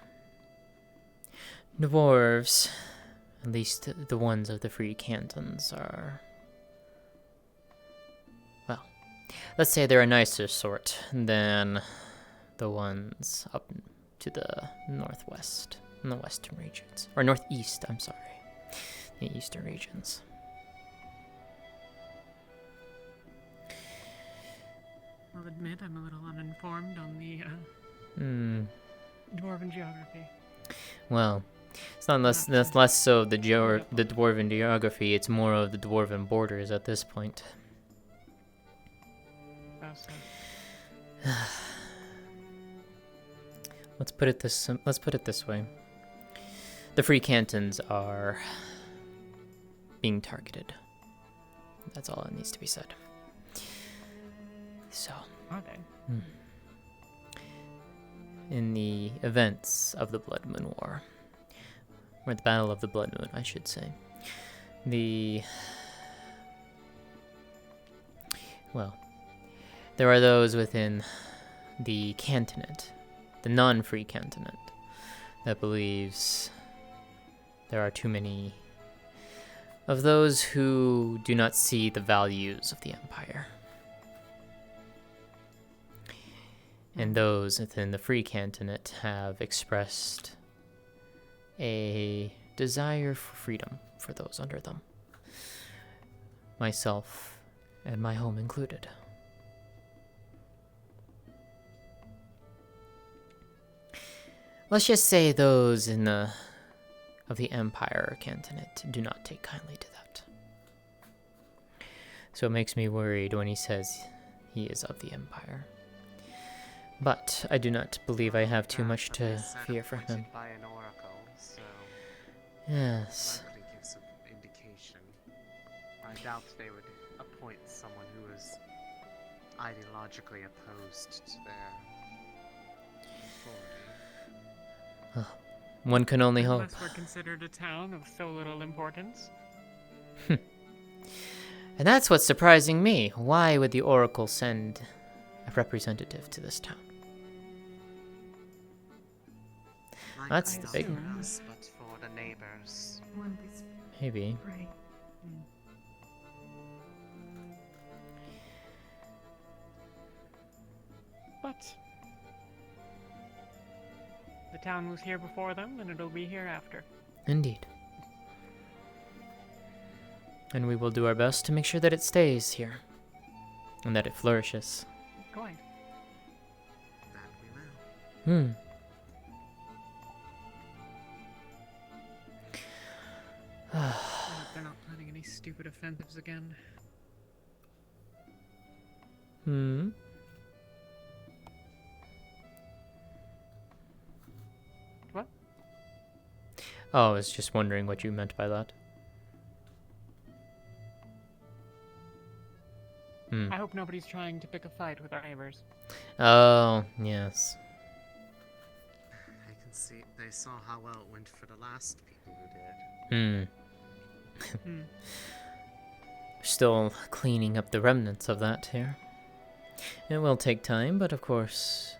dwarves, at least the ones of the free cantons, are... well, let's say they're a nicer sort than the ones up to the northwest, in the western regions. Or northeast, I'm sorry. The eastern regions. I'll admit I'm a little uninformed on the, Dwarven geography. Well, it's not less, that's less so the dwarven geography, it's more of the dwarven borders at this point. Let's put it this way. The free cantons are being targeted. That's all that needs to be said. So, Are they? in the events of the Blood Moon War. Or the Battle of the Blood Moon, I should say. Well, there are those within the cantonate, the non-free cantonate, that believes there are too many of those who do not see the values of the Empire. And those within the free cantonate have expressed a desire for freedom for those under them. Myself and my home included. Let's just say those in the of the Empire cantonate do not take kindly to that. So it makes me worried when he says he is of the Empire. But I do not believe I have too much to fear for him. By an oracle, so Yes. likely give some indication. I doubt they would appoint someone who is ideologically opposed to their authority. One can only hope. Unless we're considered a town of so little importance. And that's what's surprising me. Why would the Oracle send a representative to this town? That's the big one. But for the neighbors. Maybe. Right. But the town was here before them, and it'll be here after. Indeed. And we will do our best to make sure that it stays here. And that it flourishes. Quite. That we will. They're not planning any stupid offensives again. What? Oh, I was just wondering what you meant by that. I hope nobody's trying to pick a fight with our neighbors. Oh, yes. I can see they saw how well it went for the last people who did. Still cleaning up the remnants of that here. It will take time, but of course...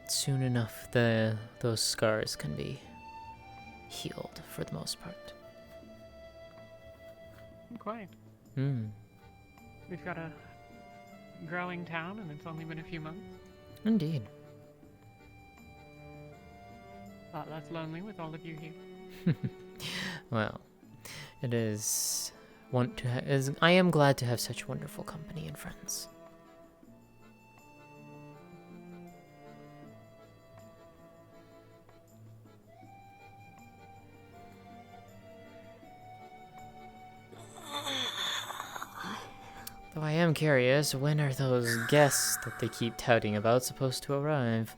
soon enough, those scars can be healed for the most part. Quite. We've got a growing town, and it's only been a few months. Indeed. A lot less lonely with all of you here. Well, it is... I am glad to have such wonderful company and friends. Though I am curious, when are those guests that they keep touting about supposed to arrive?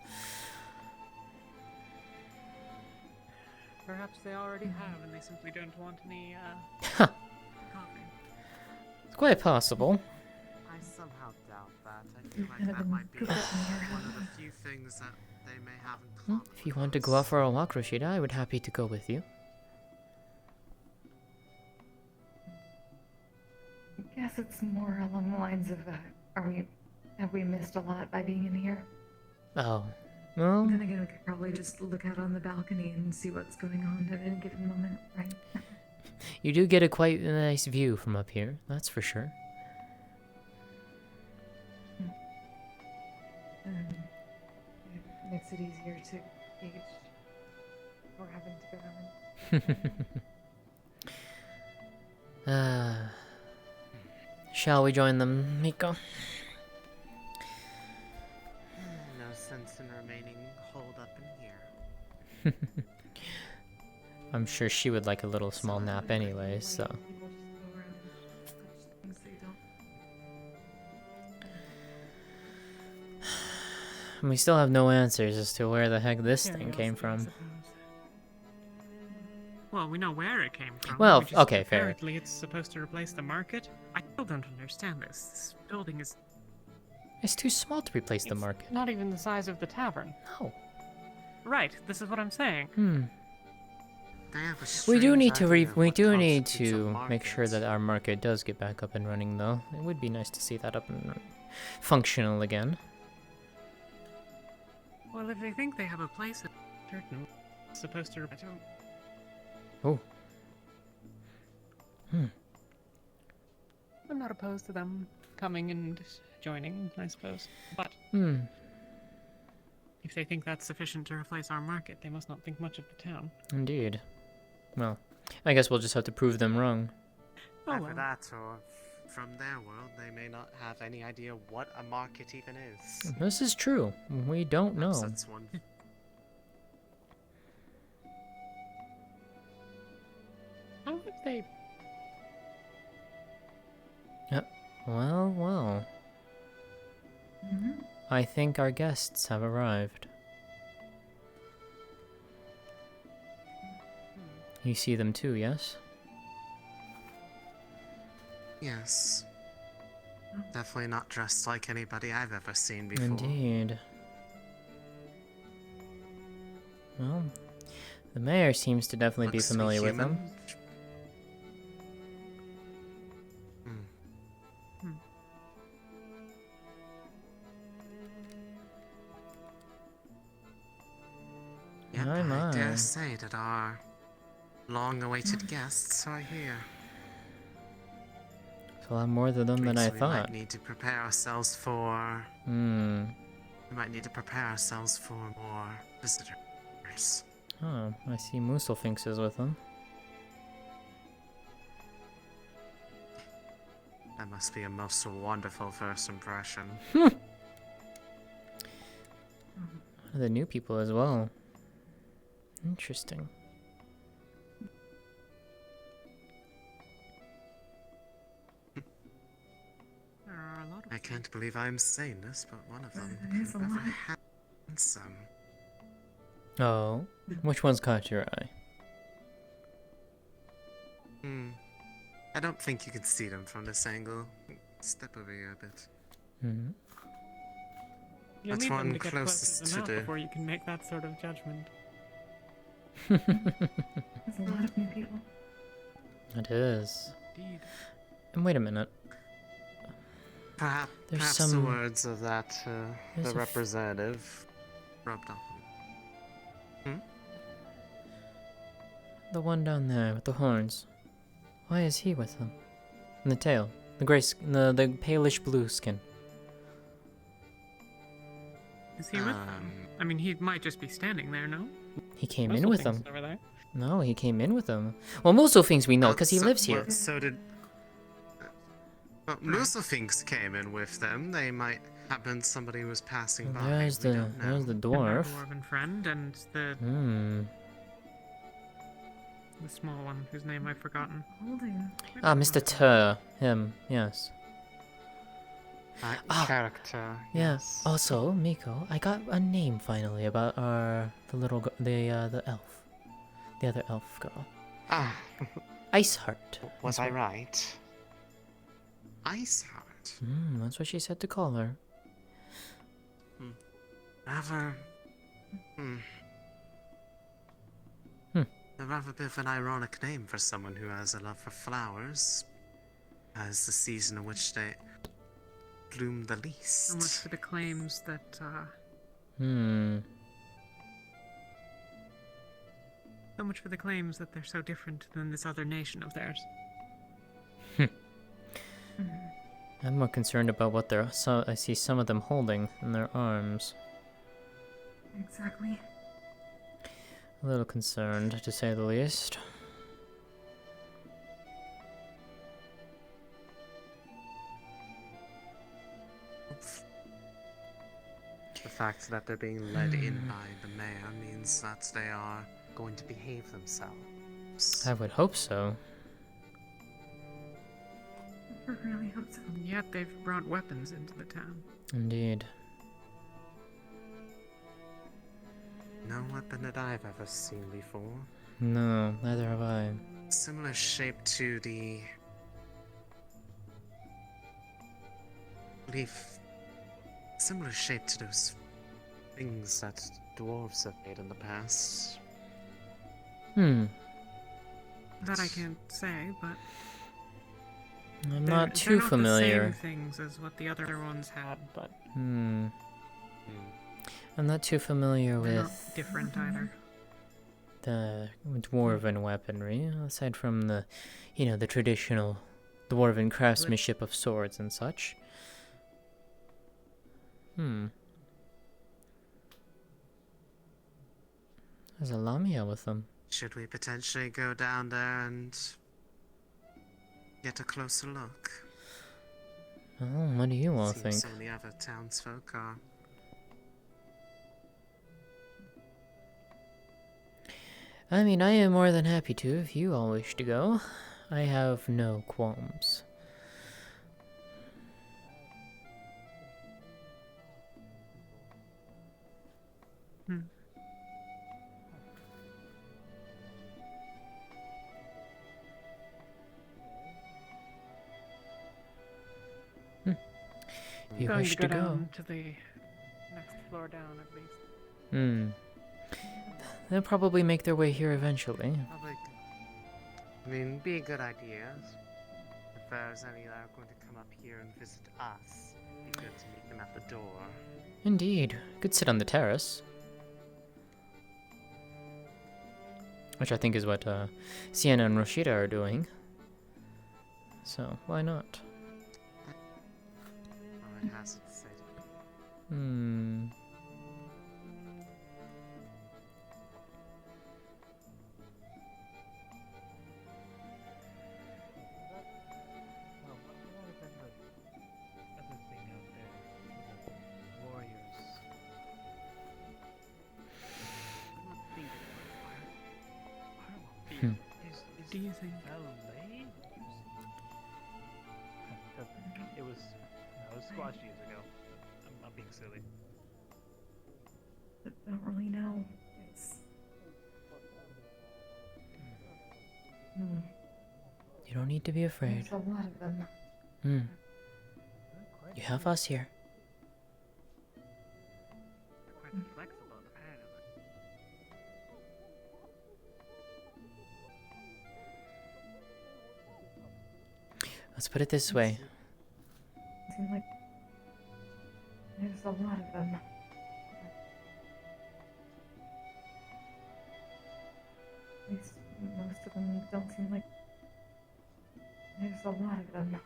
Perhaps they already have, and they simply don't want any, coffee. It's quite possible. I somehow doubt that. I feel like that might be one of the few things that they may have in common. If you want to go out for a walk, Rashida, I would happy to go with you. I guess it's more along the lines of, have we missed a lot by being in here? Oh, well... Then again, we could probably just look out on the balcony and see what's going on at any given moment, right? You do get a quite nice view from up here, that's for sure. It makes it easier to gauge or having to go around. Shall we join them, Miko? No sense in remaining holed up in here. I'm sure she would like a little small nap anyway, so... We still have no answers as to where the heck this thing came from. Well, we know where it came from. Well, we just, okay, fair. Apparently it's supposed to replace the market. I still don't understand this. This building is... It's too small to replace the market. Not even the size of the tavern. No. Right, this is what I'm saying. We do need to make sure that our market does get back up and running, though. It would be nice to see that up and functional again. Well, if they think they have a place at certain, it's supposed to... I don't... Oh. I'm not opposed to them coming and joining, I suppose. But if they think that's sufficient to replace our market, they must not think much of the town. Indeed. Well, I guess we'll just have to prove them wrong. Either that, or from their world, they may not have any idea what a market even is. This is true. We don't know. That's one. How have they... Well. I think our guests have arrived. You see them too, yes? Yes. Definitely not dressed like anybody I've ever seen before. Indeed. Well, the mayor seems to definitely be familiar with them. Yep, I dare say that our long-awaited guests are here. It's a lot more than them than I We thought. might need to prepare ourselves for... We might need to prepare ourselves for more visitors. Oh, I see Muselfinks is with them. That must be a most wonderful first impression. The new people as well. Interesting. I can't believe I'm saying this, but one of them is very handsome. Oh, which one's caught your eye? I don't think you can see them from this angle. Step over here a bit. You'll That's need them one to get closest closer to to the... before you can make that sort of judgment. There's a lot of new people. It is. Indeed. And wait a minute. Perhaps the words of that, the representative rubbed off. The one down there with the horns. Why is he with them? And the tail. The palish blue skin. Is he with them? I mean, he might just be standing there, no? He came in with them. Muselfink's over there. No, he came in with them. Well, Muselfinks we know, because he lives here. So did... Muselfinks came in with them. They might have been somebody who was passing by. There's the dwarf. The dwarven friend and the... The small one, whose name I've forgotten. Ah, Mr. Tur. Him, yes. Character. Yes. Yeah. Also, Miko, I got a name finally about the elf. The other elf girl. Iceheart. Was I right? Iceheart? That's what she said to call her. Rather... A rather bit of an ironic name for someone who has a love for flowers. As the season in which they bloom the least. So much for the claims that, So much for the claims that they're so different than this other nation of theirs. I'm more concerned about what I see some of them holding in their arms. Exactly. A little concerned, to say the least. The fact that they're being led in by the mayor means that they are going to behave themselves. I would hope so. I really hope so. And yet they've brought weapons into the town. Indeed. No weapon that I've ever seen before. No, neither have I. Similar shape to the... Similar shape to those things that dwarves have made in the past. That I can't say, but I'm they're not too not familiar. the same things as what the other ones had, but I'm not too familiar they're with not different either. the dwarven weaponry, aside from the, the traditional dwarven craftsmanship of swords and such. There's a Lamia with them. Should we potentially go down there and get a closer look? Oh, what do you all Seems think? some of the other townsfolk are. I mean, I am more than happy to if you all wish to go. I have no qualms. You Going wish to to go go? down to the next floor down at least. They'll probably make their way here eventually. I mean, be a good idea. If there's any that are going to come up here and visit us, it'd be good to meet them at the door. Indeed. Could sit on the terrace. Which I think is what Sienna and Rashida are doing. So, why not? Oh, it has its city. Do you think? It was squashed years ago. I'm being silly. I don't really know. It's... You don't need to be afraid. There's a lot of them. You have us here. Quite flexible, apparently. Let's put it this way. It seems like there's a lot of them. At least most of them don't seem like there's a lot of them.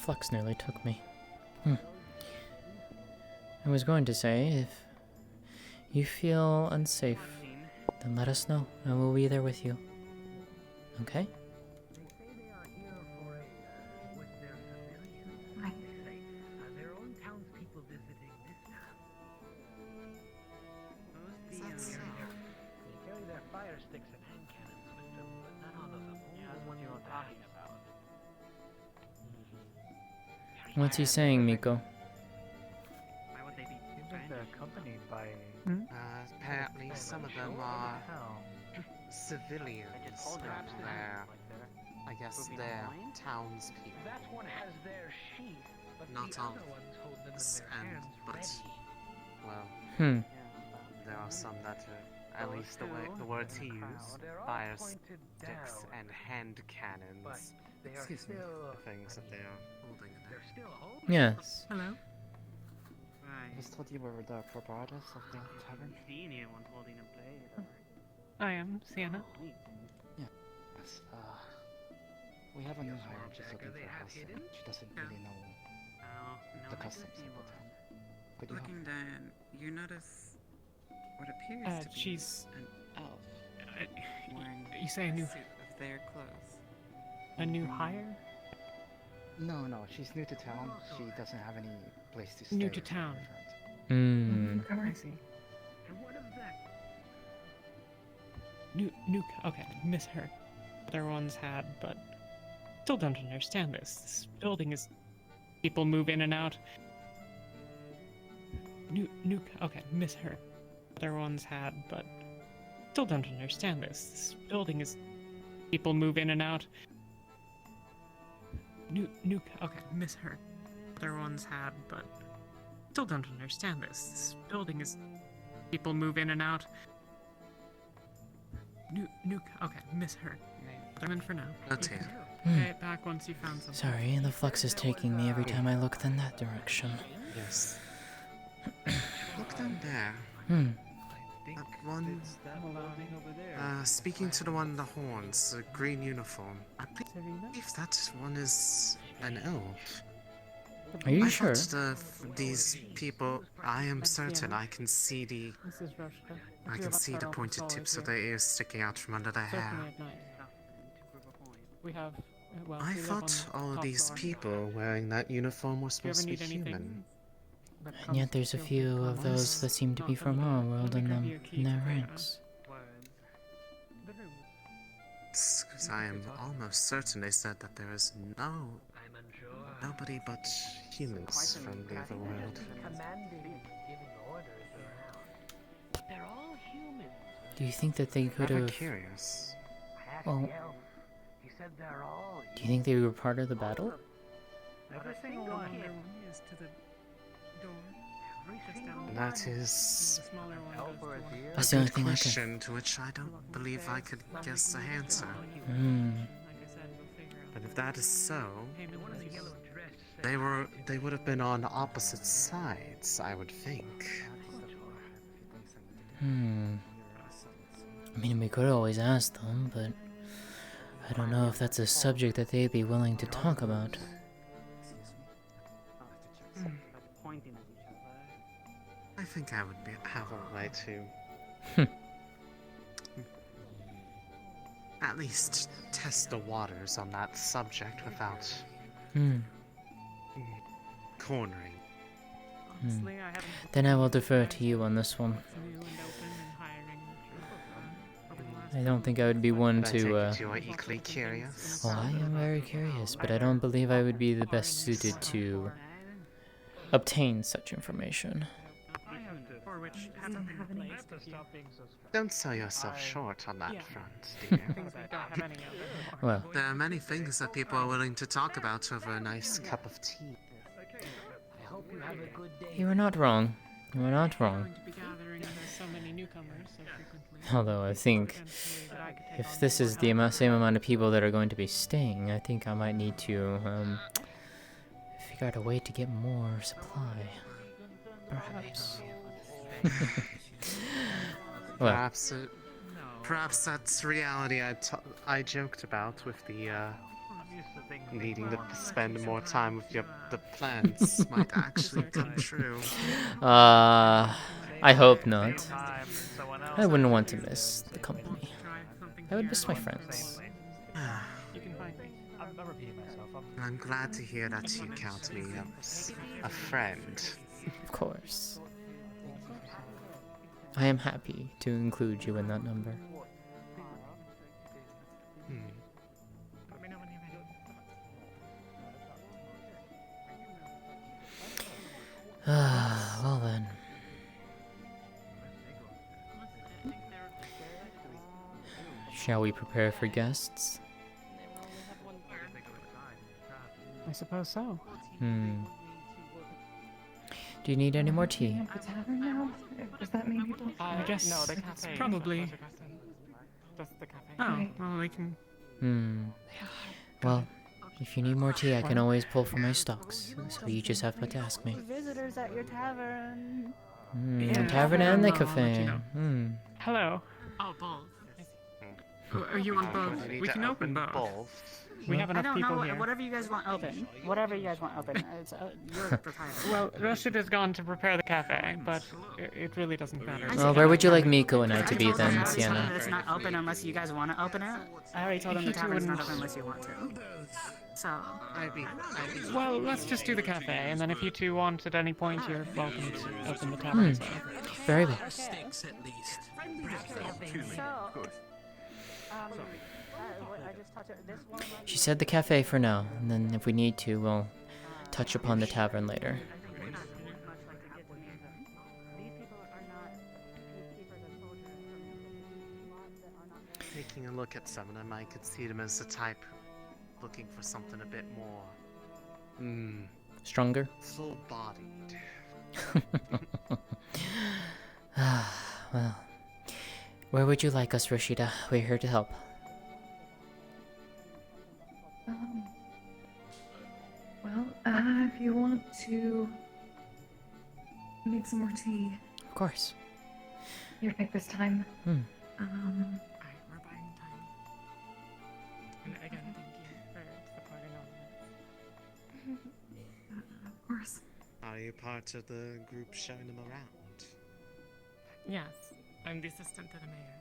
Flux nearly took me. I was going to say, if you feel unsafe, then let us know, and we'll be there with you. Okay? Their own townspeople visiting this town. They carry their fire sticks and hand cannons with them, but not all of them. Yeah, that's what you were talking about. What's he saying, Miko? Why would they be They're accompanied by... Apparently some of them are civilians. I guess they're townspeople. That one has their sheath, but Not the all other ones hold them in their hands but, ready. well, there are some that are, at least the words he used, fire sticks and hand cannons. Excuse me, the things that they are holding in there. Yes. Hello. I was told you were the proprietress of the tavern. Seen anyone holding a blade? I am Sienna. Yes, we have a new hire just looking for a house. She doesn't really know the customs of the town. Could you help? Looking down, you notice what appears to be She's an elf wearing you say a new suit of their clothes. a new hire? No, she's new to town. She doesn't have any place to stay. New to town. I see. New. Okay, misheard. Other ones had, but still don't understand this. This building is people move in and out. New. Okay, misheard. other ones had, but still don't understand this. This building is... People move in and out. Okay, misheard. Other ones had, but still don't understand this. This building is... People move in and out. Okay, misheard. I'm in for now. Lótëa. Okay, back once you found something. Sorry, the flux is taking me every time I look in that direction. Yes. Look down there. That one... speaking to the one in the horns, the green uniform. I believe that one is an elf. Are you sure? These people, I am certain I can see the... I can see the pointed tips of their ears sticking out from under their hair. We have... I thought all these people wearing that uniform were supposed to be human. And yet there's a few of those that seem to be from our world in their ranks. Because I am almost certain they said that there is nobody but humans from the other world. They're all humans. Do you think that they could have... curious. Well, He said they're all do you think they were part of the battle? Every single one. Is to the door. That is That's a the only good thing I can... question to which I don't believe I could guess the answer. But if that is so, they would have been on opposite sides, I would think. I mean, we could always ask them, but I don't know if that's a subject that they'd be willing to talk about. I think I would have a way to at least test the waters on that subject without cornering. Then I will defer to you on this one. I don't think I would be one to, You are equally curious? Well, I am very curious, but I don't believe I would be the best suited to obtain such information. Don't sell yourself short on that front, dear. Well, there are many things that people are willing to talk about over a nice cup of tea. I hope you have a good day. you were not wrong. You were not wrong. Although I think if this is the same amount of people that are going to be staying, I think I might need to figure out a way to get more supply. Perhaps. Well. Perhaps that's reality I joked about with the needing to spend more time with the plants might actually come true. I hope not. I wouldn't want to miss the company. I would miss my friends. I'm glad to hear that you count me as a friend. Of course. I am happy to include you in that number. Well then. Shall we prepare for guests? I suppose so. Do you need any more tea? The tavern now? Does that mean people? I guess no, the cafe. It's probably. Just the cafe. Oh, well, we can. Well, if you need more tea, I can always pull from my stocks. So you just have to ask me. Visitors at your tavern. The tavern and the cafe. Hello. Oh, both. Are you on both? We can open both. We have enough people here. Whatever you guys want open. Whatever you guys want open. It's your prerogative. Well, Rashid has gone to prepare the cafe, but it really doesn't matter. Well, where would you like Miko and I to be then, Sienna? It's not open unless you guys want to open it. I already told them the tavern's not open unless you want to. So. Well, let's just do the cafe, and then if you two want at any point, you're welcome to open the tavern. Very well. Sticks at least. She said the cafe for now, and then if we need to, we'll touch upon the tavern later. taking a look at someone, I could see them as the type looking for something a bit more, Stronger? full-bodied. Well, where would you like us, Rashida? We're here to help. Well, if you want to make some more tea. Of course. Your pick this time. Alright, we're buying time. And again, thank you for supporting all of this. Of course. Are you part of the group showing them around? Yes, I'm the assistant to the mayor.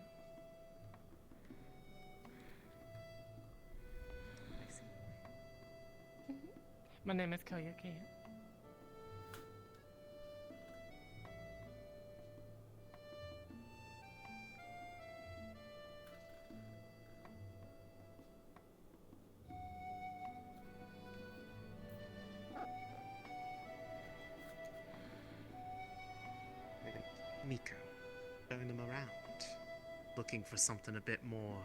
My name is Koyuki. Miko, showing them around, looking for something a bit more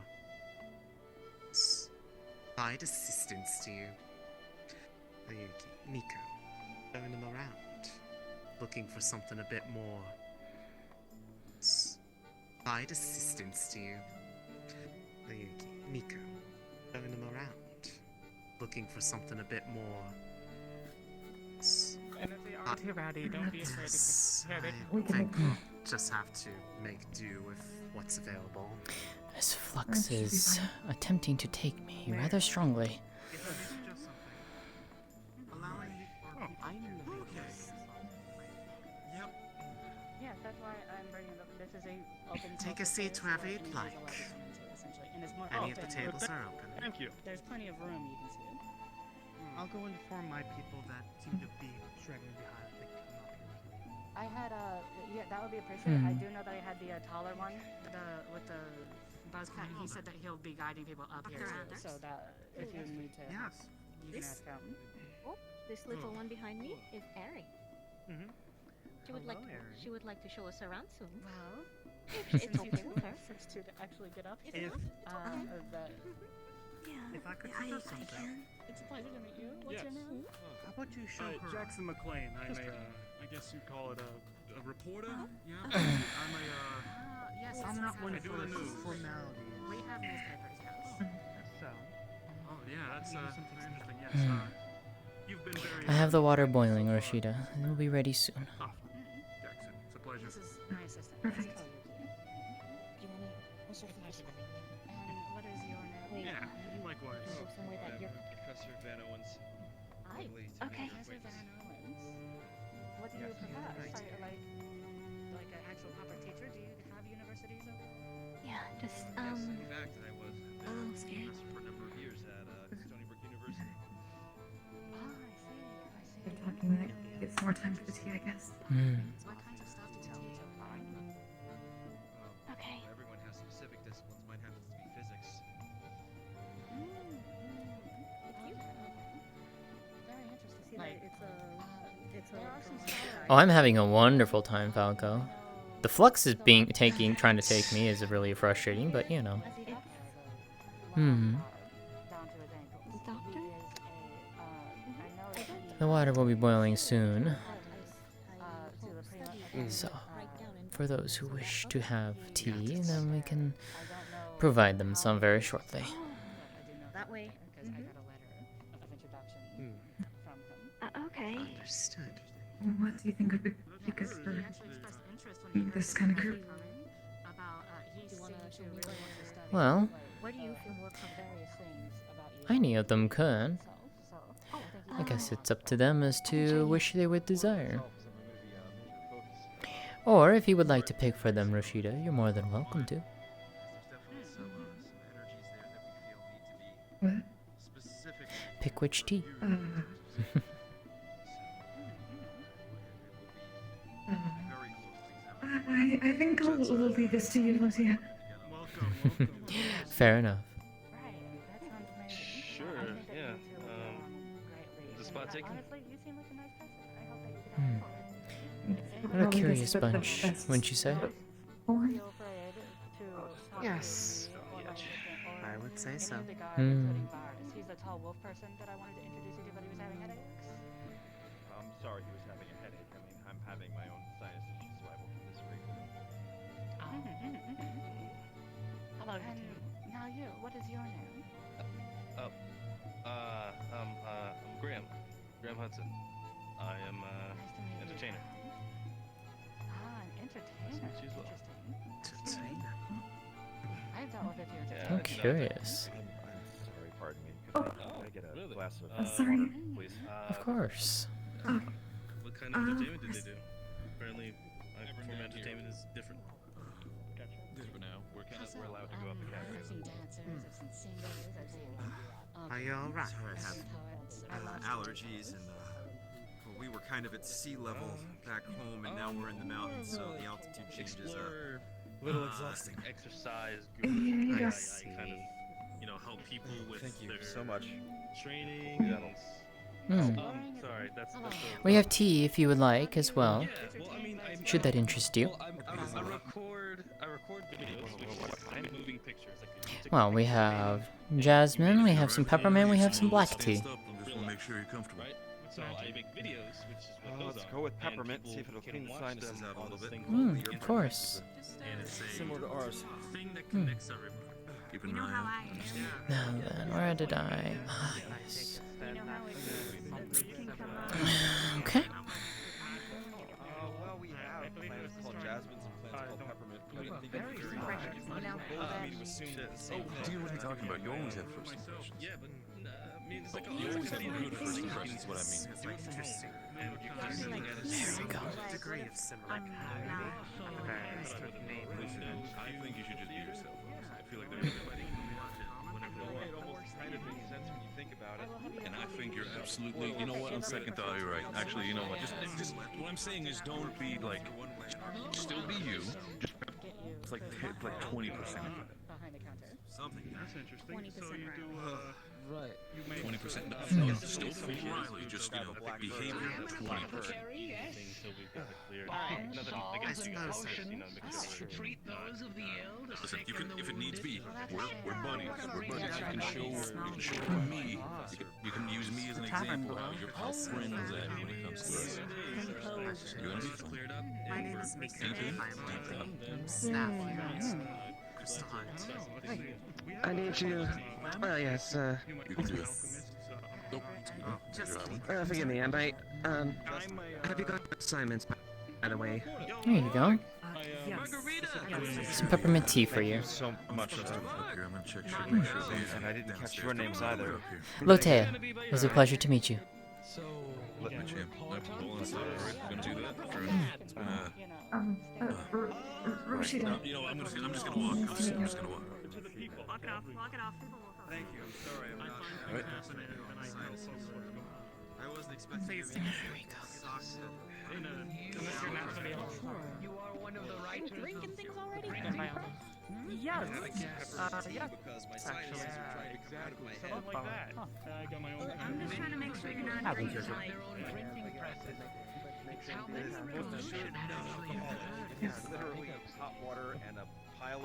side assistance to you. Miko, showing them around, looking for something a bit more side assistance to you. Miko, showing them around, looking for something a bit more. And if they are too rowdy, don't be afraid to get I think we'll just have to make do with what's available. This Flux is attempting to take me rather strongly. Yeah, that's why I'm bringing it up. This is a open. Take a seat wherever you'd like. And it's more Any of open. the tables are open. Thank you. There's plenty of room. You can see it. I'll go inform my people that seem to be straggling behind. They come up here. I had yeah, that would be appreciated. I Hmm. do know that I had the taller one, with the buzz cut. He said that he'll be guiding people up here too, so that if you need to, you can ask him. Oh, this little one behind me is Ari. Mm-hmm. She would like to show us around soon. Well, if it's okay with her. First to actually get up If here. not, That. If I could suggest something. It's a pleasure to meet you. What's your name? How about you show her? Jackson McLean. I'm I guess you'd call it a reporter. Yeah. I'm Yes, I'm not one I do for the news. formalities. We have newspapers, yes. So. Oh yeah, that's very interesting. Yes. Hmm. You've been very. I have the water boiling, Rashida. It will be ready soon. Jackson, it's a pleasure. This is my assistant. Perfect. What's your first name? And what is your name? Wait, Yeah, likewise. you live somewhere that you're... Professor Van Owens. Okay. Professor Van Owens. What do you prefer? Sorry, like an actual proper teacher? Do you have universities over there? Yeah, just, Yes, in fact, I was a little scared. professor for a number of years at Stony Brook University. Ah, I see. They're talking that it's more time for the tea, I guess. What kinds of stuff do you teach? Okay. Everyone has specific disciplines. Mine happens to be physics. Very interesting. Like, it's a Oh, I'm having a wonderful time, Falco. The Flux is trying to take me is really frustrating, but you know. Doctor? The water will be boiling soon. So, for those who wish to have tea, then we can provide them some very shortly. That way. Okay. Understood. What do you think would be good for this kind of group? Well, Where do you feel more various things about you? any of them could. I guess it's up to them as to which they would desire. Or if you would like to pick for them, Rashida, you're more than welcome to. What? Pick which tea. I think I'll leave this to you, Lótëa. Fair enough. Sure, yeah. Is the spot taken? What a curious bunch, wouldn't you say? Yes. say so. Any of the guards, including Vallis. He's the tall wolf person that I wanted to introduce you to, but he was having headaches. I'm sorry he was having a headache. I mean, I'm having my own sinus issues, so I will commiserate with him. Hello. And now you, what is your name? I'm Graham. Graham Hudson. I am, entertainer. Ah, an entertainer. Interesting. Entertainer. I've dealt with a few Yeah, I'm curious. I'm sorry, pardon me. Could I get a glass of sorry. water, please? Of course. What kind of entertainment did they do? Apparently, my form of entertainment is different. For now, we're allowed to go up the I've cafe. seen dancers, I've seen singers, I've seen Are you all right? Sorry, I have allergies, and well, we were kind of at sea level back home, and now we're in the mountains, so the altitude changes are Little exhausting. Exercise. Yes. I kind of, help people with Thank you their so much. training. Sorry, that's We have tea if you would like as well. Yeah, well, I mean, Should that interest you? I record videos, which is I'm moving pictures. Well, we have jasmine, we have some peppermint, we have some black tea. Just want to make sure you're comfortable. Right? So I make videos, which is what those Let's are. go with and peppermint, people see if it'll can clean the watch sinuses them out a on little this bit. thing called Of course. And it's a Similar to ours. thing that connects everybody. Keep an eye out. Now then, where did I? Ah, yes. Okay. Well, we have plants called jasmines and plants called peppermint, but I didn't think Very it was fresh. me to assume that the same thing. Dear, what are you talking about? You always have first impressions. Yeah, but I mean, it's like You always have good first impressions, is what I mean. It's like interesting. There we go. Degree of similarity. I think you should just be yourself. I feel like they're everybody can watch it whenever they want. It almost kind of makes sense when you think about it. And I think you're absolutely, you know what, on second thought, you're right. Actually, you know what, just what I'm saying is don't be like, still be you, just it's like 20%. behind the counter. Something. That's interesting. 20% So you do, Right. you make 20%, no, still feel you, just, behavior, 20%. So we've got a clear. I Nothing suppose against you guys, treat those of the ill to Listen, you can, if it needs be, we're buddies. We're buddies. You can show me. You can use me as an example of how friends are when it comes to this. You're gonna be fun. My name is Mika. Deep I'm staff here at Crystal Hunt. I need you. Yes, You can do it. just forgive me, I might. Have you got assignments, by the way? There you go. Some peppermint tea for you. So much. And I didn't catch your names either. Lótëa, it was a pleasure to meet you. Let me champ. I'm gonna do that. It's been Roshida. you know, I'm just gonna walk. I'm just gonna walk. Walk it off, walk it off. Thank you. Sorry, I'm not. Right. I wasn't expecting Please. to be There we go. exhausted. Unless you're naturally You are one of the writers. Drinking things already? Yes. Yeah. Because my sinuses are trying to come out of my head. Something like that. I got my own. I'm just trying to make sure you're not drinking like their own printing presses. How many rooms should actually It's literally hot water and a pile of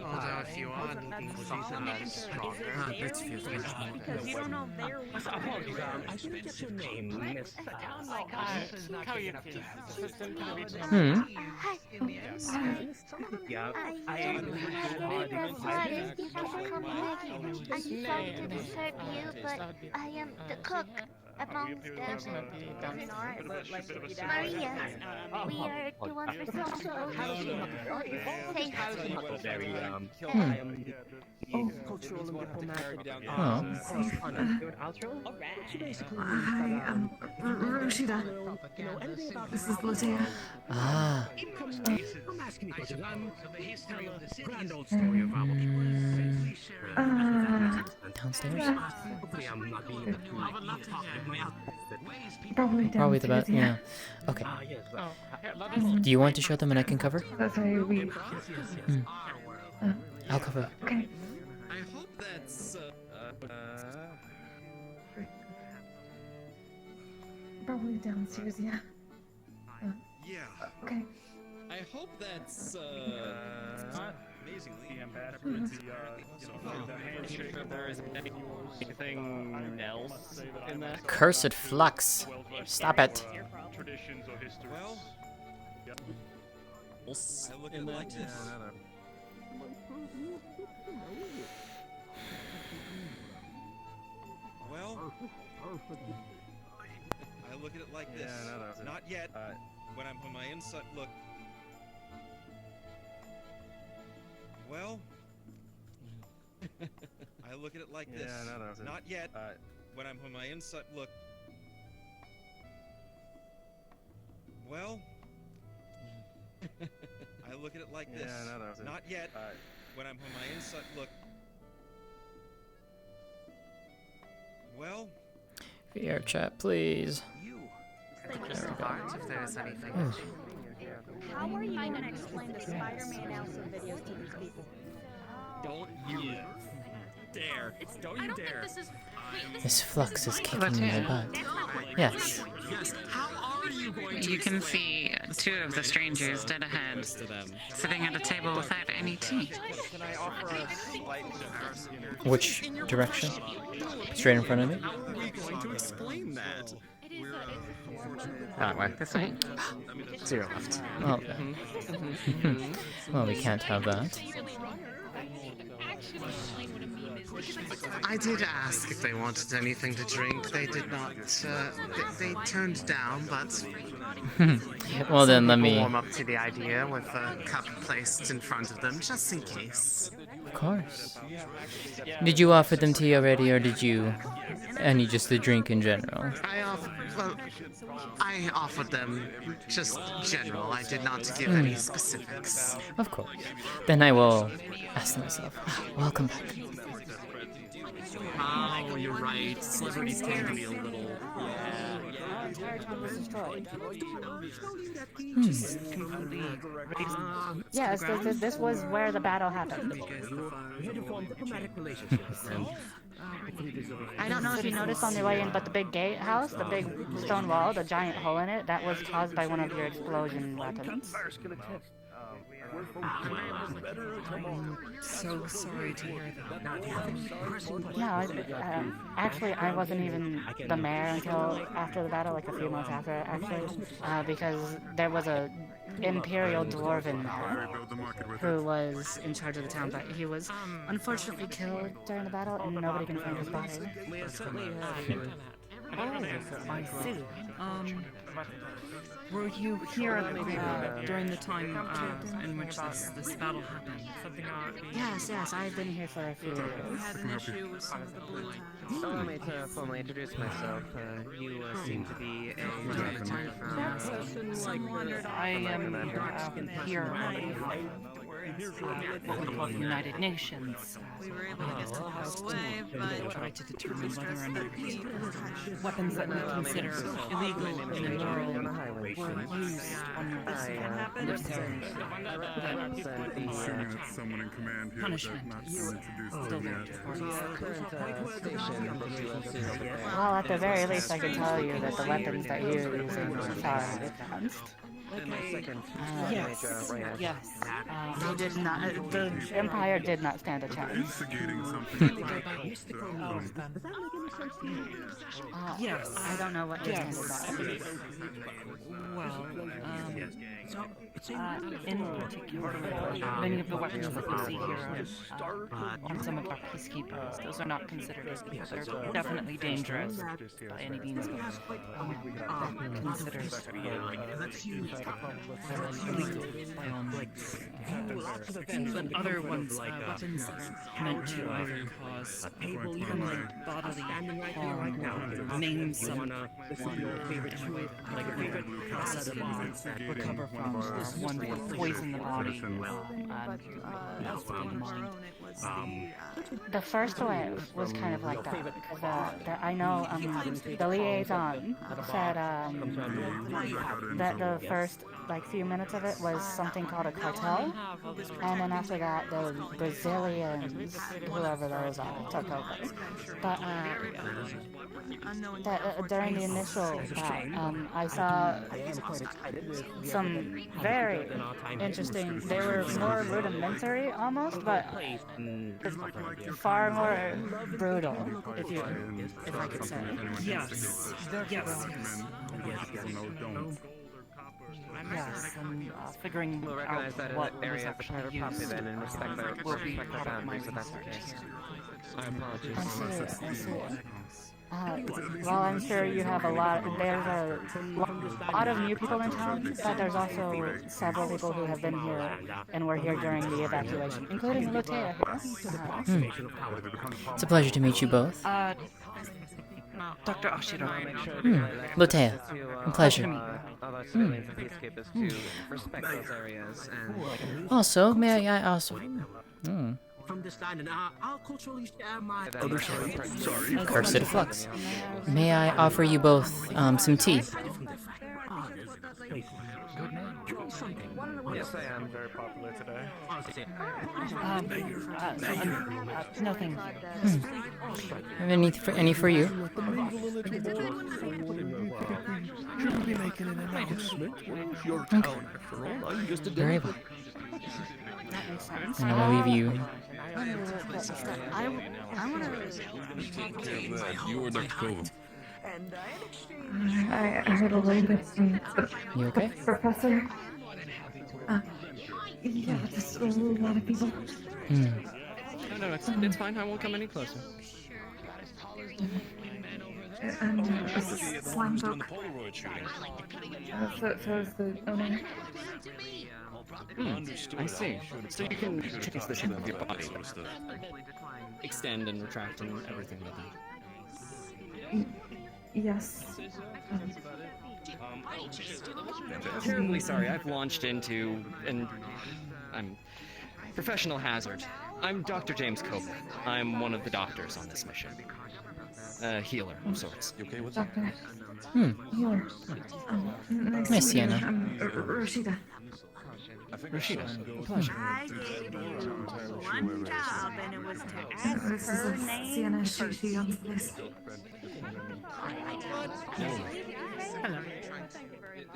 Although if you are looking for something stronger, Because you don't know their I didn't get your name, Miss. How you feel? Yeah, I'm sorry to disturb you, but I am the cook amongst them. Maria, we are the ones responsible for safety. very cultural and diplomatic. Roshida. This is Lótëa. Ah. I'm asking you questions. The history of the city. Grand old story of Downstairs? I'm not being Probably Probably the downstairs, best. Yeah. Okay. Do you want to show them and I can cover? That's why we. I'll cover. Okay. I hope that's Probably downstairs, yeah. Yeah. Okay. I hope that's amazingly. There is anything else in that? Cursed flux. Stop it. Traditions or histories. Well, I look at in it that? like this. Well, I look at it like this. Not yet. When I'm on my inside, look. Well, I look at it like this. Not yet. When I'm on my inside, look. Well, I look at it like this. Not yet. When I'm on my inside, look. Well. VR chat, please. If there's anything. How are you going to explain the Spider-Man Elsa videos to these people? Don't you dare. Don't you dare. This flux is kicking my butt. Yes. Yes, how are you going to You can see two of the strangers dead ahead, sitting at a table without any tea. Can I offer a slight comparison here? Which direction? Straight in front of me? How are we going to explain that? That way. This way. 0 left. Oh. Well, we can't have that. I did ask if they wanted anything to drink. They did not. They turned down, but. Well, then let some people me. warm up to the idea with a cup placed in front of them, just in case. Of course. Did you offer them tea already, or did you? And you just the drink in general? I offered them just general. I did not give any specifics. Of course. Then I will ask them myself. Welcome back. Oh, you're right. Celebrities tend to be a little. Yes, this was where the battle happened. I don't know if you noticed on the way in, but the big gatehouse, the big stone wall, the giant hole in it, that was caused by one of your explosion weapons. I'm so sorry to hear that. No, actually, I wasn't even the mayor until after the battle, like a few months after, actually, because there was a Imperial Dwarven mayor who was in charge of the town, but he was unfortunately killed during the battle, and nobody can find his body. Oh, I see. Were you here during the time in which this battle happened? Yes, I've been here for a few years. We had an issue with some of the blue Allow me to formally introduce myself. You seem to be a representative from... Some wondered I am here what we call the United Nations. We were able to get some house away, but try to determine whether or not the weapons that we consider illegal and immoral were used on this. And if so, the punishment is still there. Well, at the very least, I can tell you that the weapons that you're using are far advanced. Yes. They did not. The Empire did not stand a chance. Yes. I don't know what this is about. Well, in particular, many of the weapons that we see here on some of our peacekeepers, those are not considered as illegal. They're definitely dangerous by any means, but considered illegal by all means. But other ones, weapons that are meant to either cause permanent bodily harm or maim someone, recover from one would poison the body, and that's the big mind. The first wave was kind of like that, because I know the liaison said that the first few minutes of it was something called a cartel, and then after that the Brazilians, whoever those are, took over. But during the initial bout, I saw some very interesting. They were more rudimentary almost, but far more brutal, if I could say. Yes. Yes. Yes, and figuring We'll out recognize that what as was area of the actually private property used then and respect will be the part of my boundaries if that's the research. case. I apologize. I see. Well, I'm sure you have a lot. There's a lot of new people in town, but there's also several people who have been here and were here during the evacuation, including Lótëa here. It's a pleasure to meet you both. Dr. Oshiro. Lótëa, a pleasure. Other civilians and peacekeepers to respect those areas and Also, may I also... From this line, and I'll culturally share my Cursed flux. May I offer you both some tea? yes, I am very popular today. No thank Have any for you? Shouldn't be making an announcement. Where's your town, after all? I'm just a Very well. And I'll leave you. I want to. You or Dr. Koval? I heard a little bit from You okay? Professor. Yeah, just a lot of people. No, it's fine. I won't come any closer. And slime doing book. the Polaroid shooting. So is the owner. I see. So you can change the shape of your body. Extend and retract and everything like that. Yes. Terribly sorry, I've launched into I'm professional hazard. I'm Dr. James Cope. I'm one of the doctors on this mission. A healer of sorts. You okay with that? Doctor. Healer. Miss Sienna. I'm Rashida. Rashida, pleasure. I gave you one job, and it was to ask This her is name. Sienna. She owns this. Hello.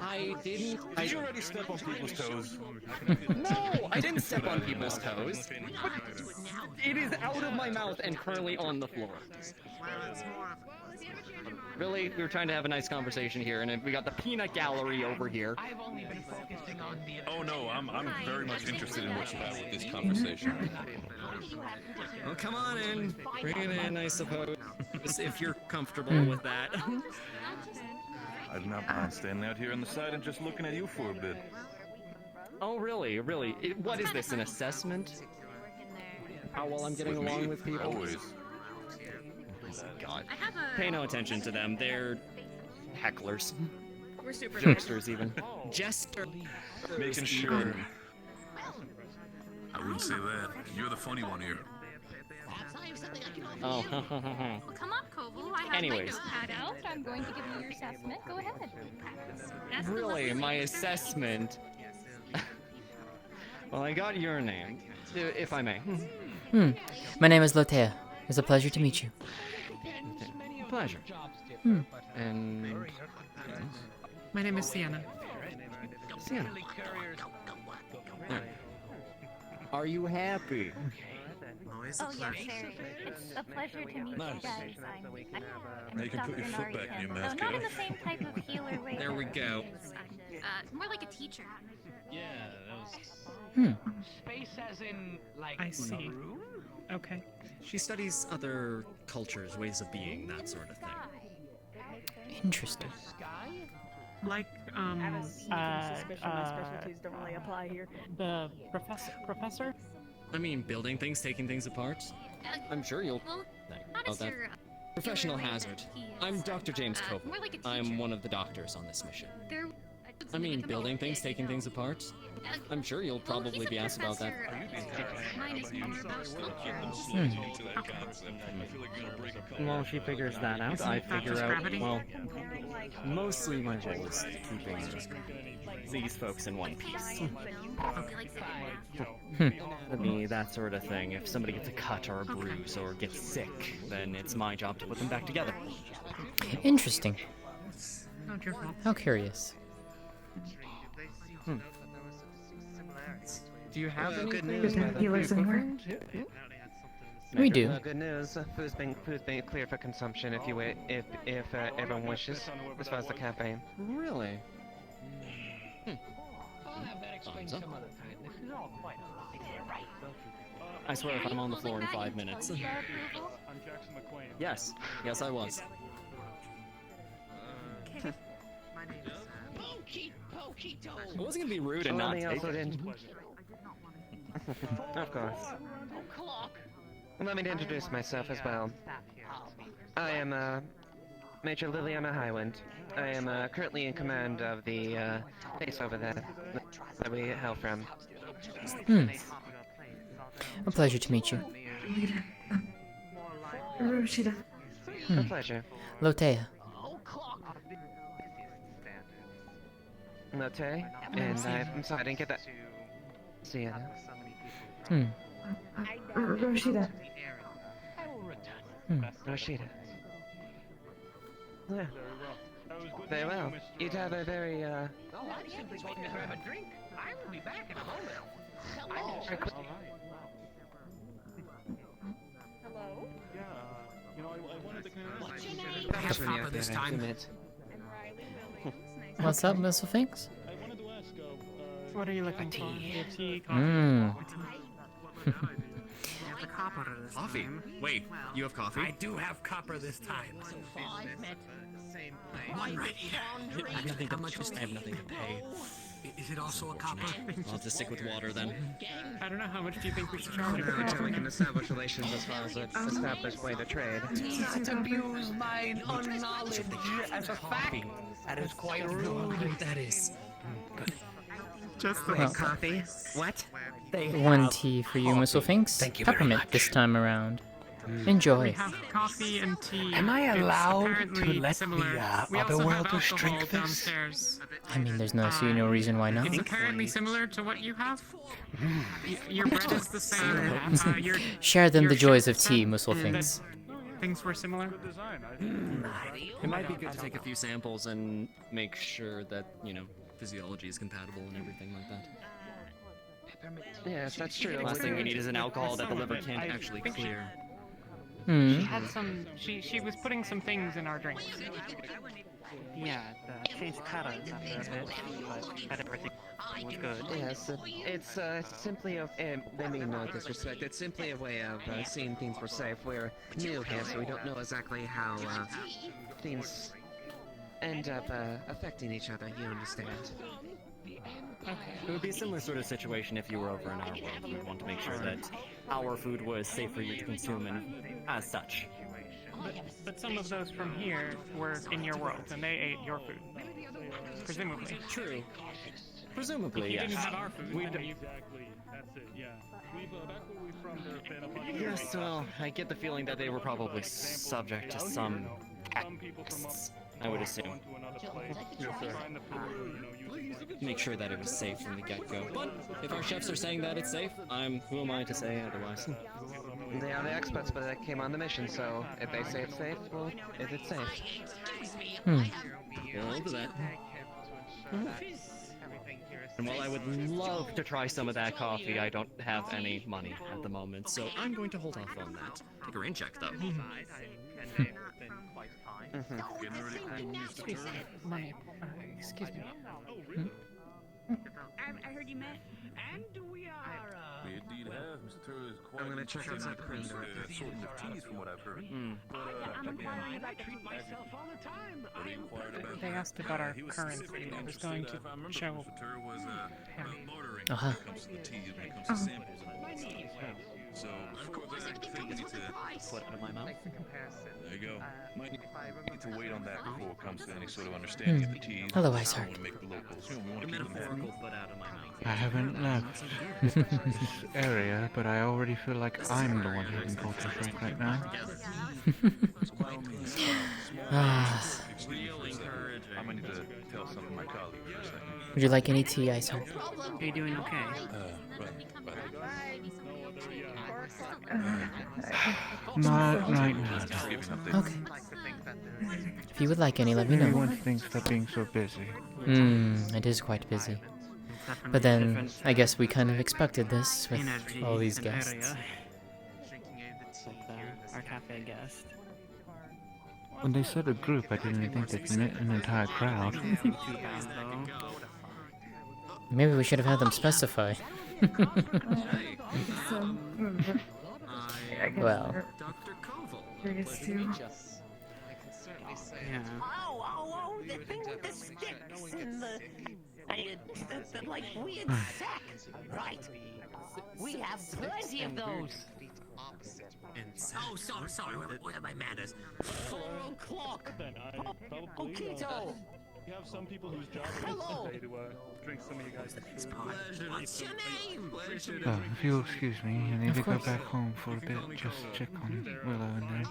I didn't. Did you already step on people's toes? No, I didn't step on people's toes. It is out of my mouth and currently on the floor. Really, we were trying to have a nice conversation here, and we got the peanut gallery over here. Oh no, I'm very much interested in what you have with this conversation. Well, come on in. Bring it in, I suppose, if you're comfortable with that. I'd not mind standing out here on the side and just looking at you for a bit. Oh, really? Really? What is this, an assessment? How well I'm getting along with people? Always. God. Pay no attention to them. They're hecklers. We're super Jokesters, even. Jester. Making sure. I wouldn't say that. You're the funny one here. Oh, Come up, Koval. I have anyways. my notepad out. I'm going to give you your assessment. Go ahead. That's the Really? lesson. My assessment? Well, I got your name, if I may. My name is Lótëa. It's a pleasure to meet you. Pleasure. And... My name is Sienna. Sienna. Are you happy? Oh, yes, sir. It's a pleasure to meet you guys. I'm Now you can put your foot back in your mask, not in kiddo. the same type of healer way. There we go. More like a teacher. Yeah, that was. Space as in, like, I see. room? Okay. She studies other cultures, ways of being, that sort of thing. Interesting. Like, I have a sneaking suspicion my specialties don't really apply here. the professor? I mean, building things, taking things apart. I'm sure you'll... Oh, that... Professional hazard. I'm Dr. James Cope. more like a I'm teacher. one of the doctors on this mission. They're, I mean, building things, taking things apart. I'm sure you'll probably be asked about that. Mine is more about While she figures that out, I figure out, well, mostly my goal is keeping these folks in one piece. To me, that sort of thing. If somebody gets a cut or a bruise or gets sick, then it's my job to put them back together. Interesting. Not your fault. How curious. Hmm. Do you have any good food? news, by the healers somewhere? We do. Good news. Food's been cleared for consumption if you if everyone wishes, as far as the campaign. Really? I'll have that explained some other time. This is all quite right. I swear if I'm on the floor in 5 minutes. I'm Jackson McQueen. Yes. Yes, I was. I wasn't gonna be rude and not Let me take also it. Of course. Let me introduce myself as well. I am Major Liliana Highwind. I am currently in command of the base over there that we hail from. A pleasure to meet you. Roshida. A pleasure. Lótëa. Lótëa, and I'm sorry I didn't get that. See ya. Roshida. Roshida. Yeah. Very well. You'd have a very Oh, I'm simply going to grab a drink. I will be back in a moment. Hello? Yeah, you know, I wanted to kind of... What's your name? Thanks for the this time. What's up, Mr. Finks? I wanted to ask, What are you looking for? Tea, Coffee. Wait, you have coffee? I do have copper this time. So 5 minutes. One minute. I have nothing to, I have nothing to pay. Is it also a copper? I'll have to stick with water then. I don't know, how much do you think we should charge? We can establish relations as far as an established way to trade. Not abuse my unknowledge as a fact. That is quite rude. That is. Just Well, coffee. What? One tea for you, Mr. Finks. Thank you very Peppermint much. this time around. We Enjoy. have coffee and tea. Am I It's allowed to apparently let similar. the We also have otherworlders alcohol drink this? downstairs. I mean, there's no reason why not. It's apparently similar to what you have. Your bread is the same. Your Share them your the joys of chef tea, said Mr. that Finks. Things were similar. It might be good to take a few samples and make sure that, you know, physiology is compatible and everything like that. Yes, that's true. Last thing we need is an alcohol that the liver can't actually clear. She had some. She was putting some things in our drinks. Yeah, changed colors after a bit, but everything was good. Yes, it's simply a. Let me no disrespect. It's simply a way of seeing things were safe. We're new here, so we don't know exactly how things end up affecting each other. You understand? It would be a similar sort of situation if you were over in our world. We would want to make sure that our food was safe for you to consume, and as such. But some of those from here were in your world, and they ate your food. Presumably. True. Presumably, If you yes. didn't have our food, then you... Exactly. That's it. Yeah. We've back where we're from. There have been a bunch of Yes, well, I get the feeling that they were probably subject to some acts, I would assume. Make sure that it was safe from the get-go. But if our chefs are saying that it's safe, who am I to say otherwise? They are the experts, but they came on the mission, so if they say it's safe, well, if it's safe. Well, I'll do that. And while I would love to try some of that coffee, I don't have any money at the moment, so I'm going to hold off on that. Take a rain check, though. Excuse me. I heard you met. And we are. We indeed have. Mr. Turr is quite I'm gonna check inside the cream assortment of teas from what I've heard. But, I'm again, I treat myself all the time. what he inquired about They asked about our currency. I was going to show Mr. Turr was loitering Uh-huh. when it comes to the tea, when it comes to samples and all that stuff. So before that, I think we need to Put it in my mouth. there you go. Might need to wait on that before it comes to any sort of understanding of the teas. Hello, We Iceheart. want to make the locals. We want to keep them Metaphorical happy. foot out of my mouth. I haven't left this area, but I already feel like I'm the one having culture shock right now. Real encouraging. I'm going to need to tell some of my colleagues for a second. Would you like any tea, Iceheart? Are you doing okay? Not right now. Okay. If you would like any, let me know. Everyone thinks that being so busy. It is quite busy. But then, I guess we kind of expected this with all these guests. Our cafe guest. When they said a group, I didn't think they'd meant an entire crowd. Maybe we should have had them specify. Well. Curious too. Yeah. Oh, the thing with the sticks and the like weird sack, right? We have plenty of those. Oh, sorry, where are my manners? 4 o'clock. Oh, Keto. You have some people whose job it is today to drink some of you guys' food. What's your name? If you'll excuse me, I need to go back home for a bit, just check on Willow and them.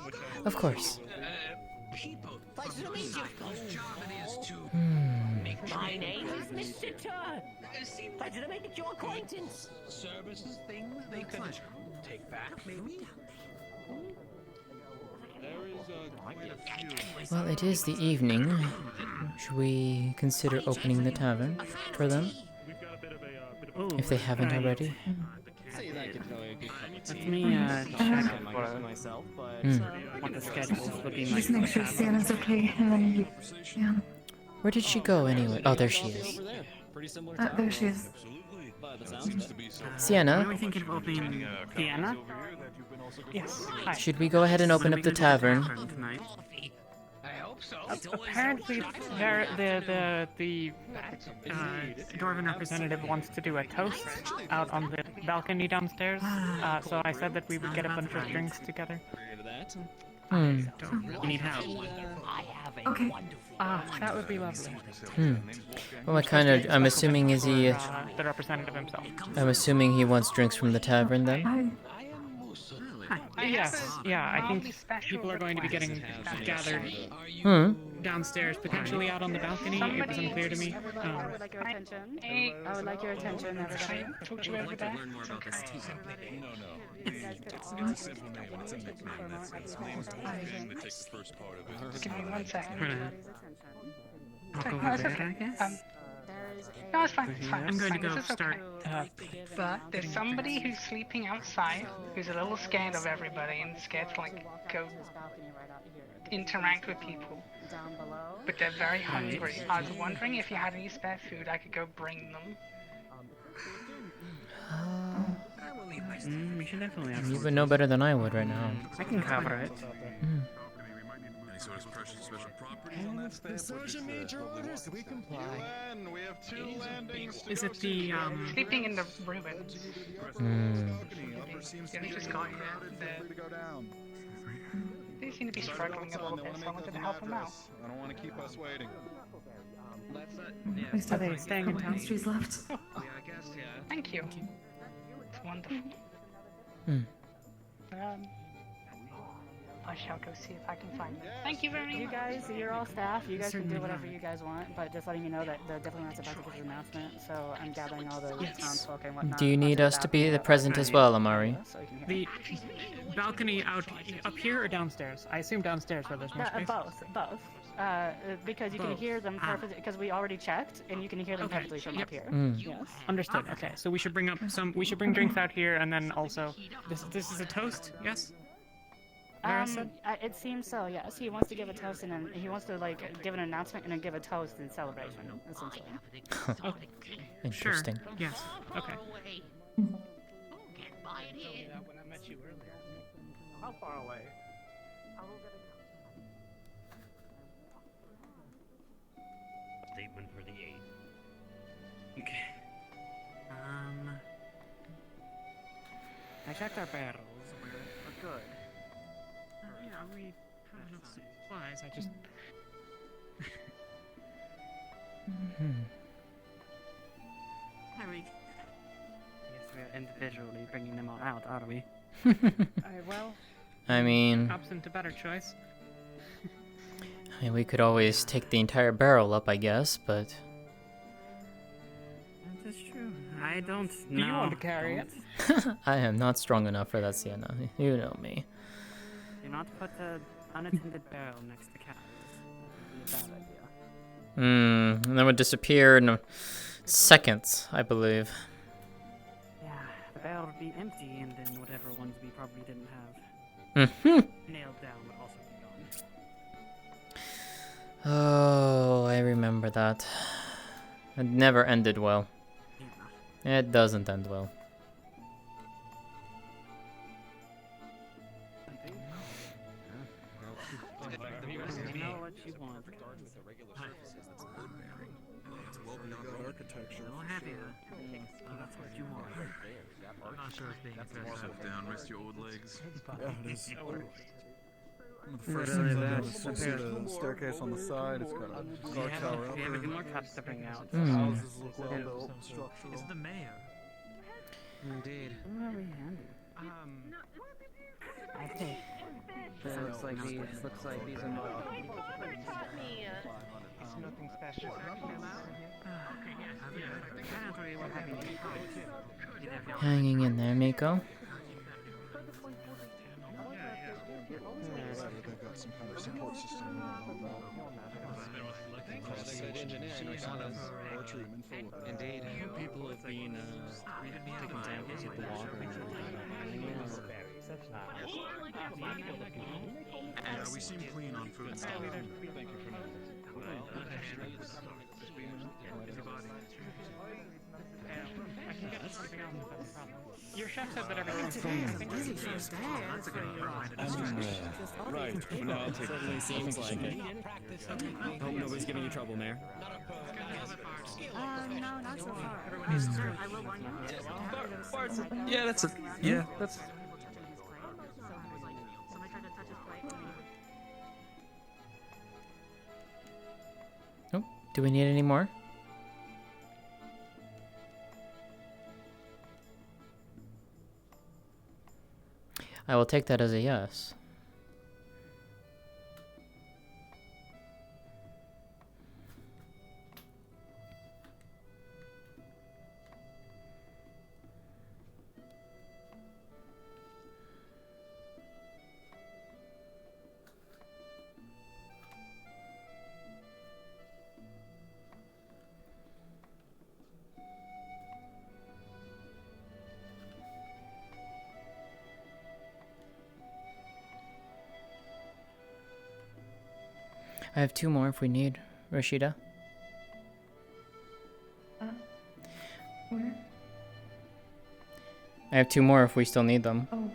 Of course. Pleasure to meet you. My name is Mr. Turr. Pleasure to make your acquaintance. Services, things they could take back, maybe? Well, it is the evening. Should we consider opening the tavern for them? If they haven't already. Let me check for myself, but what the schedule is looking like. Just make sure Sienna's okay, and then you, yeah. Where did she go anyway? Oh, there she is. There she is. Sienna? Are we thinking of opening Sienna? Yes. Hi. Should we go ahead and open up the tavern? Apparently, the Dwarven representative wants to do a toast out on the balcony downstairs. So I said that we would get a bunch of drinks together. You need help. Okay. That would be lovely. Well, I'm assuming is he... the representative himself. I'm assuming he wants drinks from the tavern then? Yes, yeah, I think people are going to be getting gathered downstairs, potentially out on the balcony. It was unclear to me. I would like your attention. I would like your attention, everybody. Talk to you over there. Learn more about this too. It's a simple name. It's a nickname. That's the name of the name that takes the first part of it. Give me 1 second. I'll go over there, I guess. No, it's fine. It's fine. I'm going to go start. But there's somebody who's sleeping outside who's a little scared of everybody and scared to like go interact with people. But they're very hungry. I was wondering if you had any spare food I could go bring them. We should definitely have You would know better than I would right now. I can cover it. Any sort of special property on that staff? Sergeant Major orders, we comply. We have 2 landings. Is it the sleeping in the ruins? They just got here. They seem to be struggling a little bit, so I wanted to help them out. I don't want to keep us waiting. We still Are they staying in town? Trees left. Thank you. It's wonderful. I shall go see if I can find them. Thank you very much. You guys, you're all staff. You guys can do whatever you guys want, but just letting you know that the diplomat's about to give an announcement, so I'm gathering all the townsfolk and whatnot. Do you need us to be present as well, Amari? The balcony up here or downstairs? I assume downstairs where there's more space. Both. Because you can hear them perfectly, because we already checked, and you can hear them perfectly from up here. Yes. Understood. Okay, so we should bring up we should bring drinks out here, and then also, this is a toast, yes? It seems so, yes. He wants to give a toast, and then he wants to, like, give an announcement and then give a toast in celebration, essentially. Interesting. Sure. Yes. Okay. How far away? Statement for the 8th. Okay. I checked our barrels. We're good. Yeah, we have enough supplies. I just. I guess we're individually bringing them all out, are we? Well. I mean, absent a better choice. We could always take the entire barrel up, I guess, but. That's true. I don't know. Do you want to carry it? I am not strong enough for that, Sienna. You know me. Do not put an unattended barrel next to cows. That would be a bad idea. And then would disappear, and seconds, I believe. Yeah, the barrel would be empty, and then whatever ones we probably didn't have nailed down would also be gone. Oh, I remember that. It never ended well. It doesn't end well. You know what you want. Architecture. That's what you want. I'm not sure it's being Yourself down, rest your old legs. Yeah, it is. The first things I noticed, you'll see the staircase on the side, it's got a guard tower up We have a there. few more cuts to bring out. Houses look well built, structural. It's the mayor. Indeed. I think. Looks like these are It's nothing special. Hanging in there, Miko. They've got some kind of support system and all that. Indeed. People have been taking samples of the water Yeah, we seem clean on food and stuff. Thank you for Your chef said that everything's right. For now, it certainly seems like it. Hope nobody's giving you trouble, Mayor. No, not so far. I will warn you. Yeah, that's a... Yeah, that's... Oh, do we need any more? I will take that as a yes. I have 2 more if we need, Rashida. Where? I have 2 more if we still need them. Oh.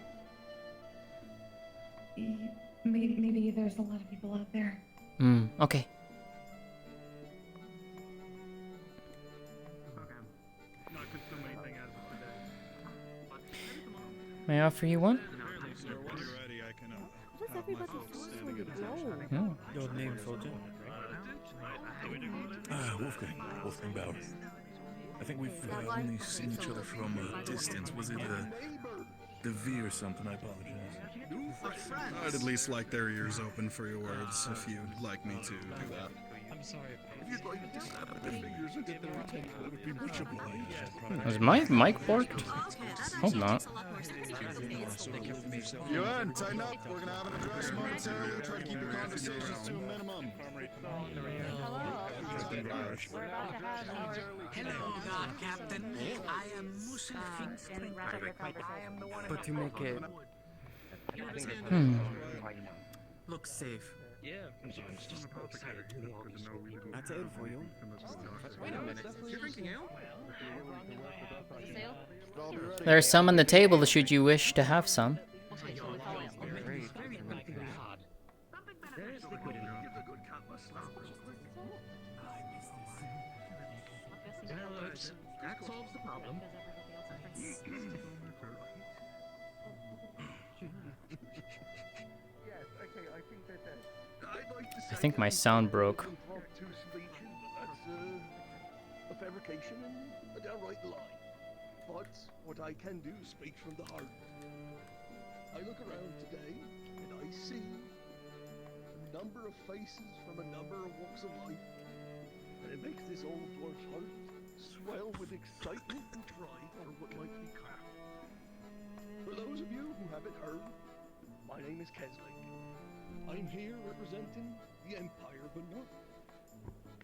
Maybe there's a lot of people out there. Okay. May I offer you one? Oh. Your name, soldier? Wolfgang Bauer. I think we've only seen each other from a distance. Was it the V or something? I apologize. I'd at least like their ears open for your words, if you'd like me to do that. I'm sorry. If you'd like to snap the fingers and get the retake, I would be much obliged. Was my mic borked? Hope not. You in, tighten up. We're gonna have an address momentarily. Try to keep your conversations to a minimum. Hello, God Captain. I am Musa. But to make it look safe. Yeah. that's it for you. Wait a minute. You're drinking ale? There are some on the table should you wish to have some. That solves the problem. I think my sound broke. That's a fabrication and a downright lie. But what I can do speaks from the heart. I look around today and I see a number of faces from a number of walks of life, and it makes this old dwarf's heart swell with excitement and pride for what might become. For those of you who haven't heard, my name is Kesling. I'm here representing the Empire of the North.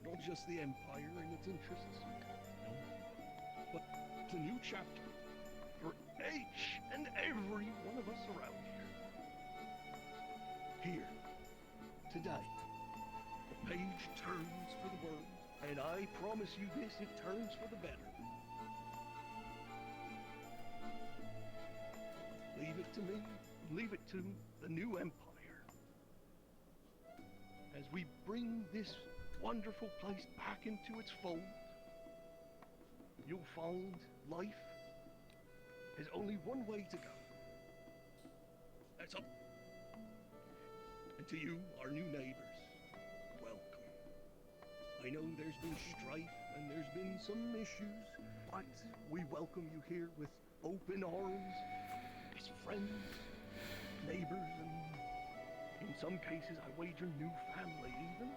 Not just the Empire and its interests, a new chapter for each and every one of us around here. Here, today, the page turns for the worse, and I promise you this, it turns for the better. Leave it to me, leave it to the new empire. As we bring this wonderful place back into its fold, you'll find life has only one way to go. That's up. And to you, our new neighbors, welcome. I know there's been strife and there's been some issues, but we welcome you here with open arms, as friends, neighbors, and in some cases, I wager new family even.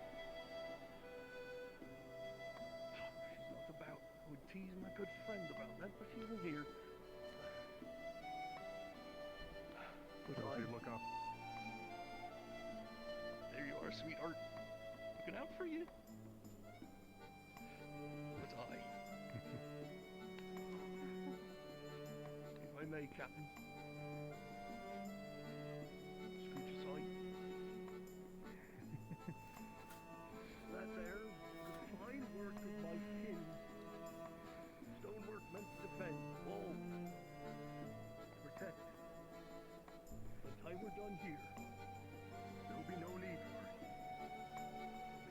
She's not about, I would tease my good friend about that, but she isn't here. But look up. There you are, sweetheart. Looking out for you. But if I may, Captain. Scooch aside. That there is the fine work of my kin. Stonework meant to defend, wall, protect. By the time we're done here, there will be no need for it.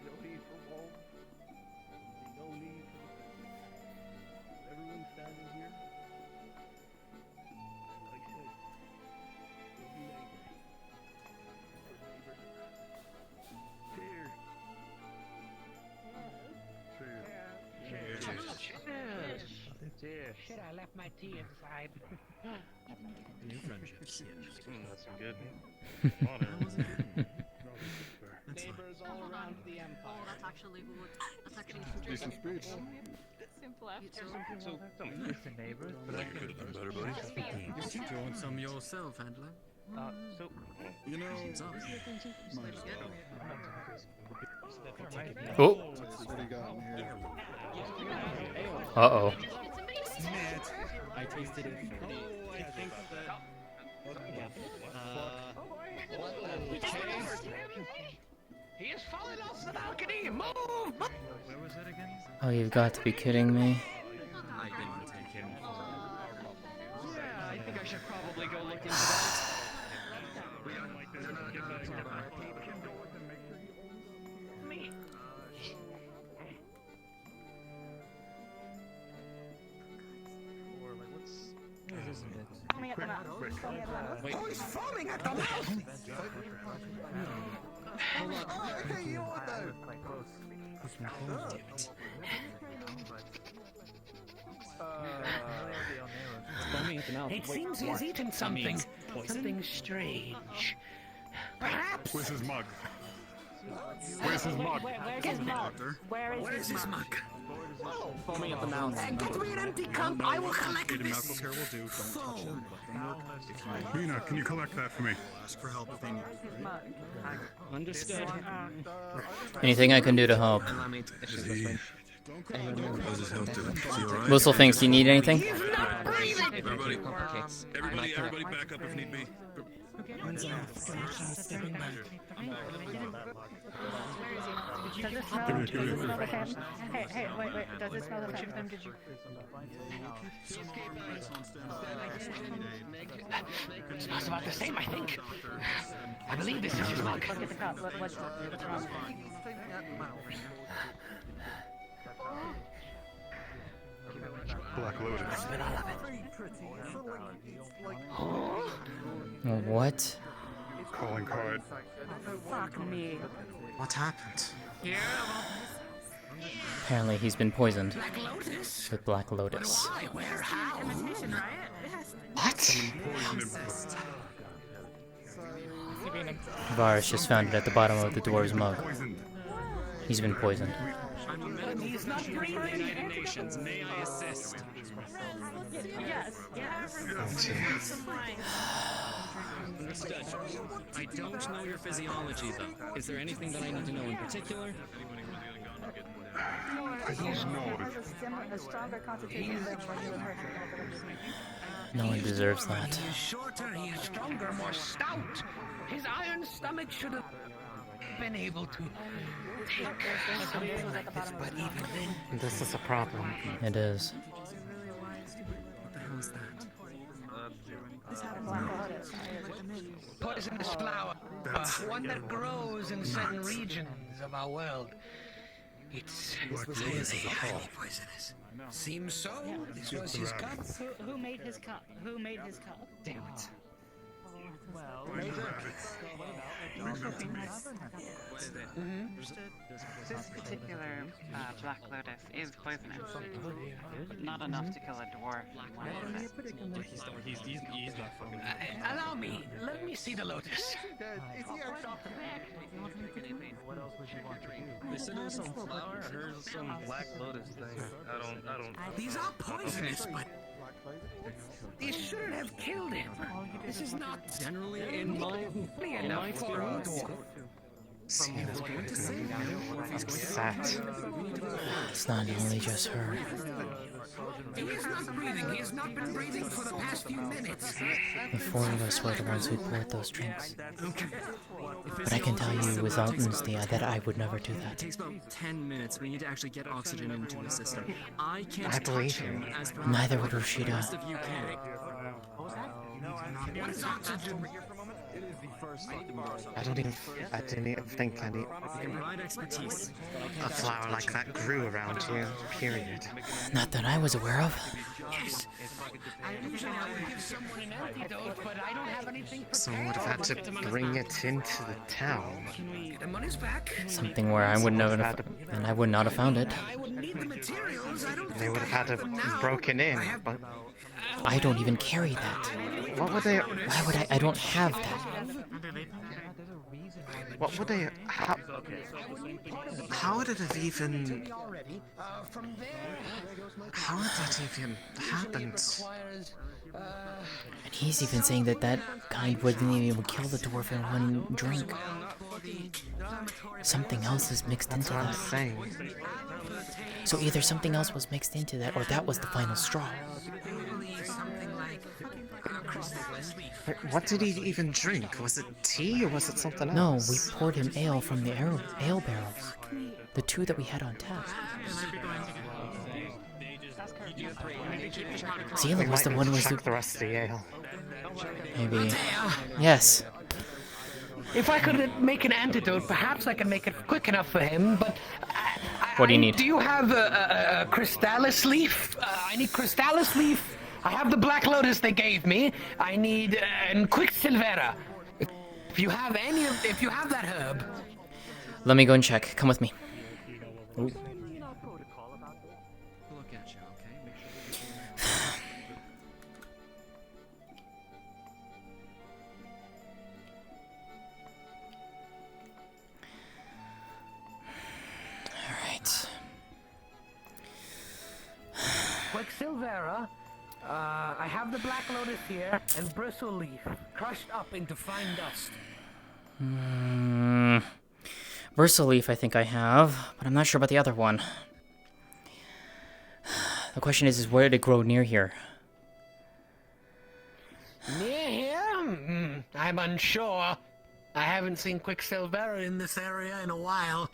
There will be no need for walls. There will be no need for defense. Everyone standing here, as I said, will be neighbors. Cheers. Cheers. Shit, I left my tea inside. New friendships. That's some good. Neighbors all around the empire. Oh, that's actually good. That's actually Decent speech. simple after. Listen, neighbors, but I could have done better, buddy. Do you want some yourself, handler? So, You know, Oh. What do you got in here? Uh-oh. I tasted it. I think that. He is falling off the balcony! Move! Where was that again? Oh, you've got to be kidding me. I didn't take him. Yeah, I think I should probably go look into that. Me. Foaming at the mouth. Foaming at the mouth. Wait. Oh, he's foaming at the mouth! It seems he's eaten something. Something strange. Perhaps. Where's his mug? Where's his mug? Where's his mug? Where's his mug? Foaming at the mouth. Get me an empty cup. I will collect this. Foam. Mina, can you collect that for me? Ask for help if they need. Understood. Anything I can do to help? How's his health doing? Is he alright? Whistle thinks you need anything? Everybody back up if need be. Does it smell? Does it smell the same? Hey, wait. Does it smell the same? Did you? It smells about the same, I think. I believe this is his mug. Look at the cup. What's wrong? Black Lotus. Spit all of it. What? Calling card. Fuck me. What happened? Apparently he's been poisoned Black Lotus? with Black Lotus. Why? Where? How? Imitation, right? What? Varus just found it at the bottom of the dwarves mug. He's been poisoned. I'm a medical professional for the United Nations. May I assist? Yes. Understood. I don't know your physiology, though. Is there anything that I need to know in particular? He's not. A stronger constitution than a regular person. No one deserves that. He is shorter, he is stronger, more stout. His iron stomach should have been able to take something like this, but even then... This is a problem. It is. What the hell is that? Poisonous flower, one that grows in certain regions of our world. It's highly poisonous. Seems so. This was his cup. Who made his cup? Who made his cup? Damn it. This particular Black Lotus is poisonous, but not enough to kill a dwarf in one visit. He's not fucking. Allow me. Let me see the lotus. What else would you want to do? They said it was some flower or some black lotus thing. I don't. These are poisonous, but these shouldn't have killed him. This is not generally in my for a dwarf. It's not only just her. He is not breathing. He has not been breathing for the past few minutes. The four of us were the ones who poured those drinks. But I can tell you without Lótëa that I would never do It that. takes about 10 minutes. We need to actually get oxygen into the system. I can't I touch believe him you. as per Neither would the rest Rashida. of you can. What is oxygen? I didn't even think any... Provide expertise. A flower like that grew around here, period. Not that I was aware of. Yes. Usually I would give someone an antidote, but I don't have anything prepared. Someone would have had to bring it into the town. Get him on his back. Something where I would never have, and I would not have found it. I would need the materials. I don't They would have had to have broken in, but... I don't even carry that. What would they... Why would I? I don't have that. What would they... How would it have even... How would that even happened? And he's even saying that that kind wouldn't even kill the dwarf in one drink. Something else is mixed into that. So either something else was mixed into that, or that was the final straw. What did he even drink? Was it tea or was it something No, else? we poured him ale from the ale barrels. The two that we had on tap. Zila was the one who was the rest of the ale. Maybe. Yes. If I could make an antidote, perhaps I can make it quick enough for him, but... What do you need? Do you have a Crystallis leaf? I need Crystallis leaf. I have the Black Lotus they gave me. I need Quicksilvera. If you have if you have that herb. Let me go and check. Come with me. Ooh. Look at you, okay? Make sure Alright. Quicksilvera. I have the Black Lotus here, and bristle leaf, crushed up into fine dust. Bristle leaf I think I have, but I'm not sure about the other one. The question is where did it grow near here? Near here? I'm unsure. I haven't seen Quicksilvera in this area in a while.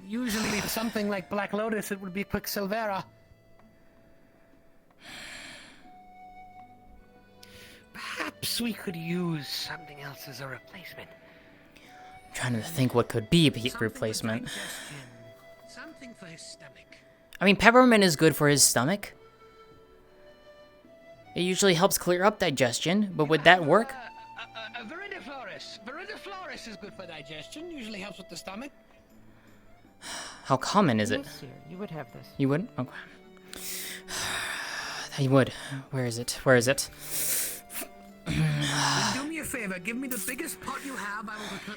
Usually something like Black Lotus, it would be Quicksilvera. Perhaps we could use something else as a replacement. I'm trying to think what could be a replacement. Something for his stomach. I mean, peppermint is good for his stomach. It usually helps clear up digestion, but would that work? Viridiflorus. Viridiflorus is good for digestion. Usually helps with the stomach. How common is it? Yes, sir. You would have this. You would? Okay. You would. Where is it? Where is it? Do me a favor. Give me the biggest pot you have.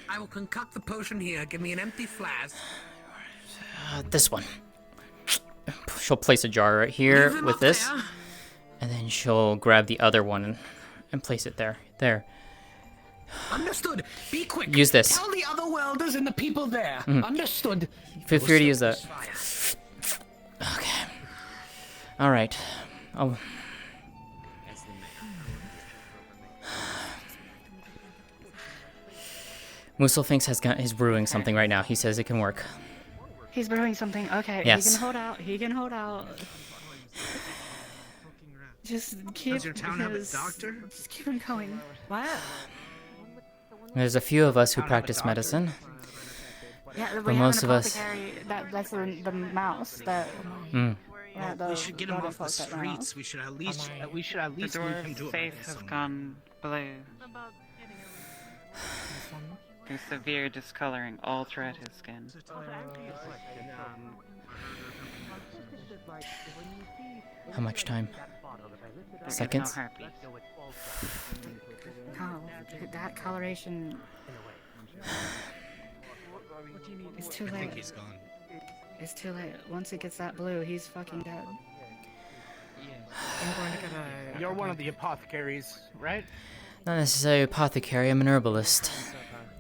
I will concoct the potion here. Give me an empty flask. This one. She'll place a jar right here with this. There. And then she'll grab the other one and place it there. There. Understood. Be quick. Use this. Tell the other welders and the people there. Mhm. Understood. Feel free to use that. Okay. Alright. Oh. Muselfinks is brewing something right now. He says it can work. He's brewing something. Okay, Yes. he can hold out. He can hold out. Just keep Does your town have a doctor? Just keep him going. What? There's a few of us who practice medicine. Yeah, But we have most an of us. apothecary. That's the mouse that. Mm. Yeah, the We should get him water off the folks that streets. We should at least The move him to dwarf's a face place has somewhere. gone blue. Through severe discoloring all throughout his skin. How much time? There is Seconds? no heartbeat. Oh, that coloration. It's too late. I think he's gone. It's too late. Once it gets that blue, he's fucking dead. I'm going to get a... You're one of the apothecaries, right? Not necessarily apothecary, I'm an herbalist.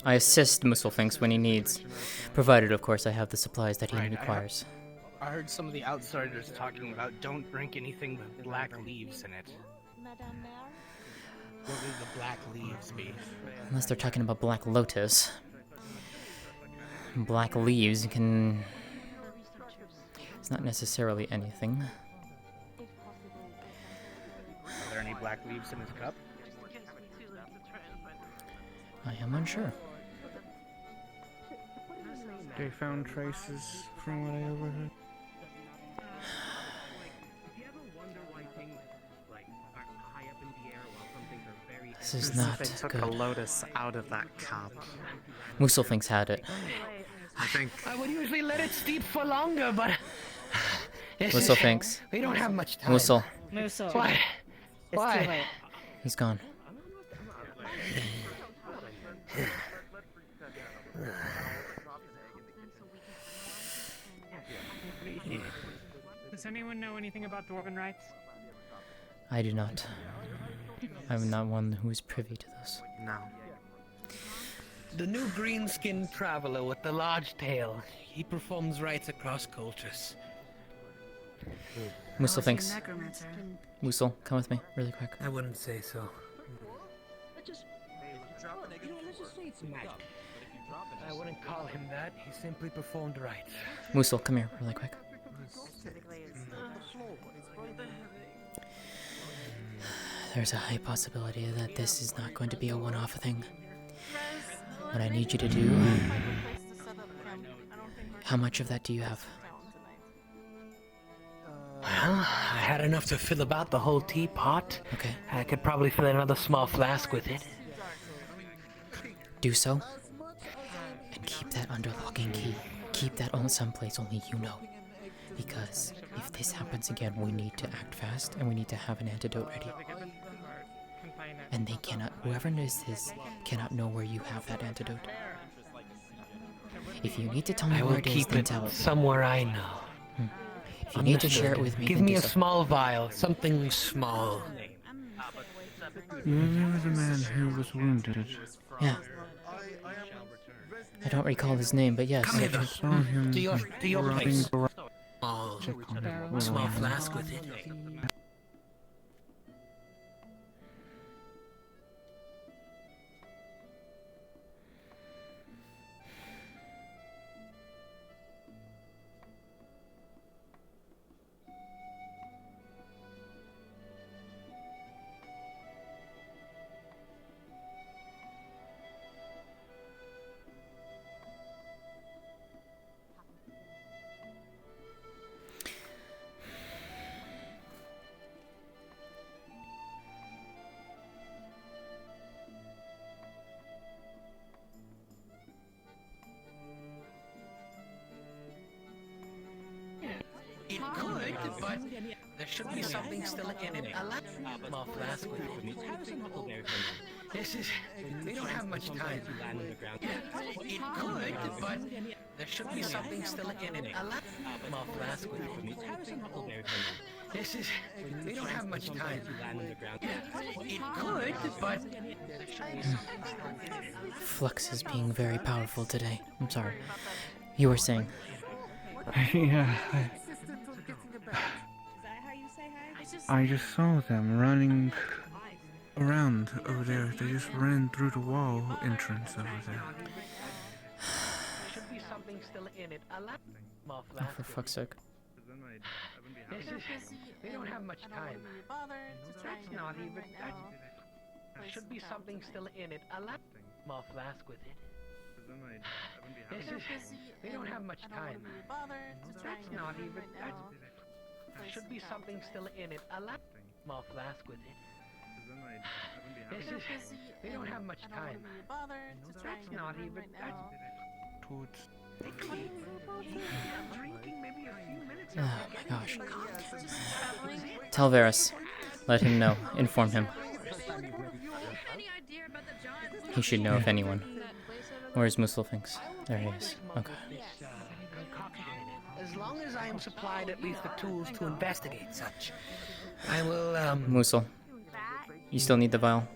I assist Muselfinks when he needs, provided, of course, I have the supplies that he requires. I heard some of the outsiders talking about don't drink anything with black leaves in it. What would the black leaves be? Unless they're talking about black lotus. Black leaves can... It's not necessarily anything. Are there any black leaves in his cup? I am unsure. They found traces from what I overheard. This is not They took good. a lotus out of that cup. Muselfinks had it. I think. I would usually let it steep for longer, but Muselfinks. we don't have much time. Musel. Musel. Why? It's Why? too late. He's gone. Does anyone know anything about dwarven rights? I do not. I'm not one who is privy to this. No. The new green-skinned traveler with the large tail. He performs rites across cultures. Muselfinks. Necromancer. Musel, come with me, really quick. I wouldn't say so. I wouldn't call him that. He simply performed rites. Musel, come here, really quick. There's a high possibility that this is not going to be a one-off thing. What I need you to do... How much of that do you have? Well, I had enough to fill about the whole teapot. Okay. I could probably fill another small flask with it. Do so. And keep that under lock and key. Keep that on someplace only you know. Because if this happens again, we need to act fast and we need to have an antidote ready. And they cannot, whoever knows this, cannot know where you have that antidote. If you need to tell me I where will it is, keep then it tell it. somewhere I know. If you need to share it with me, Give then me do a so. small vial, something small. You remember the man who was wounded? Yeah. I don't recall his name, but yes. Come here, I saw him to your rubbing place. around. Small, Check on it. small flask with it. It could, but there should be something still in it. A small flask with it. This is... We don't have much time. It could, but there should be something still in it. A small flask with it. This is... We don't have much time. It could, but... Flux is being very powerful today. I'm sorry. You were saying. Yeah, I just saw them running around over there. They just ran through the wall entrance over there. Should be something still in it. Oh, for fuck's sake. This is... We don't have much time. That's not even... There should be something still in it. A more flask with it. This is... We don't have much time. That's not even... There should be something still in it. A more flask with it. This is... We don't have much time. That's not even... Towards... Oh my gosh. Tell Varys. Let him know. Inform him. He should know if anyone. Where's Muselfinks? There he is. Okay. As long as I am supplied at least the tools to investigate such, I will, Musel. You still need the vial?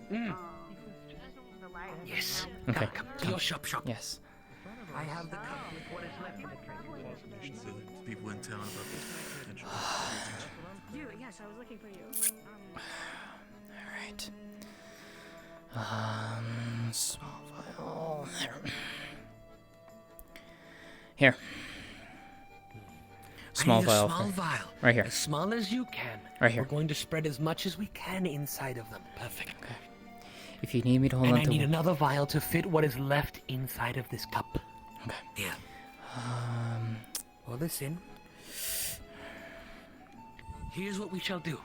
Yes. Okay. Come to your shop. Yes. I have the cup with what is left in it. People in town about this. Yes, I was looking for you. Alright. Small vial. There. Here. Small vial. Small vial. Right here. As small as you can. Right here. We're going to spread as much as we can inside of them. Perfect. Okay. If you need me to hold and on I to... need another vial to fit what is left inside of this cup. Okay. Here. Pour this in. Here's what we shall do.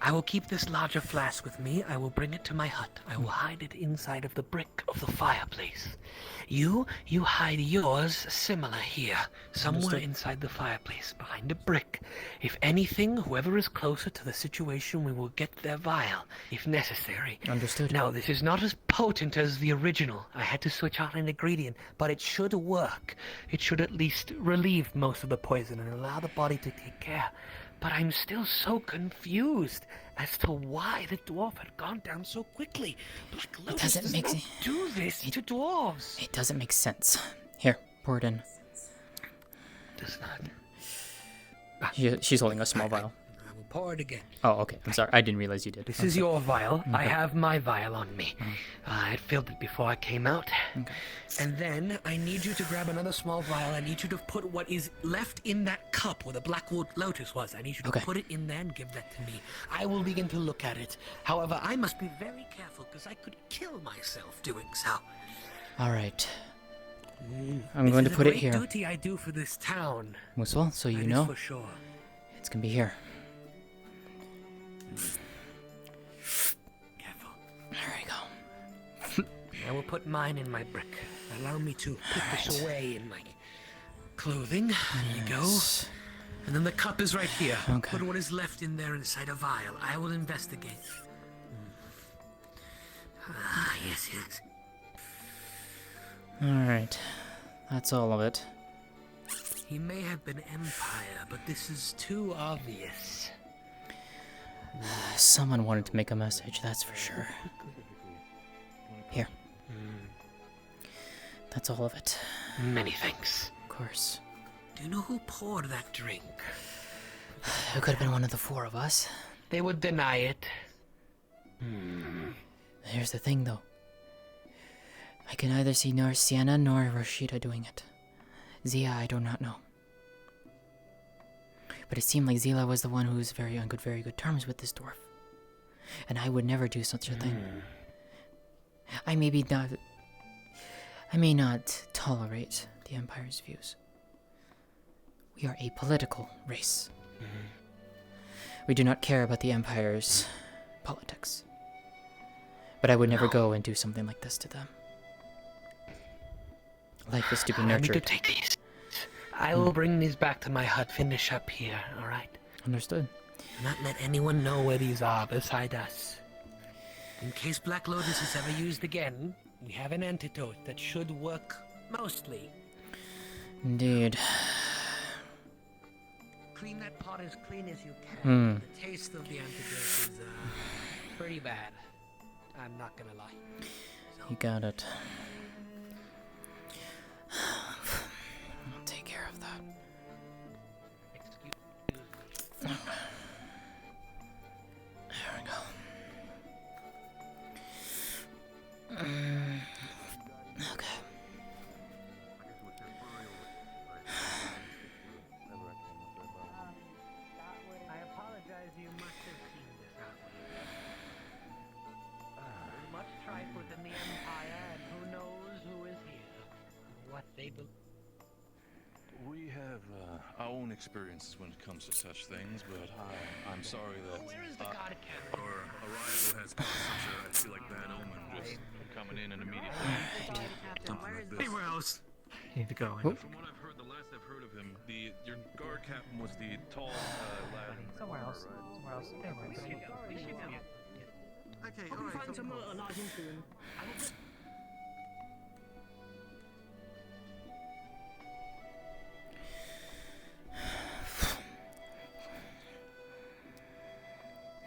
I will keep this larger flask with me. I will bring it to my hut. I will hide it inside of the brick of the fireplace. You hide yours similar here. Somewhere inside the fireplace, behind a brick. If anything, whoever is closer to the situation, we will get their vial, if necessary. Understood. Now, this is not as potent as the original. I had to switch out an ingredient, but it should work. It should at least relieve most of the poison and allow the body to take care. But I'm still so confused as to why the dwarf had gone down so quickly. Black Lotus does not do this to dwarves. It doesn't make sense. Here, pour it in. Does not. She's holding a small vial. I will pour it again. Oh, okay. I'm sorry. I didn't realize you did. This is your vial. Okay. I have my vial on me. I had filled it before I came out. Okay. And then I need you to grab another small vial. I need you to put what is left in that cup where the Black Lotus was. I need you to put it in there and give that to me. I will begin to look at it. However, I must be very careful because I could kill myself doing so. All right. I'm going to put it here. This is a great duty I do for this town. Musel, so you That know. is for sure. It's going to be here. Careful. There we go. I will put mine in my brick. Allow me to put this away in my clothing. There you go. And then the cup is right here. Okay. Put what is left in there inside a vial. I will investigate. Ah, yes. Alright. That's all of it. He may have been Empire, but this is too obvious. Someone wanted to make a message, that's for sure. Here. That's all of it. Many thanks. Of course. Do you know who poured that drink? It could have been one of the four of us. They would deny it. Here's the thing, though. I can neither see nor Sienna nor Rashida doing it. Zia, I do not know. But it seemed like Zila was the one who was on very good terms with this dwarf. And I would never do such a thing. I may not tolerate the Empire's views. We are a political race. We do not care about the Empire's politics. But I would never go and do something like this to them. Life is to be nurtured. I need to take these. I will bring these back to my hut, finish up here, alright? Understood. Not let anyone know where these are beside us. In case Black Lotus is ever used again, we have an antidote that should work mostly. Indeed. clean that pot as clean as you can. The taste of the antidote is pretty bad. I'm not gonna lie. You got it. I'll take care of that. There we go. Okay. I apologize, you must have seen this outward. Much strife within the Empire, and who knows who is here. What they believe. We have our own experiences when it comes to such things, but I'm sorry that Where is the god carrier? our arrival has caused such a, I feel like, bad omen just coming in and immediately something like this. Hey, where else? Need to go. From what I've heard, the last I've heard of him, your guard captain was the tall lad. Somewhere else. Somewhere else. Okay, alright. Find some large influence.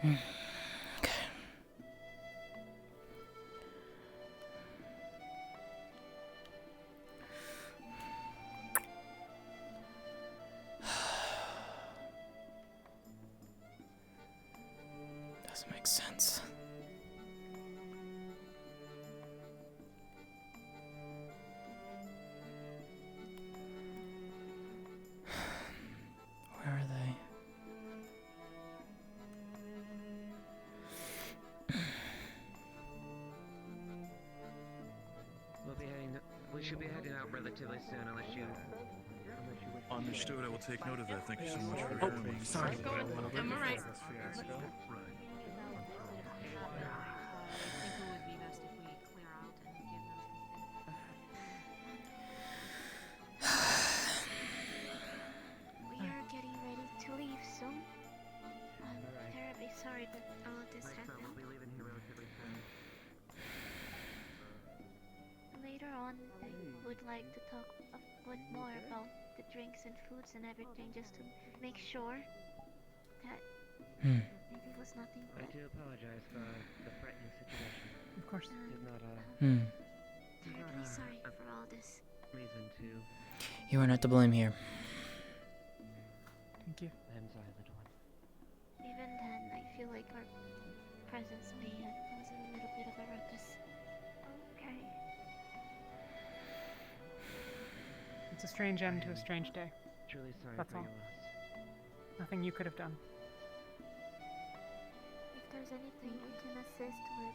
Okay. Doesn't make sense. Where are they? We should be heading out relatively soon, unless you. Understood. I will take note of that. Thank you so much for informing me. Sorry. I'm alright. We are getting ready to leave soon. I'm terribly sorry that all of this happened. We'll be leaving here relatively soon. Later on, I would like to talk a bit more about the drinks and foods and everything, just to make sure that maybe it was nothing I but... do apologize for the threatening situation. Of course. Did not terribly sorry for all this. Reason to. You are not to blame here. Thank you. I'm sorry, little one. Even then, I feel like our presence may have caused a little bit of a ruckus. Okay. It's a strange end to a strange day. Truly sorry That's for all. your loss. Nothing you could have done. If there's anything I can assist with,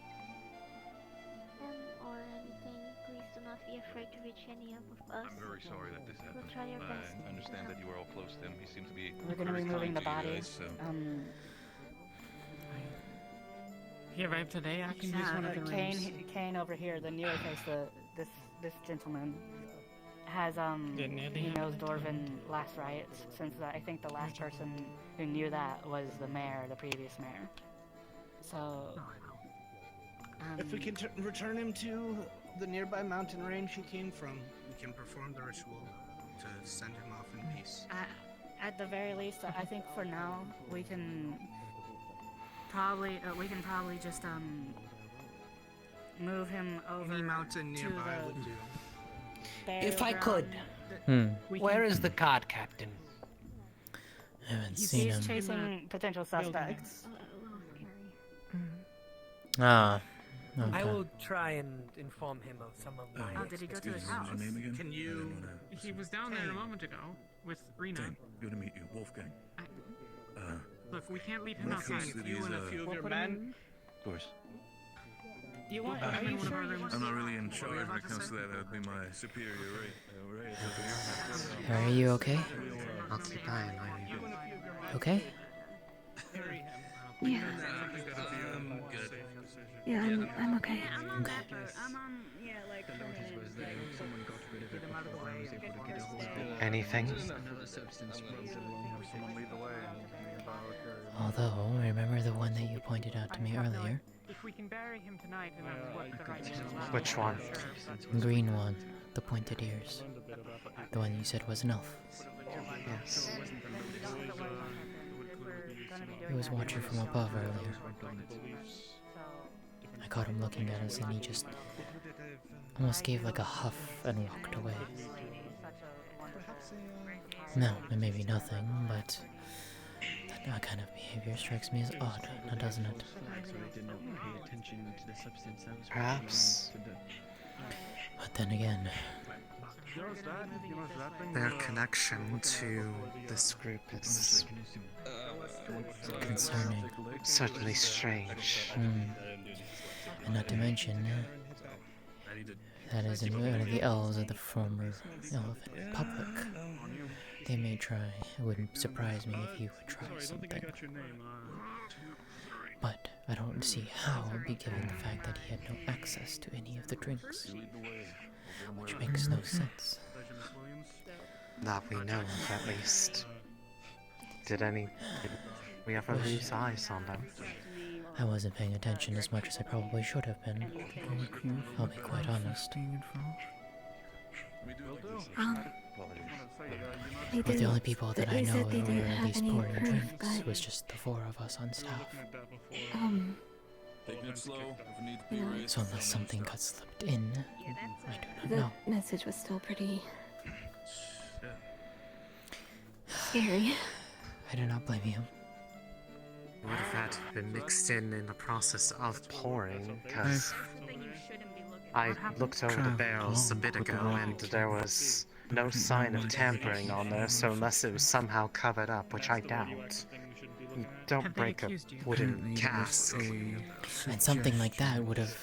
or anything, please do not be afraid to reach any of us. I'm very sorry that this happened. We'll try our best. I understand that you were all close to him. He seemed to be We're gonna be very moving kind the to you body. guys, so. He arrived today. I can use one of the rooms. Kane over here, the newer face, this gentleman has he knows Dwarven last riots, since I think the last person who knew that was the mayor, the previous mayor. So if we can return him to the nearby mountain range he came from, we can perform the ritual to send him off in peace. At the very least, I think for now we can probably just move him over. Any mountain to nearby the would do. If I burial could, ground. where is the card captain? I haven't seen him. He's chasing potential suspects. Ah. Okay. I will try and inform him of some of my. Oh, did he go to his house? Can you? He was down there a moment ago with Rena. Good to meet you, Wolfgang. Look, we can't leave him Wolfgang outside. said You he's, and a few of your men. Of course. Do you want? Are Are you you sure? I'm not really in charge when it comes to that. That would be my superior, right? Are you okay? Not too dying, are you? Okay? Yeah. Good. Yeah, I'm okay. I'm on that boat. I'm on, like, Anything? Although, remember the one that you pointed out to me earlier? If we can bury him tonight, then that's what the right to allow. Which one? The green one. The pointed ears. The one you said was an elf. Yes. He was watching from above earlier. I caught him looking at us and he just almost gave like a huff and walked away. No, it may be nothing, but that kind of behavior strikes me as odd, now doesn't it? Perhaps But then again, their connection to this group is concerning. certainly strange. And not to mention, that is one of the elves of the former Elven Republic. They may try. It wouldn't surprise me if he would try something. But I don't see how it would be given the fact that he had no access to any of the drinks. Which makes no sense. That we know of, at least. Did we ever lose eyes on them? I wasn't paying attention as much as I probably should have been. I'll be quite honest. But the only people that I know that were at least pouring drinks was just the 4 of us on staff. So unless something got slipped in, I do not know. The message was still pretty scary. I do not blame you. It would have had to have been mixed in the process of pouring, because I looked over the barrels a bit ago and there was no sign of tampering on there, so unless it was somehow covered up, which I doubt. You don't break a wooden cask. And something like that would have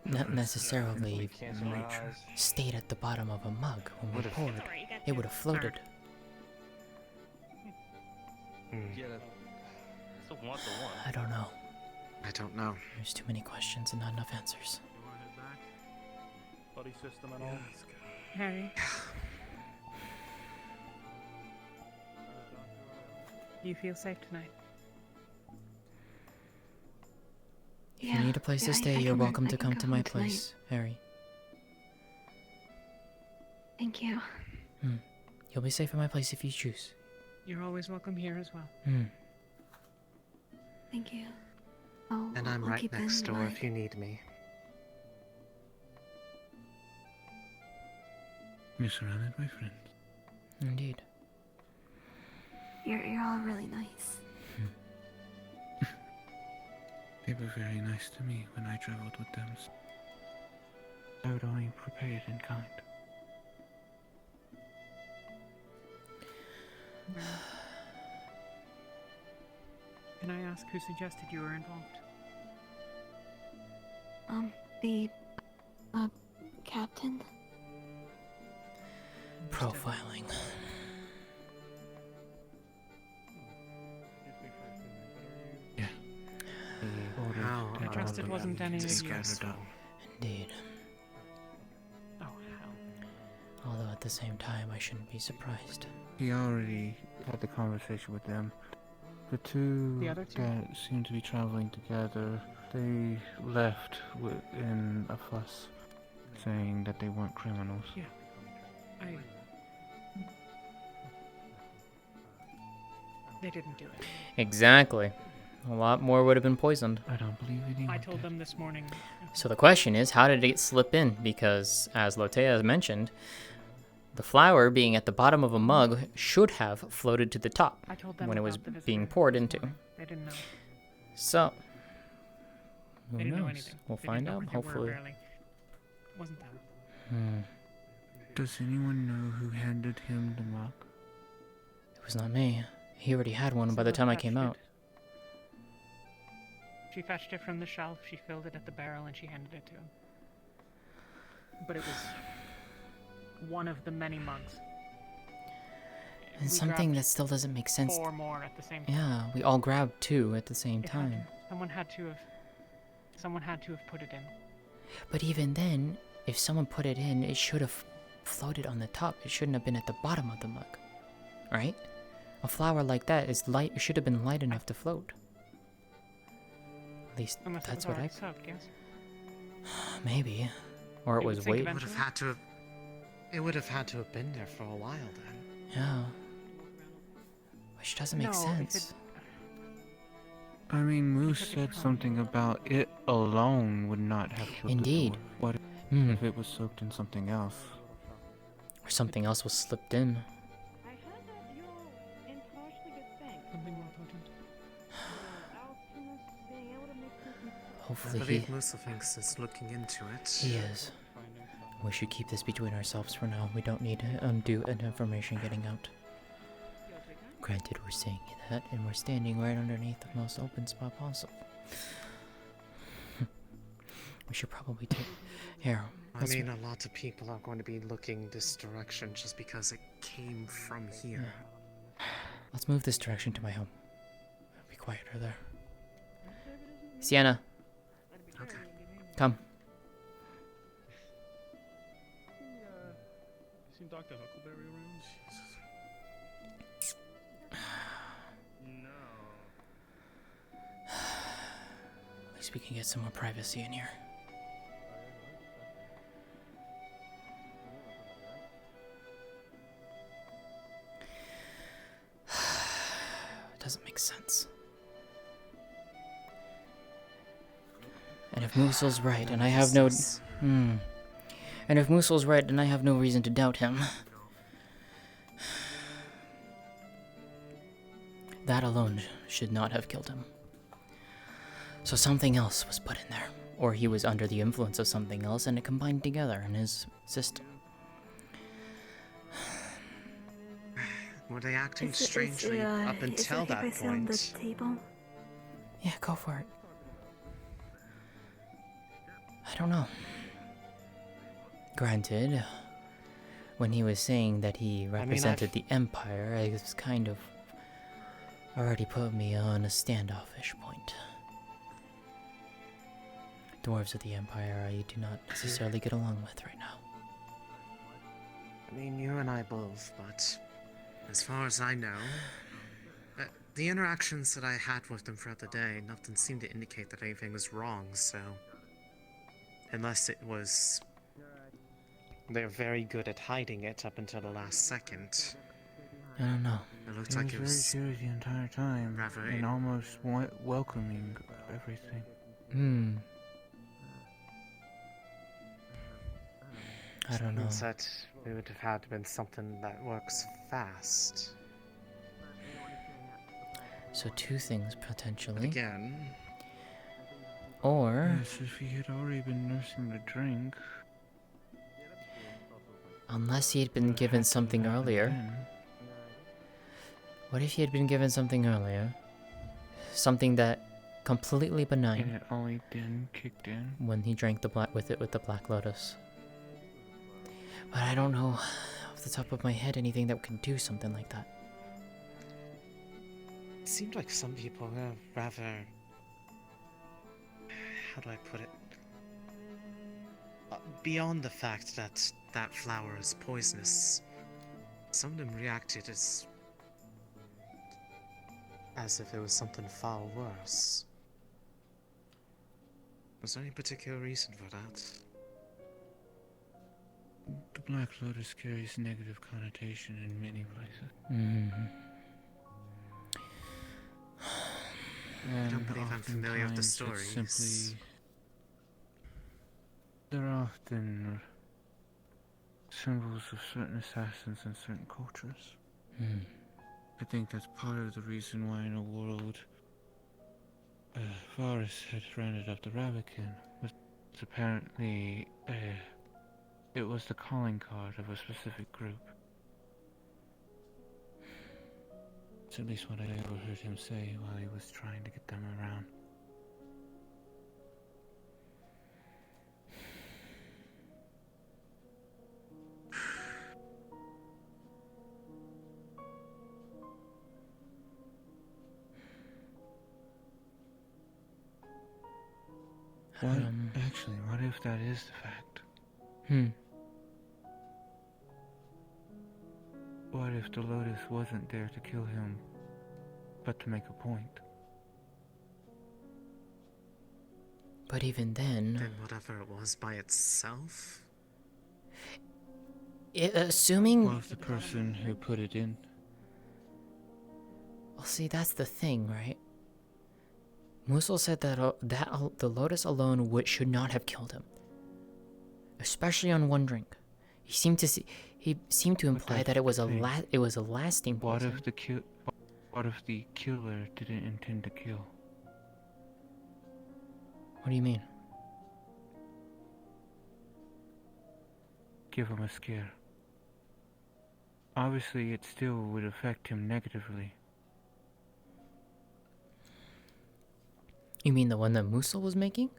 not necessarily stayed at the bottom of a mug when we poured. It would have floated. I don't know. I don't know. There's too many questions and not enough answers. Buddy system and all. Harry. Do you feel safe tonight? If you need a place to stay, you're welcome to come to my place, Harry. Thank you. You'll be safe at my place if you choose. You're always welcome here as well. Thank you. And I'm right next door if you need me. You're surrounded by friends. Indeed. You're all really nice. They were very nice to me when I traveled with them. I would only prepared in kind. Can I ask who suggested you were involved? The captain. Profiling. Yeah. I trust it wasn't any disgraceful. Indeed. Oh, hell. Although at the same time, I shouldn't be surprised. He already had the conversation with them. The other two that seemed to be traveling together, they left in a fuss, saying that they weren't criminals. Yeah. They didn't do it. Exactly. A lot more would have been poisoned. I don't believe anyone I told them this morning. So the question is, how did it slip in? Because, as Lótëa mentioned, the flour being at the bottom of a mug should have floated to the top when it was being poured into. They didn't know. So, who They didn't know knows? anything. We'll They find didn't know out, where they were, hopefully. barely. Wasn't that? Does anyone know who handed him the mug? It was not me. He already had one by the time I came out. She fetched it from the shelf, she filled it at the barrel, and she handed it to him. But it was one of the many mugs. And something that still doesn't make sense. 4 more at the same time. Yeah, we all grabbed 2 at the same time. Someone had to have put it in. But even then, if someone put it in, it should have floated on the top. It shouldn't have been at the bottom of the mug. Right? A flower like that is light. It should have been light enough to float. At least Unless that's it was what I. already soaked, yes? Maybe, or it was weight. It would have had to have been there for a while then. Yeah. Which doesn't make No, sense. I mean, Moose said something about it alone would not have killed Indeed. the dwarf. What Hmm. if it was soaked in something else? Or something else was slipped in. Something more potent. Hopefully I believe Musafix is looking into it. he is. We should keep this between ourselves for now. We don't need undue information getting out. Granted, we're saying that, and we're standing right underneath the most open spot possible. We should probably take... Here. I mean, a lot of people are going to be looking this direction just because it came from here. Let's move this direction to my home. It'll be quieter there. Sienna. Okay. Come. Seen Dr. Huckleberry around? At least we can get some more privacy in here. Doesn't make sense. And if Moosel's right, and I have no... And if Moosel's right, then I have no reason to doubt him. That alone should not have killed him. So something else was put in there. Or he was under the influence of something else and it combined together in his system. Were they acting strangely up until that point? Yeah, go for it. I don't know. Granted, when he was saying that he represented the Empire, it was kind of already put me on a standoffish point. Dwarves of the Empire I do not necessarily get along with right now. I mean, you and I both, but as far as I know, the interactions that I had with them throughout the day, nothing seemed to indicate that anything was wrong, so... Unless it was... They're very good at hiding it up until the last second. I don't know. It looked like it was... very serious the entire time, rather and almost welcoming everything. I don't know. That it would have had to been something that works fast. So two things, potentially. But again... Or... Yes, if he had already been nursing the drink... Unless he had been given something earlier. What if he had been given something earlier? Something that completely benign. And it only then kicked in? When he drank the with the Black Lotus. But I don't know off the top of my head anything that can do something like that. It seemed like some people were rather... How do I put it? Beyond the fact that that flower is poisonous, some of them reacted as if it was something far worse. Was there any particular reason for that? The Black Lotus carries negative connotation in many places. I don't believe I'm familiar with the stories. Simply, they're often symbols of certain assassins in certain cultures. I think that's part of the reason why in a world Vallis had rounded up the Rabbitkin. Was apparently it was the calling card of a specific group. It's at least what I overheard him say while he was trying to get them around. Actually, what if that is the fact? What if the Lotus wasn't there to kill him, but to make a point? But even then... Then whatever it was by itself? Assuming... What if the person who put it in Well, see, that's the thing, right? Musil said that the lotus alone should not have killed him, especially on one drink. He seemed to imply that it was a lasting poison. What if the killer didn't intend to kill? What do you mean? Give him a scare. Obviously, it still would affect him negatively. You mean the one that Musil was making?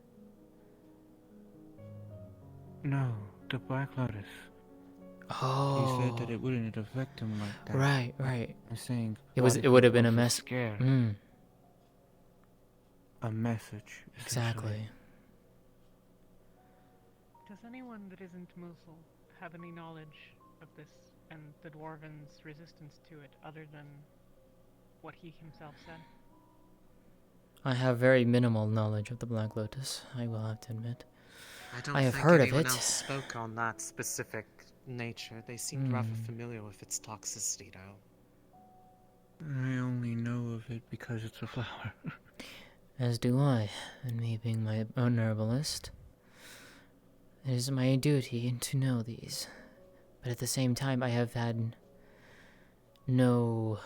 No, the Black Lotus. Oh. He said that it wouldn't affect him like that. Right. I'm saying it would have been a mess. Scare. A message. Exactly. Does anyone that isn't Musil have any knowledge of this and the Dwarven's resistance to it, other than what he himself said? I have very minimal knowledge of the Black Lotus, I will have to admit. I have think heard of anyone it. else spoke on that specific nature. They seemed rather familiar with its toxicity, though. I only know of it because it's a flower. As do I, and me being my own herbalist. It is my duty to know these, but at the same time I have had no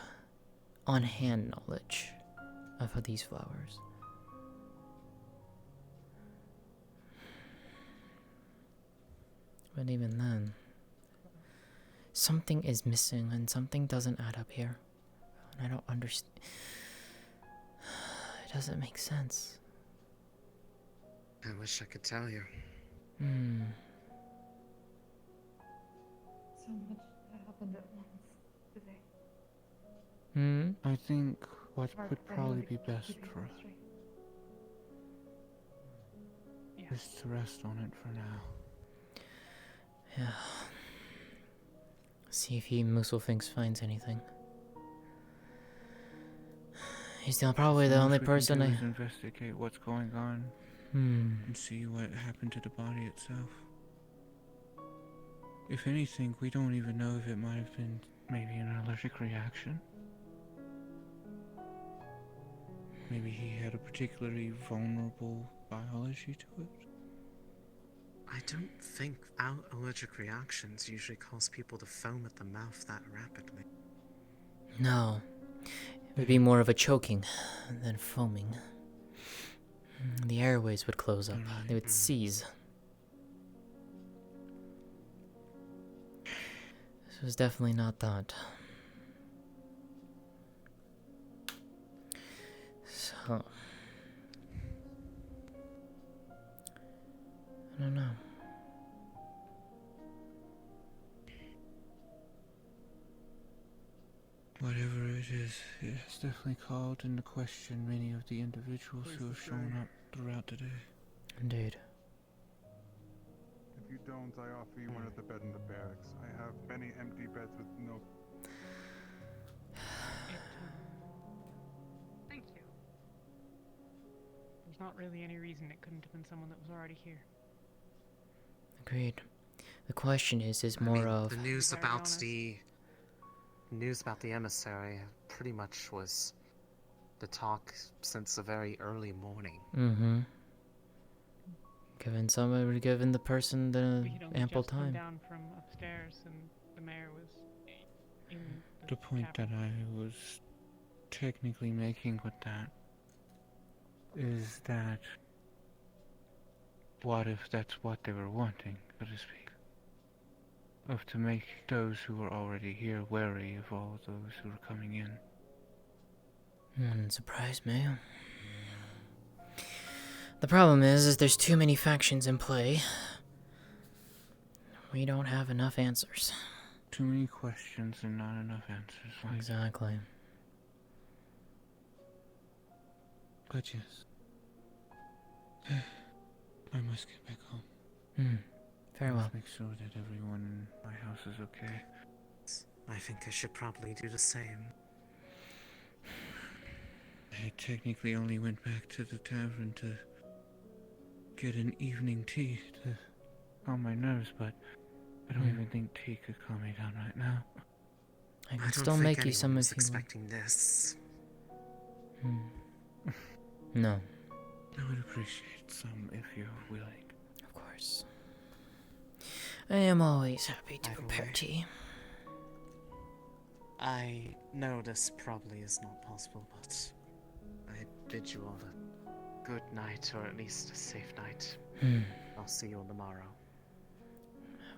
on-hand knowledge of these flowers. But even then, something is missing and something doesn't add up here. And I don't understand. It doesn't make sense. I wish I could tell you. So much happened at once today. I think what would probably be best for us is to rest on it for now. Yeah. See if Musil finds anything. He's probably the only person I investigate what's going on and see what happened to the body itself. If anything, we don't even know if it might have been maybe an allergic reaction. Maybe he had a particularly vulnerable biology to it. I don't think allergic reactions usually cause people to foam at the mouth that rapidly. No. It would be more of a choking than foaming. The airways would close up. They would seize. This was definitely not that. So... I don't know. Whatever it is, it has definitely called into question many of the individuals who have shown up throughout the day. Indeed. If you don't, I offer you one of the bed in the barracks. I have many empty beds with no... Thank you. There's not really any reason it couldn't have been someone that was already here. Agreed. The question is more of... The news about the emissary pretty much was the talk since the very early morning. Given the person the ample just time. Come down from upstairs and the mayor was in The point that I was technically making with that is that what if that's what they were wanting, so to speak? Of to make those who were already here wary of all those who were coming in. Wouldn't surprise me. The problem is there's too many factions in play. We don't have enough answers. Too many questions and not enough answers. Exactly. But yes. I must get back home. Very well. Make sure that everyone in my house is okay. I think I should probably do the same. I technically only went back to the tavern to get an evening tea to calm my nerves, but I don't even think tea could calm me down right now. I can still make you some if you want. expecting this. No. I would appreciate some if you're willing. Of course. I am always happy to prepare tea. I know this probably is not possible, but I bid you all a good night, or at least a safe night. I'll see you on the morrow.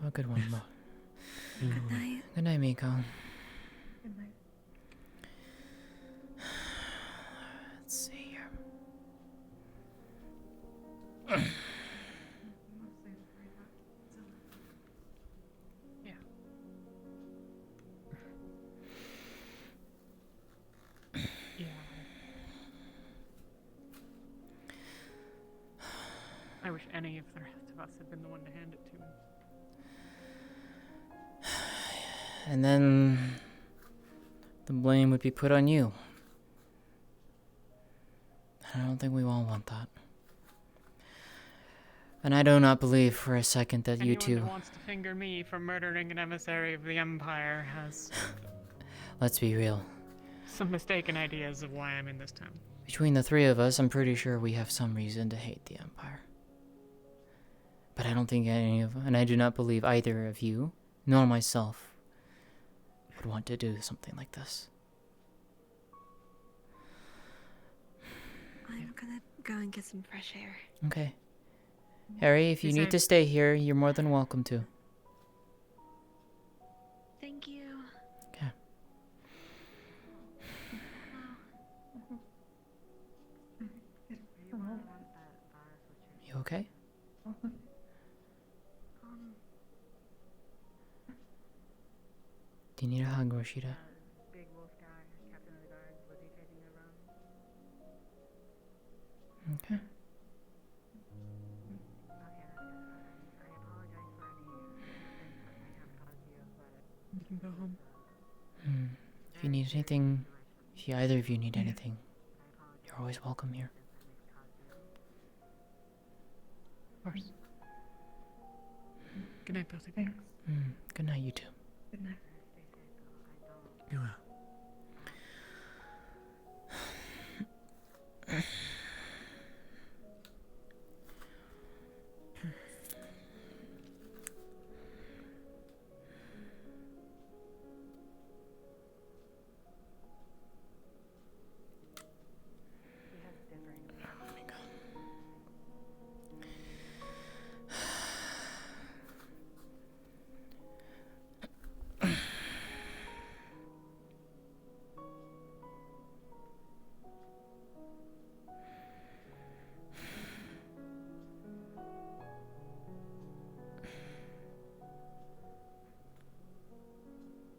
Have a good one, Mo. Good night. Good night, Miko. Good night. Let's see here. Yeah. Yeah. I wish any of the rest of us had been the one to hand it to him. And then the blame would be put on you. I don't think we all want that. And I do not believe for a second that you two... Anyone that wants to finger me for murdering an emissary of the Empire has Let's be real. some mistaken ideas of why I'm in this town. Between the three of us, I'm pretty sure we have some reason to hate the Empire. But I don't think any of... And I do not believe either of you, nor myself, would want to do something like this. I'm gonna go and get some fresh air. Okay. Harry, if you need to stay here, you're more than welcome to. Thank you. Okay. You okay? Do you need a hug, Rashida? Big wolf guy, captain of the guard, was he taking the run? Okay. I apologize for any offense that might have caused you, but You can go home. If you need anything, if either of you need anything, you're always welcome here. Of course. Good night, Billy. Thanks. Good night, you two. Good night. You will.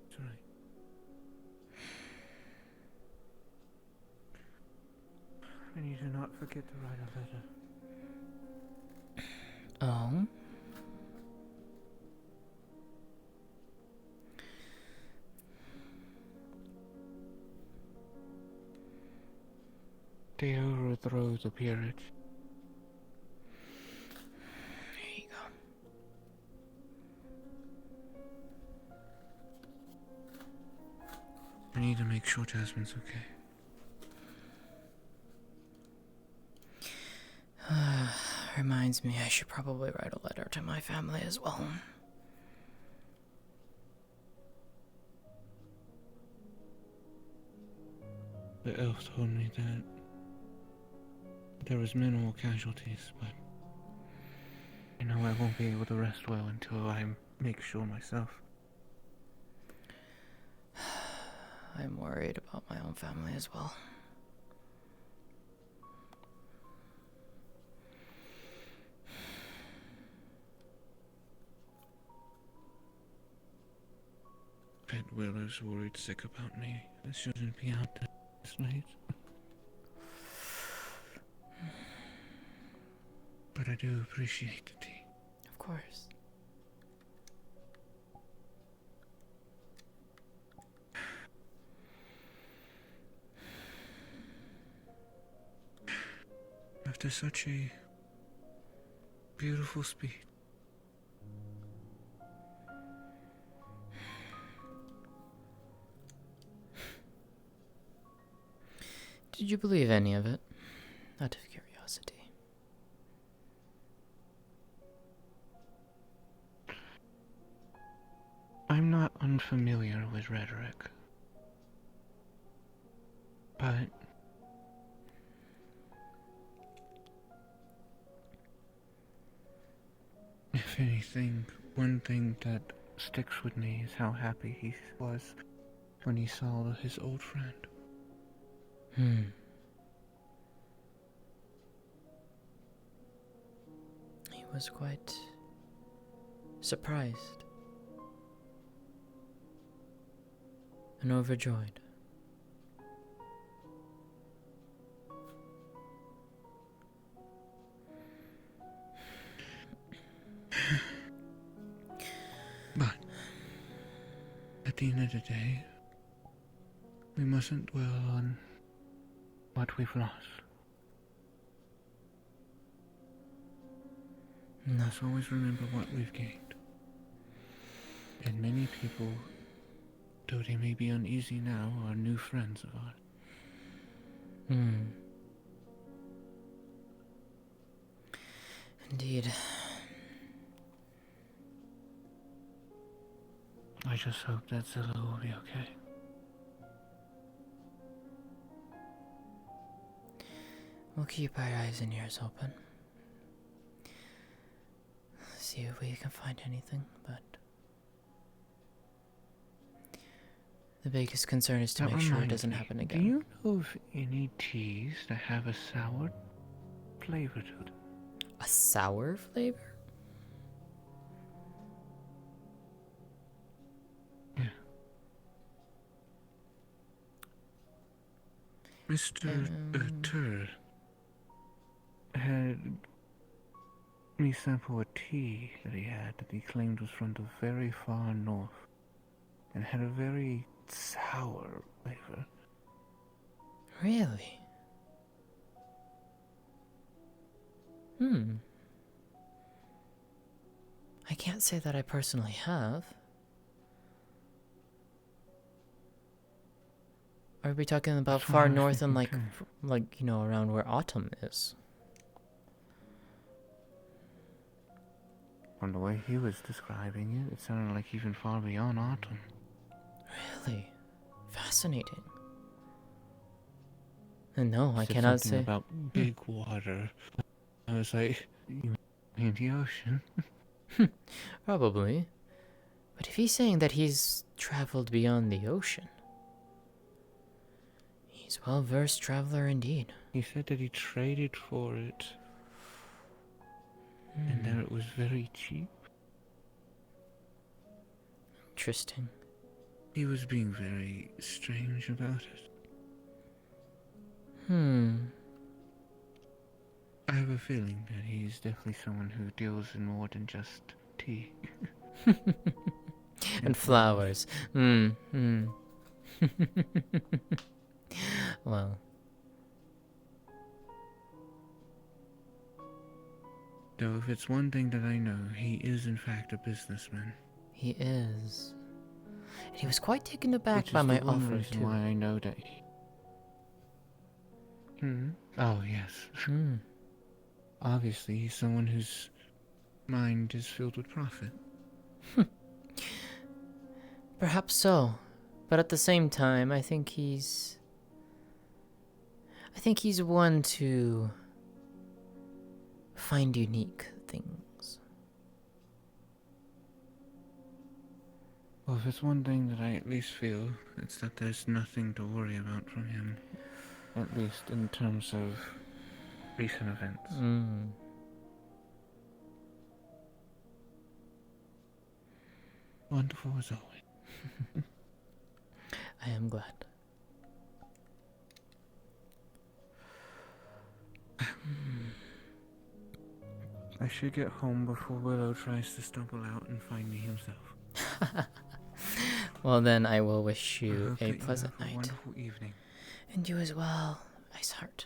It's alright. I need to not forget to write a letter. Oh? They overthrow the peerage. There you go. I need to make sure Jasmine's okay. Reminds me, I should probably write a letter to my family as well. The elf told me that there was minimal casualties, but I know I won't be able to rest well until I make sure myself. I'm worried about my own family as well. Pet Willow's worried sick about me. I shouldn't be out this late. But I do appreciate the tea. Of course. After such a beautiful speech. Did you believe any of it? Out of curiosity. I'm not unfamiliar with rhetoric. But if anything, one thing that sticks with me is how happy he was when he saw his old friend. He was quite surprised and overjoyed. But at the end of the day, we mustn't dwell on what we've lost. Let's always remember what we've gained. And many people, though they may be uneasy now, are new friends of ours. Indeed. I just hope that Zilla will be okay. We'll keep our eyes and ears open. See if we can find anything, but the biggest concern is to make sure it doesn't happen again. Do you know of any teas that have a sour flavor to them? A sour flavor? Yeah. Mr. Tur had me sample a tea that he had that he claimed was from the very far north and had a very sour flavor. Really? I can't say that I personally have. Are we talking about far north and like, you know, around where autumn is? From the way he was describing it, it sounded like even far beyond autumn. Really? Fascinating. And no, I Said cannot something say about big water. I was like, you mean the ocean? Probably. But if he's saying that he's traveled beyond the ocean, he's a well-versed traveler indeed. He said that he traded for it. And that it was very cheap. Interesting. He was being very strange about it. I have a feeling that he's definitely someone who deals in more than just tea. And flowers. Well. Though if it's one thing that I know, he is in fact a businessman. He is. And he was quite taken aback by my offer, reason too. Why I know that he... Oh, yes. Obviously, he's someone whose mind is filled with profit. Perhaps so. But at the same time, I think he's one to find unique things. Well, if it's one thing that I at least feel, it's that there's nothing to worry about from him. At least in terms of recent events. Wonderful as always. I am glad. I should get home before Willow tries to stumble out and find me himself. Well, then I will wish you a hope that pleasant you have a night. wonderful evening. And you as well, Ice Heart.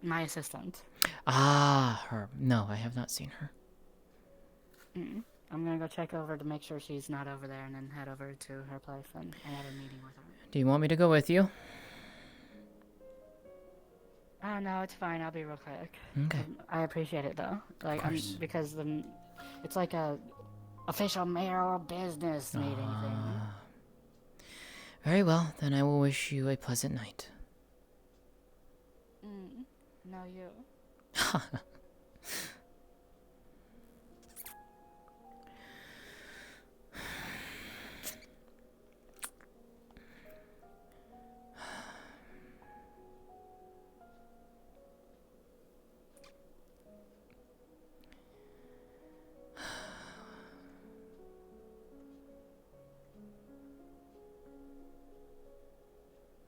My assistant. Ah, her. No, I have not seen her. I'm gonna go check over to make sure she's not over there, and then head over to her place and have a meeting with her. Do you want me to go with you? No, it's fine. I'll be real quick. Okay. I appreciate it though. Like, course. because it's like a official mayoral business meeting thing. Very well, then I will wish you a pleasant night. No, you.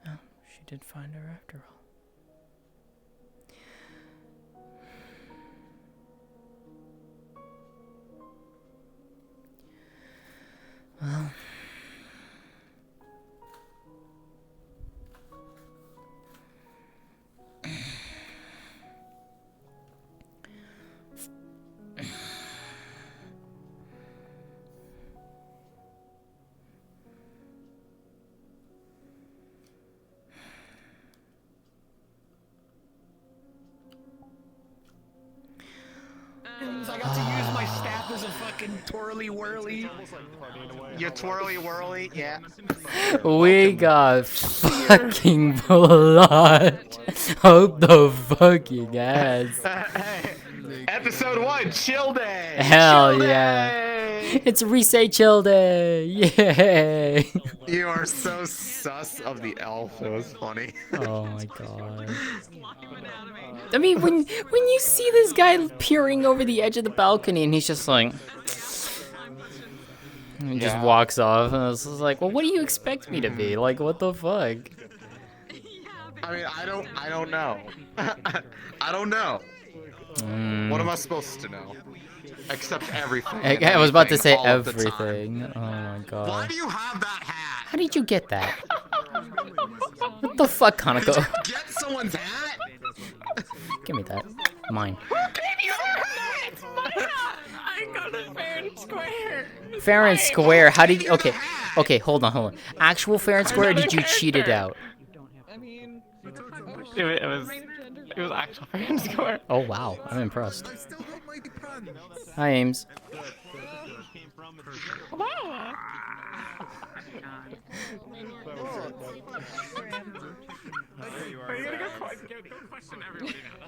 Well, she did find her after all. Well, I got to use my staff as a fucking twirly whirly. You twirly whirly, yeah. we got fucking blood out the fucking ass. Episode 1, chill day. Hell Chill yeah. day! It's Resay Chill Day. Yay. You are so sus of the elf. It was funny. Oh my god. I mean, when you see this guy peering over the edge of the balcony and he's just like... He just walks off, and I was like, well, what do you expect me to be? Like, what the fuck? I mean, I don't know. I don't know. What am I supposed to know? Except everything. I was about to say all of the time. everything. Oh my god. Why do you have that hat? How did you get that? What the fuck, Kanako? Get someone's hat? Give me that. Mine. I got it fair and square. Fair and square. How did you... Okay, hold on. Actual fair and square, or did you cheat it out? I mean, it was actual fair and square. Oh wow, I'm impressed. Hi, Ames.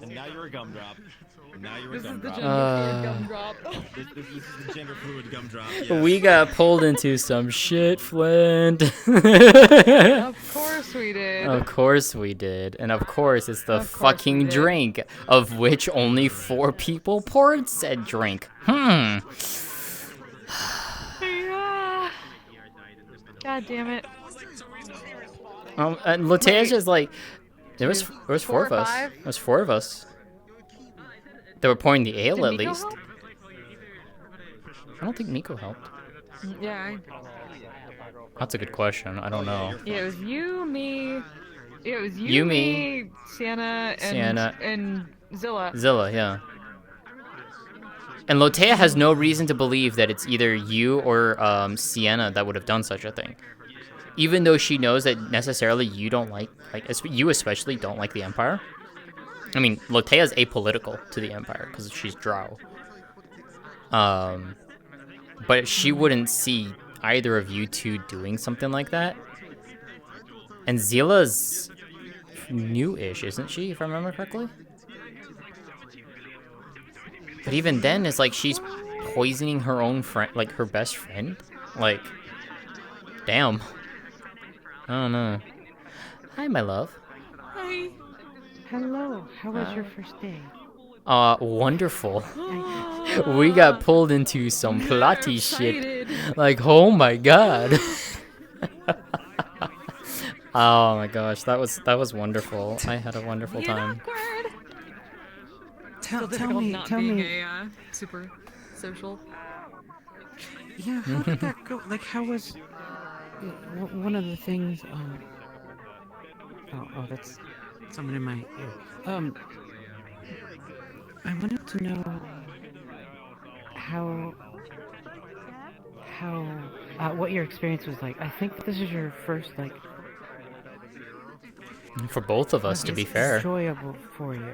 And now you're a gumdrop. And now you're a gumdrop. This is the gender fluid gumdrop. Yes. We got pulled into some shit, Flint. Of course we did. Of course we did. And of course it's the fucking drink, of which only 4 people poured said drink. Yeah. God damn it. And Lótëa's just like, there was 4 of us. 5? There was 4 of us. They were pouring the ale Did at Miko least. help? I don't think Miko helped. Yeah. That's a good question. I don't know. Yeah, it was you, me. Yeah, it was you, You, me, Sienna, and Zilla. Zilla, yeah. And Lótëa has no reason to believe that it's either you or Sienna that would have done such a thing. Even though she knows that necessarily you don't like you especially don't like the Empire. I mean, Lótëa's apolitical to the Empire because she's Drow. But she wouldn't see either of you two doing something like that. And Zilla's new-ish, isn't she, if I remember correctly? But even then, it's like she's poisoning her own friend, like her best friend. Like, damn. I don't know. Hi, my love. Hi. Hello. How was your first day? Wonderful. We got pulled into some plotty shit. Like, oh my god. Oh my gosh, that was wonderful. I had a wonderful time. Tell me. Super social. Yeah, how did that go? Like, how was one of the things? Oh, that's someone in my ear. I wanted to know what your experience was like. I think this is your first, like... For both of us, to be fair. Enjoyable for you.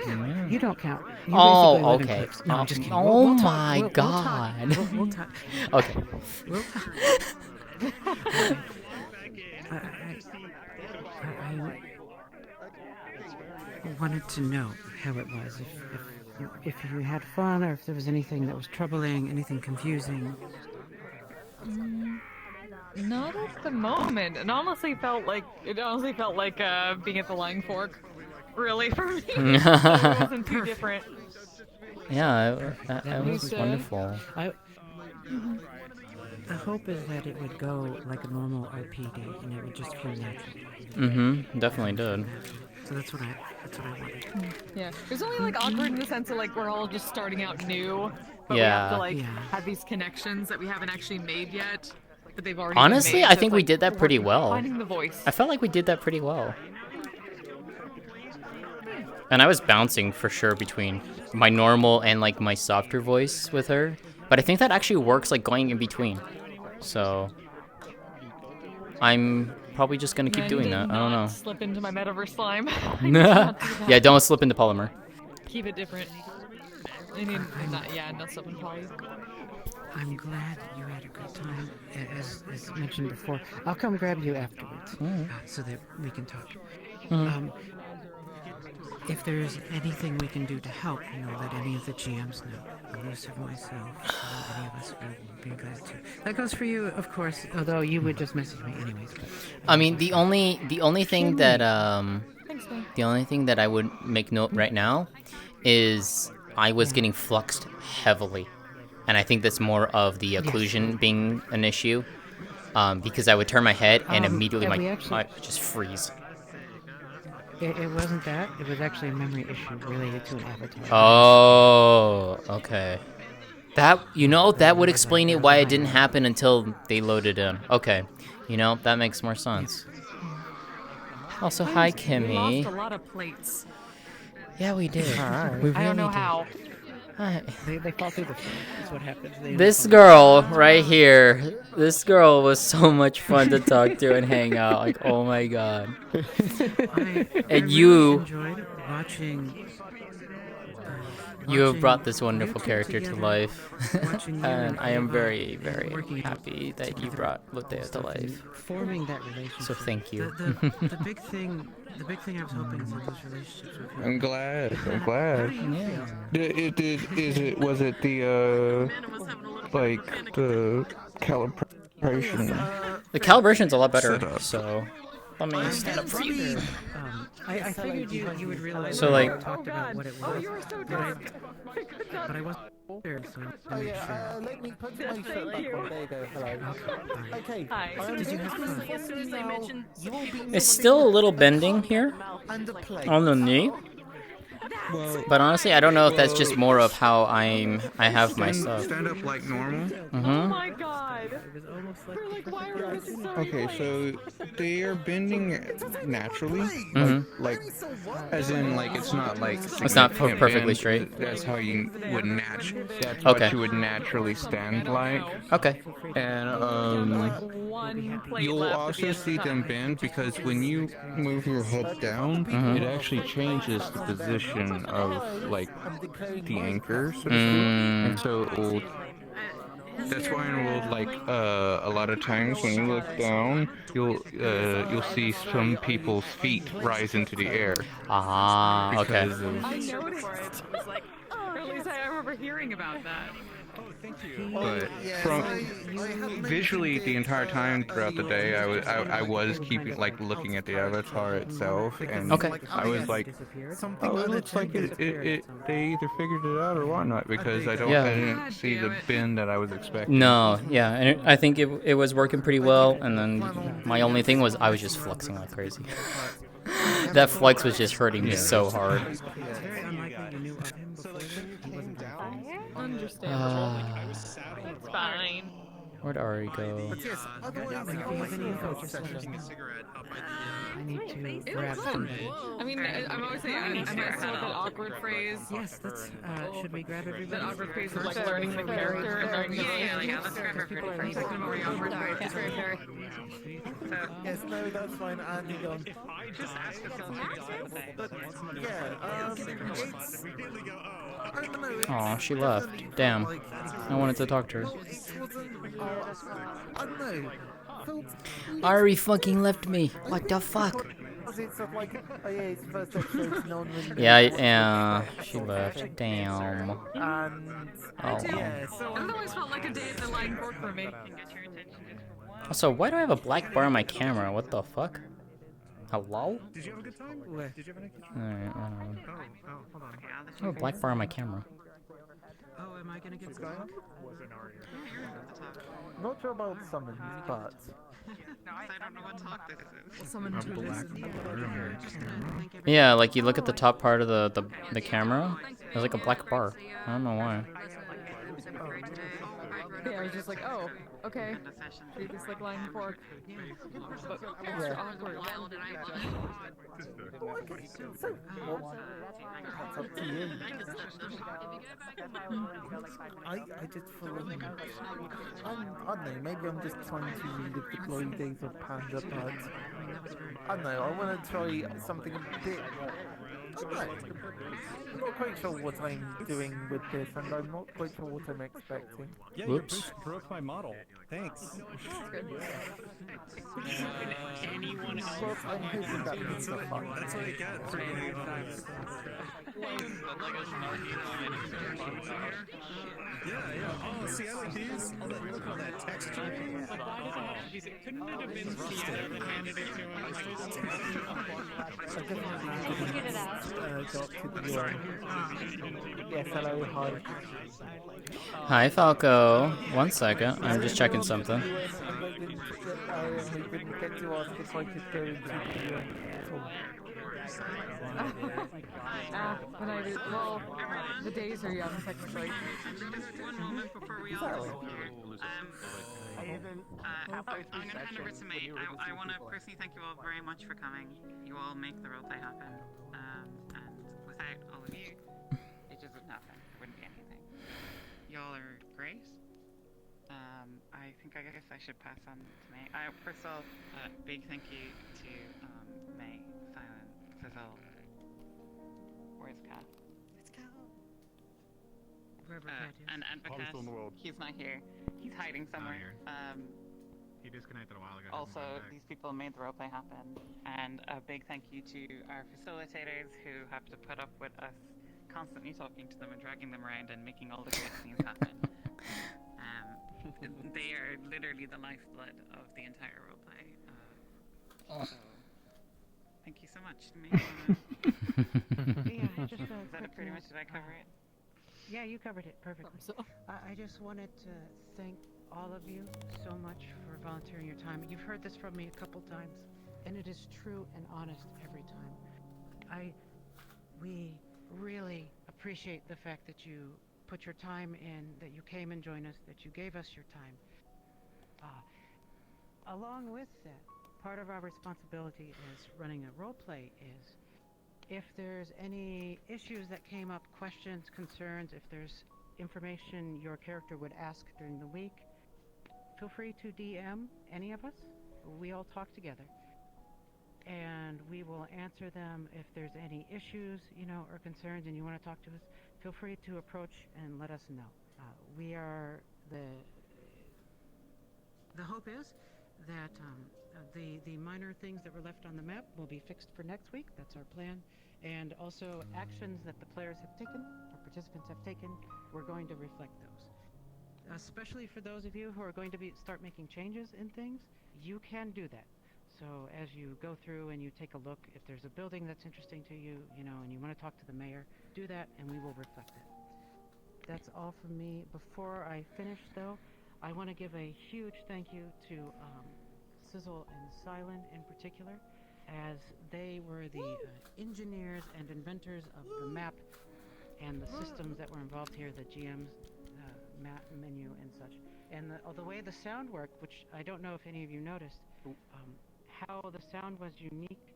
Yeah. You don't count. You Oh, basically live in okay. cliffs. No, I'm just kidding. Oh We'll talk. my We'll god. talk. We'll talk. Okay. We'll talk. I wanted to know how it was. If you had fun, or if there was anything that was troubling, anything confusing. Not at the moment. It honestly felt like being at the Lying Fork. Really, for me. It wasn't too different. Yeah, that was wonderful. The hope is that it would go like a normal RPD, and it would just flow naturally. Mm-hmm. Definitely did. So that's what I wanted. Yeah. It was only like awkward in the sense of like we're all just starting out new, but we Yeah. have to like have these connections that we haven't actually made yet, but they've already Honestly, been made. I So think it's we like did that pretty well. Finding the voice. I felt like we did that pretty well. And I was bouncing for sure between my normal and like my softer voice with her. But I think that actually works like going in between. So I'm probably just gonna keep doing that. I don't know. Slip into my metaverse slime. I cannot do that. Yeah, don't slip into polymer. Keep it different. I mean, not slip into poly. I'm glad you had a good time, as mentioned before. I'll come grab you afterwards, so that we can talk. If there's anything we can do to help, let any of the GMs know. Elusive myself, any of us would be glad to. That goes for you, of course, although you would just message me anyways. But, I mean, the only thing that the only thing that I would make note right now is I was getting fluxed heavily, and I think that's more of the occlusion being an issue, because I would turn my head and immediately my would just freeze. It wasn't that. It was actually a memory issue related to an avatar. Oh, okay. That would explain it why it didn't happen until they loaded in. Okay, that makes more sense. Also, hi, Kimmy. We lost a lot of plates. Yeah, we did. Right. We really I don't know did. how. They fall through the floor. That's what happens. This girl right here, this girl was so much fun to talk to and hang out. Like, oh my god. And you, enjoyed watching. You have brought this wonderful character to life, and I am very, very happy that you brought Lótëa to life. Forming that relationship. So thank you. The big thing I was hoping for those relationships would. I'm glad. Was it the like the calibration? The calibration's a lot better. So let me stand up for you. I figured you would realize. So like. Talked about what it was. Oh, you were so good. But I wasn't sure, so I made sure. Let me put my foot back on. There you go. Hello. Okay. Hi. Did you have fun? As soon as they mentioned, It's still a little bending here on the knee. But honestly, I don't know if that's just more of how I have my stuff. Stand up like normal. Oh my god. We're like, why are we so Okay, so they are bending naturally, like as in like it's not like it's not significant perfectly bend. straight. That's how you would That's Okay. what you would naturally stand like. Okay. And one plate you'll left at the also end of see the them time. bend because when you move your head down, it actually changes the position of like the anchor, so to speak. And so it will. That's why in world, like a lot of times when you look down, you'll see some people's feet rise into the air. Ah, okay. Because of- I noticed. Or at least I remember hearing about that. But from visually the entire time throughout the day, I was keeping like looking at the avatar itself, and I was like, oh, it looks like it they either figured it out or whatnot, because I didn't see the bend that I was expecting. No, yeah, and I think it was working pretty well, and then my only thing was I was just flexing like crazy. That flex was just hurting me so hard. Understandable. It's fine. Where'd Ari go? But yes, otherwise, If you have any info, just let us know. I need to grab somebody. I mean, I'm always saying, I might still with that awkward phrase. Yes, that's, should we grab everybody? That awkward phrase of like learning the character and learning the Yeah, let's grab everybody. I'm talking about the awkward Sorry, phrase. sorry. Yes, no, that's fine. Andy gone. Just ask if something But yeah, it's. I don't know. Aw, she left. Damn. I wanted to talk to her. I don't know. Felt Ari fucking left me. What the fuck? it's sort of like, oh yeah, it's the first episode, no one really knows Yeah, what yeah, to she expect. left. Damn. And Oh. yeah, so It always felt like a day at the line court for me. Also, why do I have a black bar on my camera? What the fuck? Hello? Did you have a good time? Where? Did you have a good time? Alright, Oh, hold on. I have a black bar on my camera. Oh, am I gonna get What's going on? not sure about summons, but I don't know what talk this is. Someone to Yeah, like you look at the top part of the camera, there's like a black bar. I don't know why. Yeah, I was just like, oh, okay. Treat this like line fork. But extra awkward. so that's up to you. I just feel like I don't know, maybe I'm just trying to relive the glory days of Panda, but I don't know, I want to try something a bit. I don't know. I'm not quite sure what I'm doing with this, and I'm not quite sure what I'm expecting. Yeah, Whoops. you broke my model. Thanks. Anyone else? Well, I'm hoping that means a fun. That's what I get for Yeah. Oh, see, I like these. All that, look at all that texture. Couldn't it have been Sienna that handed it to him? Yes, hello, hi. Hi, Falco. 1 second. I'm just checking something. I didn't get to ask if I could go into the tour. When I do, well, the days are young, technically. Just one moment before we all disappear. I'm going to hand over to May. I want to personally thank you all very much for coming. You all make the roleplay happen. And without all of you, it just wouldn't happen. It wouldn't be anything. Y'all are great. I guess I should pass on to May. First of all, big thank you to May, Silent, Fizzle. Where's Kat? It's Cal. Wherever Cat is. And Probably still in the world. he's not here. He's hiding somewhere. He disconnected a while ago. Also, these people made the roleplay happen. And a big thank you to our facilitators who have to put up with us constantly talking to them and dragging them around and making all the great scenes happen. They are literally the lifeblood of the entire roleplay. So, thank you so much. Yeah, just Is that pretty much, did I cover it? Yeah, you covered it perfectly. I just wanted to thank all of you so much for volunteering your time. You've heard this from me a couple times, and it is true and honest every time. We really appreciate the fact that you put your time in, that you came and joined us, that you gave us your time. Along with that, part of our responsibility as running a roleplay is if there's any issues that came up, questions, concerns, if there's information your character would ask during the week, feel free to DM any of us. We all talk together. And we will answer them. If there's any issues, or concerns and you want to talk to us, feel free to approach and let us know. We are the hope is that the minor things that were left on the map will be fixed for next week. That's our plan. And also actions that the players have taken, or participants have taken, we're going to reflect those. Especially for those of you who are going to start making changes in things, you can do that. So as you go through and you take a look, if there's a building that's interesting to you, and you want to talk to the mayor, do that and we will reflect it. That's all from me. Before I finish though, I want to give a huge thank you to Sizzle and Silent in particular, as they were the engineers and inventors of the map and the systems that were involved here, the GM's map menu and such. And the way the sound worked, which I don't know if any of you noticed, how the sound was unique,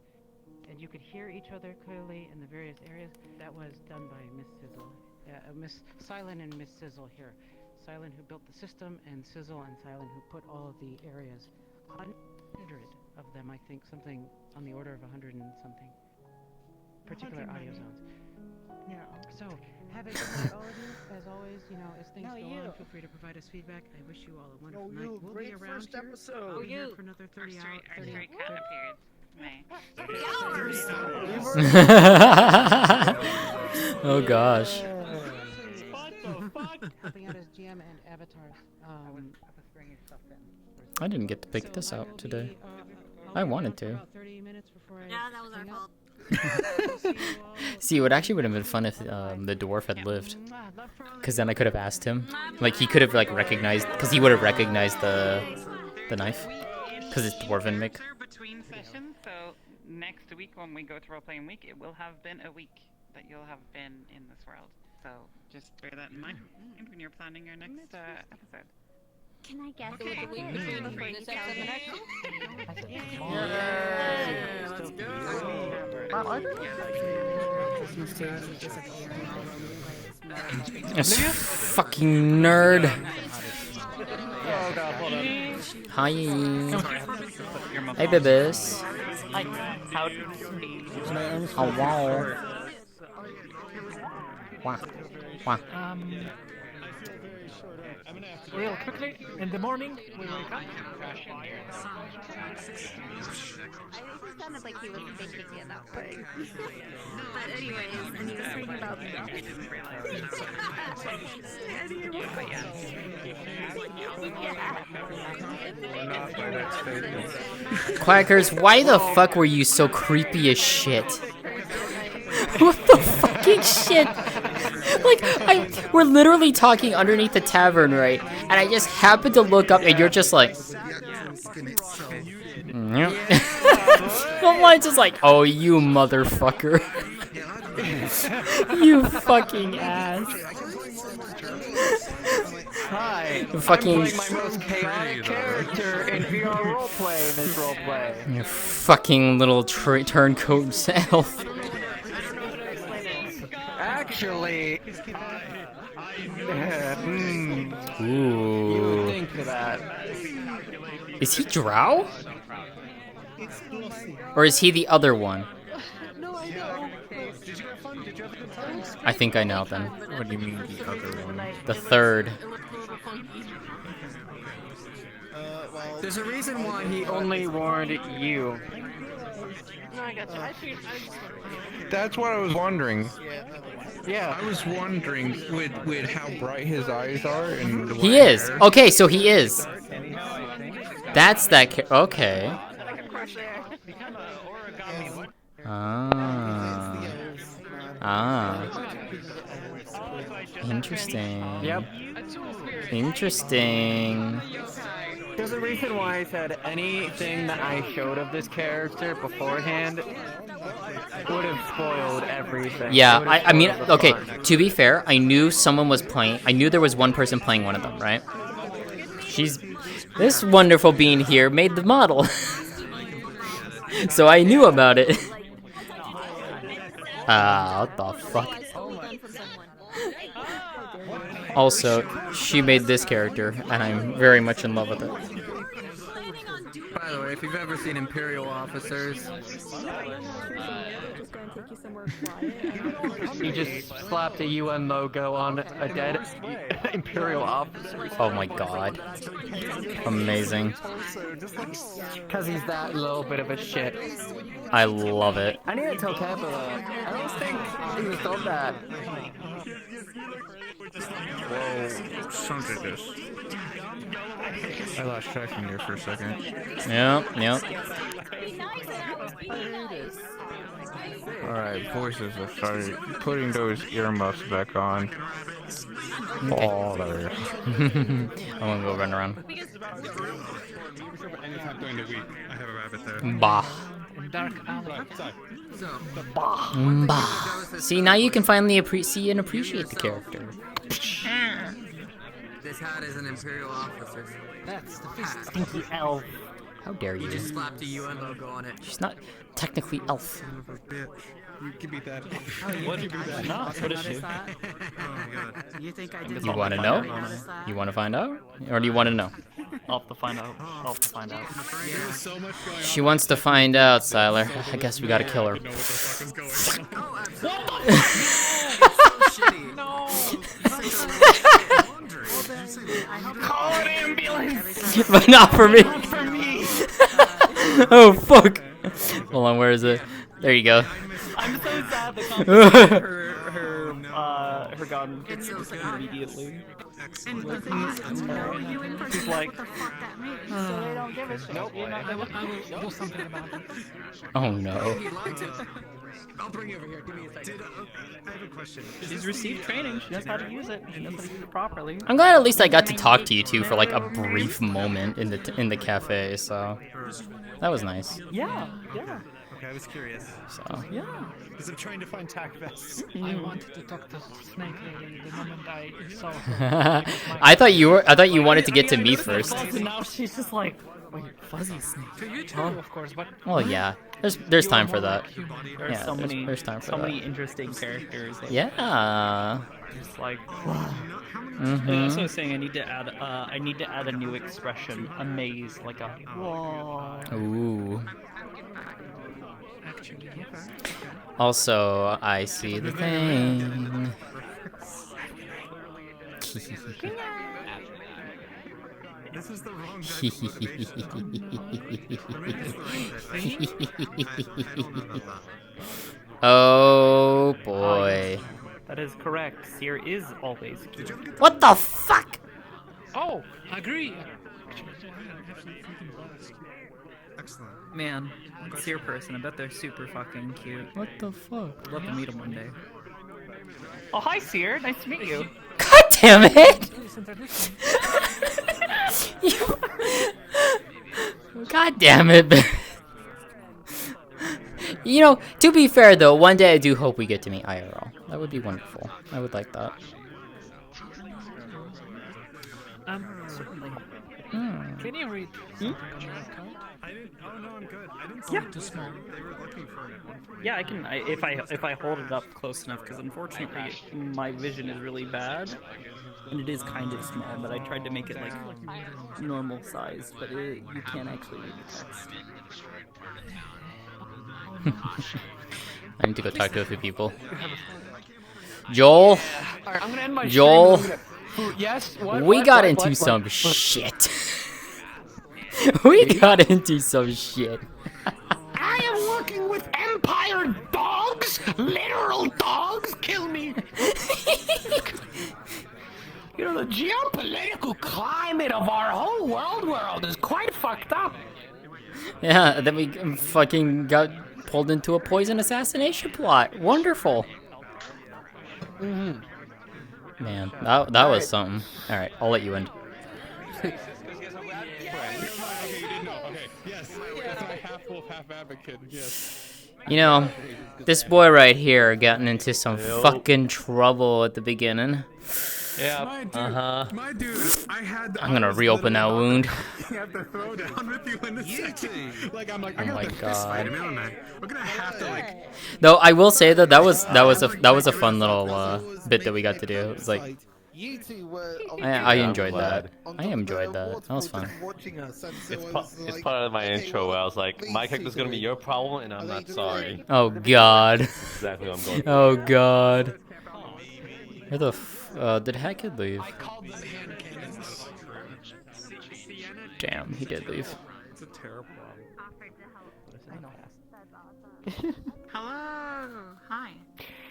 and you could hear each other clearly in the various areas. That was done by Miss Sizzle, Miss Silent and Miss Sizzle here. Silent who built the system, and Sizzle and Silent who put all of the areas. 100 of them, I think, something on the order of 100 and something particular audio zones. Yeah. So, have a good night, all of you. As always, you know, as things go on, feel free to provide us feedback. I wish you all a wonderful night. We'll be around here. We'll be here for another 30 hours. Our stray cat appeared. May. Oh gosh. Helping out as GM and avatars. I didn't get to pick this out today. I wanted to. Yeah, that was our fault. See, it actually would have been fun if the dwarf had lived, because then I could have asked him. Like he could have like recognized, because he would have recognized the knife, because it's dwarven make. Between sessions, so next week when we go to role playing week, it will have been a week that you'll have been in this world. So just bear that in mind when you're planning your next episode. Can I guess Okay. what it is before you tell me? This fucking nerd. Hi. Hey, babies. Oh, wow. Wow. Wow. Real quickly, in the morning, we wake up. It sounded like he was thinking it that way. But anyways, and he was talking about Quackers, why the fuck were you so creepy as shit? What the fucking shit? Like, we're literally talking underneath the tavern, right? And I just happened to look up and you're just like... I'm just like, oh, you motherfucker. You fucking ass. Hi, Fucking... I'm playing my most chaotic character in VR roleplay in this roleplay. You fucking little turncoat elf. Actually, Ooh. You would think that. Is he Drow? Or is he the other one? I think I know then. What do you mean the other one? The third. There's a reason why he only warned you. No, I got you. That's what I was wondering. Yeah. I was wondering with how bright his eyes are and the He white is. hair. Okay, so he is. That's that. Okay. Ah. Interesting. Yep. Interesting. There's a reason why I said anything that I showed of this character beforehand would have spoiled everything. Yeah, I mean, okay, to be fair, I knew someone was playing, I knew there was one person playing one of them, right? This wonderful being here made the model. So I knew about it. What the fuck? Also, she made this character, and I'm very much in love with it. By the way, if you've ever seen Imperial officers, you just slapped a UN logo on a dead Imperial officer. Oh my god. Amazing. Because he's that little bit of a shit. I love it. I need to tell Kappa that. I don't think he was told that. Whoa, son did this. I lost track in there for a second. Yep. Alright, voices have started putting those earmuffs back on. Oh, there. I'm gonna go run around. Anytime during the week, I have a rabbit there. Bah. Bah. See, now you can finally see and appreciate the character. This hat is an Imperial officer's. That's the fist. Stinky elf. How dare you? You just slapped a UN logo on it. She's not technically elf. Son of a bitch. You give me that. What? Give me that. Not. What is she? Oh my god. You think I did? You want to know? You want to find out? Or do you want to know? I'll have to find out. I'll have to find out. There's so much going on. She wants to find out, Siler. I guess we gotta kill her. Know what the fuck is going on. No. Call an ambulance. But not for me. Not for me. Oh fuck. Hold on, where is it? There you go. I'm so sad that her gun immediately. And the thing is, it's no UN person She's knows like, what the fuck that means, so they don't give a shit. Nope. You know? I will do something about it. Oh no. I'll bring you over here. Give me a second. I have a question. She's received training. She knows how to use it. She knows how to use it properly. I'm glad at least I got to talk to you two for like a brief moment in the cafe, so that was nice. Yeah. Okay, I was curious. So Yeah. Because I'm trying to find tack vests. I wanted to talk to Snake Lady the moment I saw her. I thought you wanted to get to me first. And now she's just like, wait, fuzzy snake. To you too, Huh? of course, but Well, yeah. There's time for that. There's Yeah, so many, there's time for so that. many interesting characters. Yeah. Just like. Mhm. That's what I was saying. I need to add a new expression, a maze, like a. Whoa. Ooh. actually, yes. Also, I see the thing. This is the wrong Oh boy. That is correct. Seer is always cute. What the fuck? Oh, agree. Excellent. Man, Seer person, I bet they're super fucking cute. What the fuck? I'd love to meet them one day. Oh, hi, Seer. Nice to meet you. God damn it! God damn it. You know, to be fair though, one day I do hope we get to meet IRL. That would be wonderful. I would like that. Certainly. Hmm. Can you read something on my account? Oh no, I'm good. I didn't Yeah. see too small. They were looking for it at one point. Yeah, I can. If I hold it up close enough, because unfortunately my vision is really bad, and it is kind of small. But I tried to make it like normal size, but you can't actually read the text. I need to go talk to a few people. Joel. Alright, I'm gonna end my Joel. stream. Yes. What? We What? got What? into What? some What? shit. We got into some shit. I am working with Empire dogs? Literal dogs? Kill me. You know, the geopolitical climate of our whole world is quite fucked up. Yeah, then we fucking got pulled into a poison assassination plot. Wonderful. Man, that was something. All right, I'll let you end. Yes, that's my half wolf, half advocate. Yes. You know, this boy right here getting into some fucking trouble at the beginning. Yeah. My dude, I had. I'm gonna reopen that wound. I have to throw down with you in a second. Like I'm like, I Oh my got the fist fight God. him, don't I? We're gonna have to like. Though I will say that that was a fun little bit that we got to do. It was like You two were. I enjoyed that. I enjoyed that. That was fun. Watching us, and so It's part of my intro where I was like, my character's gonna be your problem, and I'm not sorry. Oh God. That's exactly what I'm going for. Oh God. Where the did Hackett leave? Damn, he did leave. It's a terrible Hello. Hi.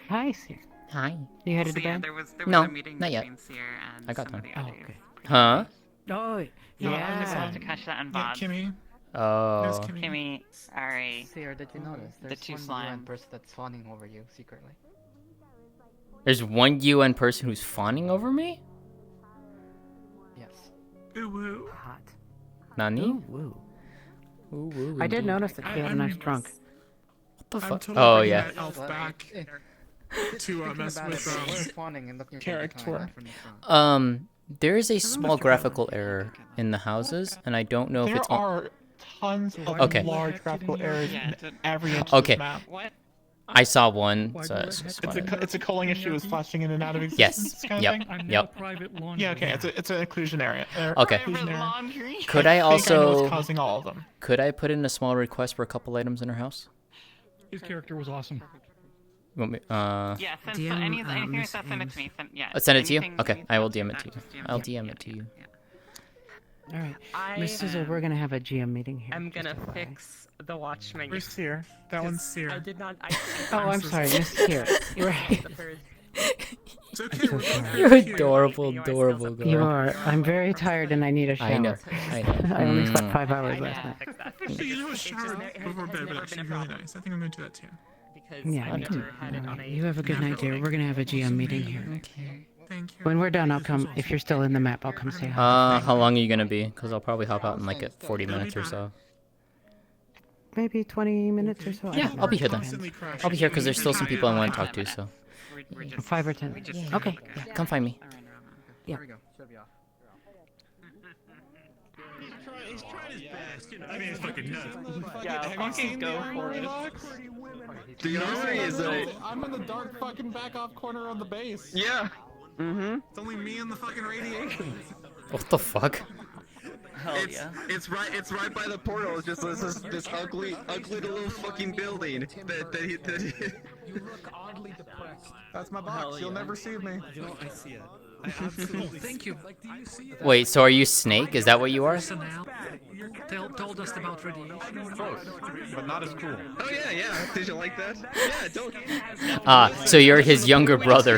Hi, Seer. Hi. You headed So, to yeah, bed? there was No, a meeting not yet. between Seer and I got time. somebody Oh, I knew. okay. Huh? Oh, I yeah. just have to catch that in VOD. Kimmy. Oh. Kimmy, sorry. Seer, did you notice? The There's two one slime. UN person that's fawning over you secretly. There's one UN person who's fawning over me? Yes. Ooh, Hot. Nani? Ooh, woo. Ooh, woo, I did indeed. notice that she had a nice trunk. What the I'm fuck? totally Oh bringing yeah. that elf back to Speaking mess about it, with they were fawning and looking for the character. kind from the front. There is a small graphical error in the houses, and I don't know if it's There are tons of Okay. large graphical errors in every inch Okay. of the map. I saw one, so I just It's wanted- a culling issue is flashing in and out of Yes. existence kind Yep. of thing. Yep. Yeah, okay, it's an inclusion area. Okay. Inclusion area. Could I think I know also what's causing all of them. Could I put in a small request for a couple items in her house? His character was awesome. You want me, Yeah, send DM, anything like Miss that, send it to me. send it to you? anything Okay, needs I will to DM be it to you. back, just I'll yeah, DM yeah, it to you. All right, I Miss Sizzle, we're gonna have a GM meeting here. I'm just gonna FYI. fix the watchmaker. Where's Seer? That one's Seer. I did not. Oh, I'm sorry, Miss Seer. You're right. It's okay. So sorry. You're adorable, adorable girl. You are. I'm very tired and I need a shower. I know. I know. I only slept Mm. 5 hours last night. Actually, you know, a shower before bed would actually be really nice. I think I'm gonna do that too. Yeah, you have a good night, dear. We're gonna have a GM meeting here. Okay. Thank you. When we're done, I'll come. If you're still in the map, I'll come say hi. How long are you gonna be? Because I'll probably hop out in like 40 minutes or so. Maybe 20 minutes or so. I Yeah, don't I'll be know. here then. I'll be here because there's still some people I want to talk to. So. 5 or 10. Okay. Yeah, come find me. Yeah. He's trying his best, you know. I mean, it's fucking nuts. Yeah, Have you seen go the for it. Do you know I'm in the dark fucking back off corner of the base. Yeah. Mm-hmm. It's only me and the fucking radiation. What the fuck? Hell yeah. It's right by the portal. It's just this ugly little fucking building that You look oddly depressed. That's my Hell box. You'll yeah. never see me. You know, I see it. I absolutely Thank you. Like, do you see that? Wait, so are you Snake? Is that what you are? Personnel told us about radiation. Close, but not as cool. Oh yeah. Did you like that? Yeah, don't. So you're his younger brother.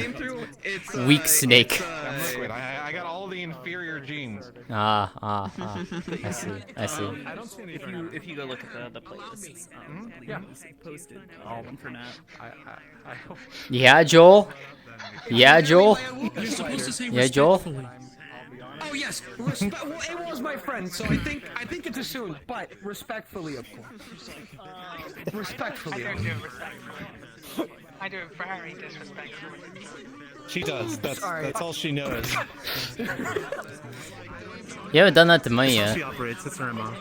It's, Weak Snake. I'm liquid. I got all the inferior genes. I see. I see. I don't see any. If you go look at the playlists, Yeah. posted all of them for now. I hope. Yeah, Joel. Yeah, Joel. You're supposed to say Yeah, Joel. respectfully. Oh yes, well, it was my friend, so I think it's assumed, but respectfully, of course. Respectfully. I do it very disrespectfully. She does. That's all she knows. You haven't done that to me She yet. operates. That's her MO.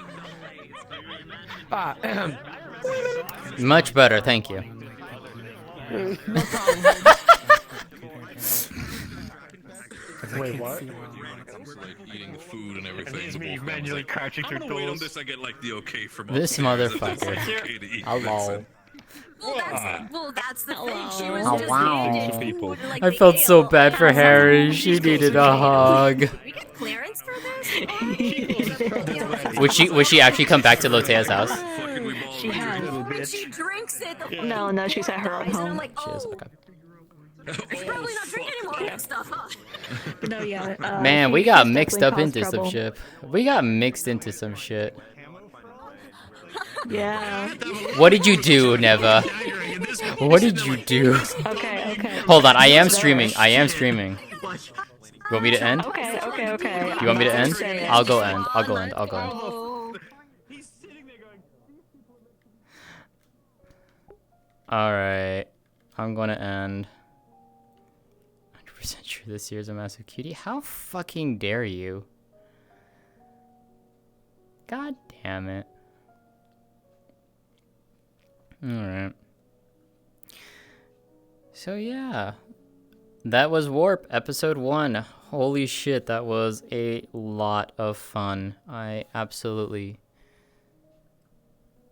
Much better, thank you. No problem. Wait, what? When it comes to like eating food and everything. It's the me wolf manually like, crouching through I'm gonna wait on doors. this. I get like the okay from This upstairs that it's, motherfucker. like, okay to eat Hello. Well, that's the thing. She was Oh, just wow. handed food, like, I the felt so ale bad for has Harry. some She needed a hug. We get clearance for this? Would she actually come back to Lótëa's house? She has. When she drinks it. No, she's at her own home. I'm like, She is, oh, okay. she's probably not drinking anymore and stuff, huh? No, yeah. Man, we she- got she's mixed definitely up into caused some trouble. shit. We got mixed into some shit. Yeah. What did you do, Neva? What did you do? Okay. Hold on, I am streaming. I am streaming. You want me to end? Okay. You want me to end? Say it. I'll go end. I'll go end. Alright. I'm gonna end. 100% sure this year's a massive cutie. How fucking dare you? God damn it. Alright. So yeah. That was Warp, episode 1. Holy shit, that was a lot of fun. I absolutely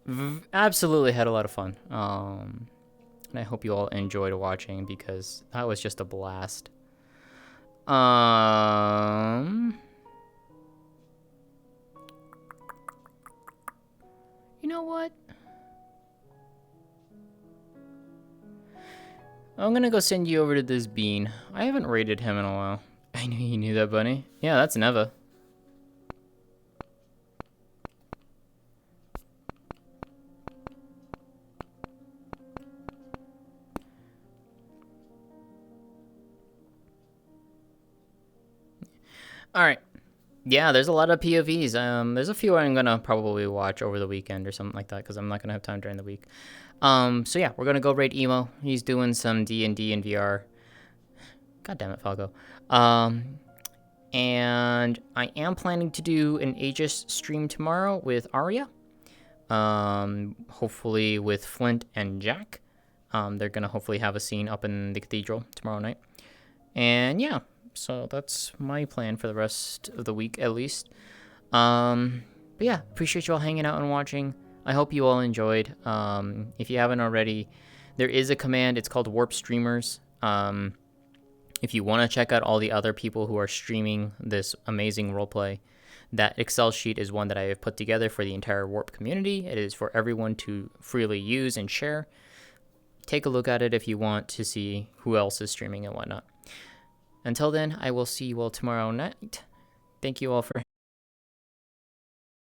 had a lot of fun. And I hope you all enjoyed watching because that was just a blast. You know what? I'm gonna go send you over to this bean. I haven't rated him in a while. I knew you knew that, bunny. Yeah, that's Neva. Alright. Yeah, there's a lot of POVs. There's a few I'm gonna probably watch over the weekend or something like that because I'm not gonna have time during the week. So yeah, we're gonna go raid Emo. He's doing some D&D and VR. God damn it, Falco. And I am planning to do an Aegis stream tomorrow with Arya. Hopefully with Flint and Jack. They're gonna hopefully have a scene up in the cathedral tomorrow night. And yeah, so that's my plan for the rest of the week at least. But yeah, appreciate you all hanging out and watching. I hope you all enjoyed. If you haven't already, there is a command. It's called Warp Streamers. If you want to check out all the other people who are streaming this amazing roleplay, that Excel sheet is one that I have put together for the entire Warp community. It is for everyone to freely use and share. Take a look at it if you want to see who else is streaming and whatnot. Until then, I will see you all tomorrow night. Thank you all for